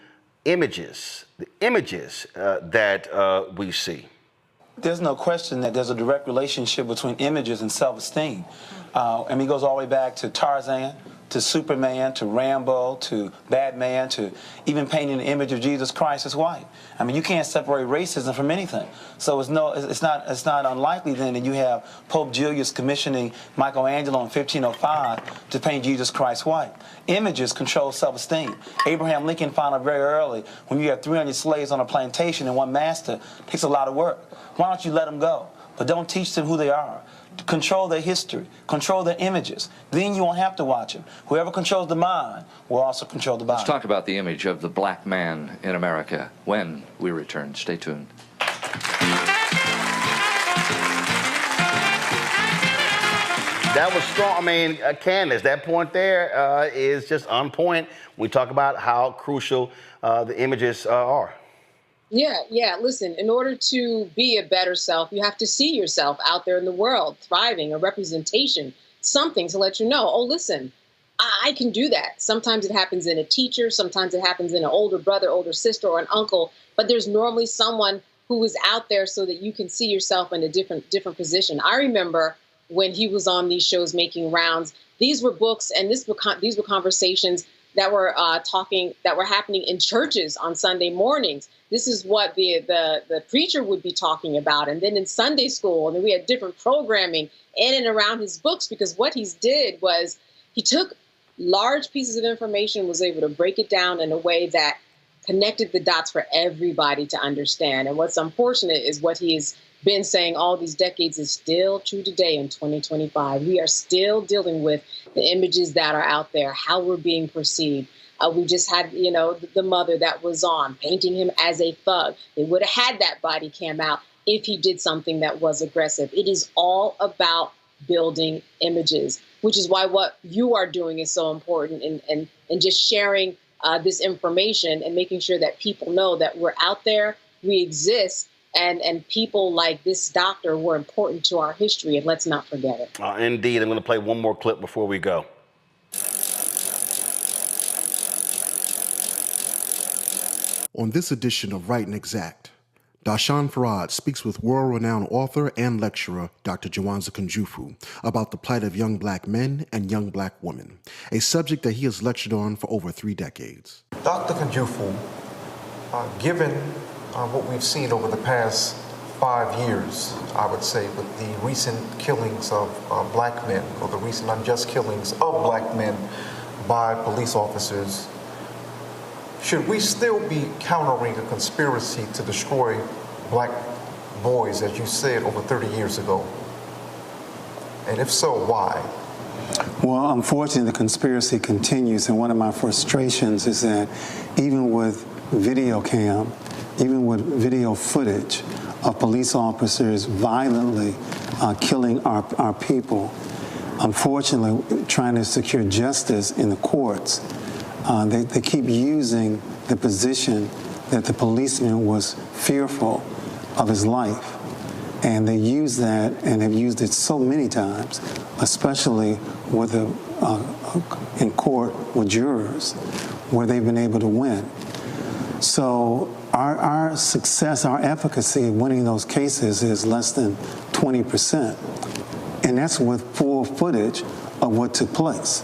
images, the images that we see. There's no question that there's a direct relationship between images and self-esteem. And he goes all the way back to Tarzan, to Superman, to Rambo, to Batman, to even painting the image of Jesus Christ as white. I mean, you can't separate racism from anything. So it's not unlikely then that you have Pope Julius commissioning Michelangelo in 1505 to paint Jesus Christ white. Images control self-esteem. Abraham Lincoln found out very early when you have 300 slaves on a plantation and one master, it takes a lot of work. Why don't you let them go? but don't teach them who they are. Control their history, control their images. Then you won't have to watch them. Whoever controls the mind will also control the body. Let's talk about the image of the black man in America when we return. Stay tuned. That was strong. I mean, Candace, that point there is just on point. We talk about how crucial the images are. Yeah. Listen, in order to be a better self, you have to see yourself out there in the world, thriving, a representation, something to let you know, oh, listen, I can do that. Sometimes it happens in a teacher. Sometimes it happens in an older brother, older sister, or an uncle. But there's normally someone who is out there so that you can see yourself in a different position. I remember when he was on these shows making rounds, these were books and these were conversations that were happening in churches on Sunday mornings. This is what the preacher would be talking about. And then in Sunday school, and then we had different programming in and around his books, because what he did was he took large pieces of information, was able to break it down in a way that connected the dots for everybody to understand. And what's unfortunate is what he has been saying all these decades is still true today in 2025. We are still dealing with the images that are out there, how we're being perceived. We just had, the mother that was on, painting him as a thug. They would have had that body cam out if he did something that was aggressive. It is all about building images, which is why what you are doing is so important, and just sharing this information and making sure that people know that we're out there, we exist, and people like this doctor were important to our history, and let's not forget it. Indeed. I'm going to play one more clip before we go. On this edition of Right and Exact, Dashawn Farad speaks with world-renowned author and lecturer Dr. Jawanza Kunjufu about the plight of young black men and young black women, a subject that he has lectured on for over 3 decades. Dr. Kunjufu, given what we've seen over the past 5 years, I would say, with the recent killings of black men, or the recent unjust killings of black men by police officers, should we still be countering a conspiracy to destroy black boys, as you said, over 30 years ago? And if so, why? Well, unfortunately, the conspiracy continues, and one of my frustrations is that even with video cam, even with video footage of police officers violently killing our people, unfortunately, trying to secure justice in the courts, they keep using the position that the policeman was fearful of his life. And they use that, and have used it so many times, especially with in court with jurors, where they've been able to win. So our success, our efficacy in winning those cases is less than 20%. And that's with full footage of what took place.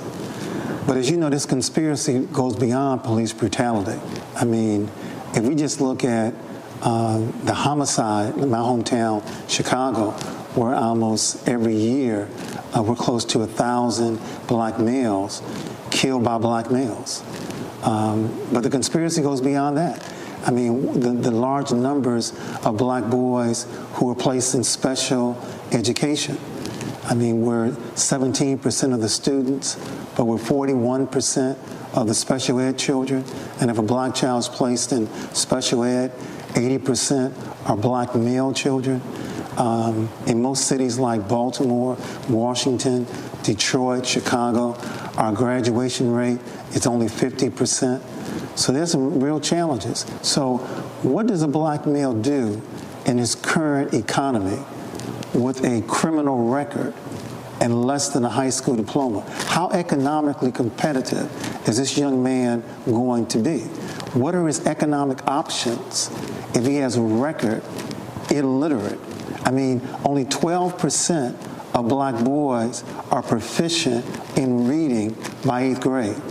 But as you know, this conspiracy goes beyond police brutality. I mean, if we just look at the homicide in my hometown, Chicago, where almost every year we're close to 1,000 black males killed by black males. But the conspiracy goes beyond that. I mean, the large numbers of black boys who are placed in special education. I mean, we're 17% of the students, but we're 41% of the special ed children. And if a black child is placed in special ed, 80% are black male children. In most cities like Baltimore, Washington, Detroit, Chicago, our graduation rate is only 50%. So there's some real challenges. So what does a black male do in this current economy with a criminal record and less than a high school diploma? How economically competitive is this young man going to be? What are his economic options if he has a record illiterate? I mean, only 12% of black boys are proficient in reading by 8th grade.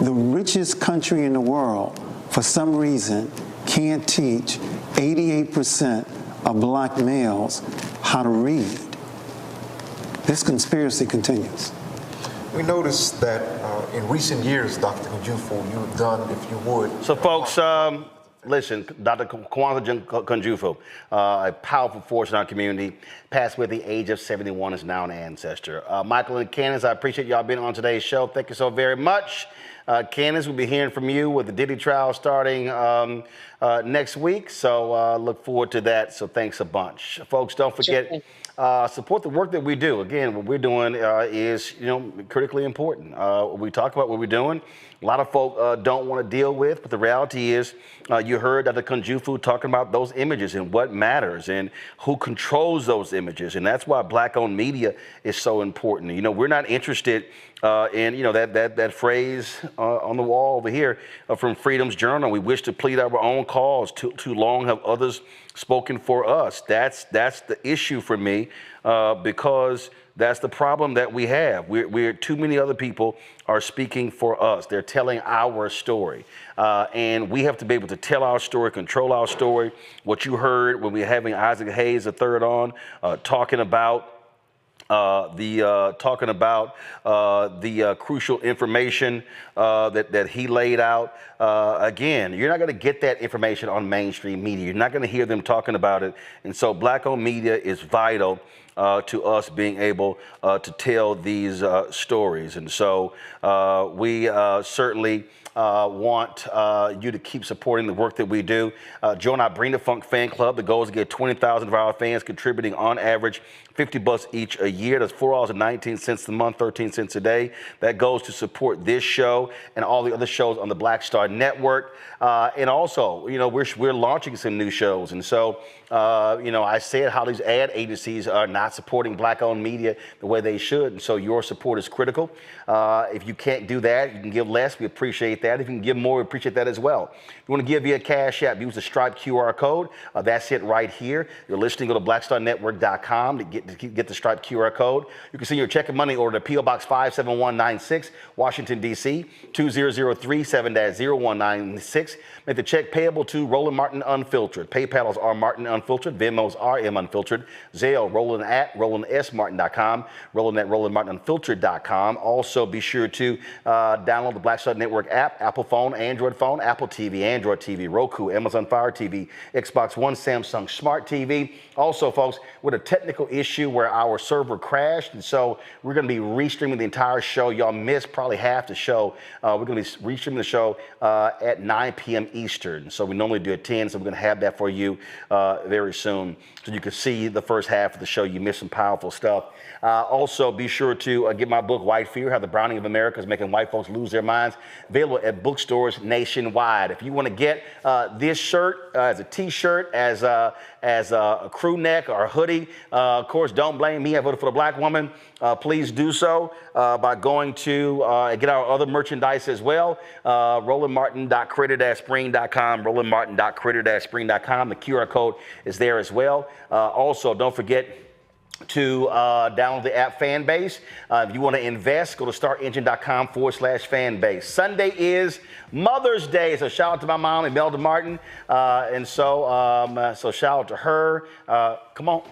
The richest country in the world, for some reason, can't teach 88% of black males how to read. This conspiracy continues. We noticed that in recent years, Dr. Kunjufu, you've done, if you would. So, folks, Listen, Dr. Jawanza Kunjufu, a powerful force in our community, passed away at the age of 71, is now an ancestor. Michael and Candace, I appreciate y'all being on today's show. Thank you so very much. Candace, we'll be hearing from you with the Diddy trial starting next week, so look forward to that. So thanks a bunch. Folks, don't forget, support the work that we do. Again, what we're doing is, critically important. We talk about what we're doing. A lot of folk don't want to deal with, but the reality is, you heard Dr. Kunjufu talking about those images and what matters and who controls those images. And that's why Black-owned media is so important. We're not interested in, that phrase on the wall over here from Freedom's Journal. We wish to plead our own cause. Too long have others spoken for us. That's the issue for me, because that's the problem that we have. We're too many other people are speaking for us. They're telling our story. And we have to be able to tell our story, control our story. What you heard when we were having Isaac Hayes III on, talking about the crucial information that he laid out. Again, you're not going to get that information on mainstream media. You're not going to hear them talking about it. And so Black-owned media is vital to us being able to tell these stories. And so we certainly want you to keep supporting the work that we do. Join our Bring the Funk fan club. The goal is to get 20,000 of our fans contributing on average $50 each a year. That's $4.19 a month, 13 cents a day. That goes to support this show and all the other shows on the Black Star Network. And also, we're launching some new shows. And so, I said how these ad agencies are not supporting Black-owned media the way they should. And so your support is critical. If you can't do that, you can give less. We appreciate that. If you can give more, we appreciate that as well. If you want to give via Cash App, use the Stripe QR code. That's it right here. You're listening, go to blackstarnetwork.com to get the Stripe QR code. You can send your check and money order to P.O. Box 57196, Washington, D.C., 20037-0196. Make the check payable to Roland Martin Unfiltered. PayPal is R Martin Unfiltered. Venmo is RM Unfiltered. Zelle, Roland at RolandSMartin.com. Roland at RolandMartinUnfiltered.com. Also, be sure to download the Black Star Network app, Apple phone, Android phone, Apple TV, Android TV, Roku, Amazon Fire TV, Xbox One, Samsung Smart TV. Also, folks, with a technical issue where our server crashed, and so we're going to be restreaming the entire show. Y'all missed probably half the show. We're going to be restreaming the show at 9 p.m. Eastern. So we normally do at 10, so we're going to have that for you very soon. So you can see the first half of the show. You missed some powerful stuff. Also, be sure to get my book, White Fear, How the Browning of America is Making White Folks Lose Their Minds, available at bookstores nationwide. If you want to get this shirt as a T-shirt, as a crew neck or a hoodie, of course, don't blame me. I voted for the Black woman. Please do so by going to get our other merchandise as well. RolandMartin.creator-spring.com, RolandMartin.creator-spring.com. The QR code is there as well. Also, don't forget to download the app Fanbase. If you want to invest, go to startengine.com/Fanbase. Sunday is Mother's Day, so shout out to my mom, Imelda Martin. So shout out to her. Come on.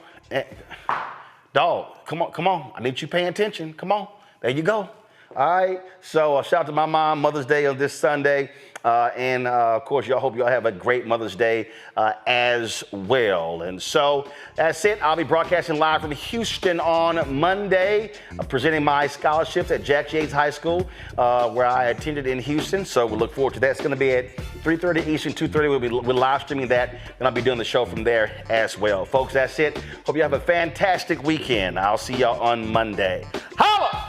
Dog, come on. I need you paying attention. Come on. There you go. All right. So shout out to my mom, Mother's Day on this Sunday. Of course, hope y'all have a great Mother's Day as well. And so that's it. I'll be broadcasting live from Houston on Monday, presenting my scholarships at Jack Yates High School, where I attended in Houston. So we look forward to that. It's going to be at 3:30 Eastern, 2:30. We're live streaming that, and I'll be doing the show from there as well. Folks, that's it. Hope you have a fantastic weekend. I'll see y'all on Monday. Holla!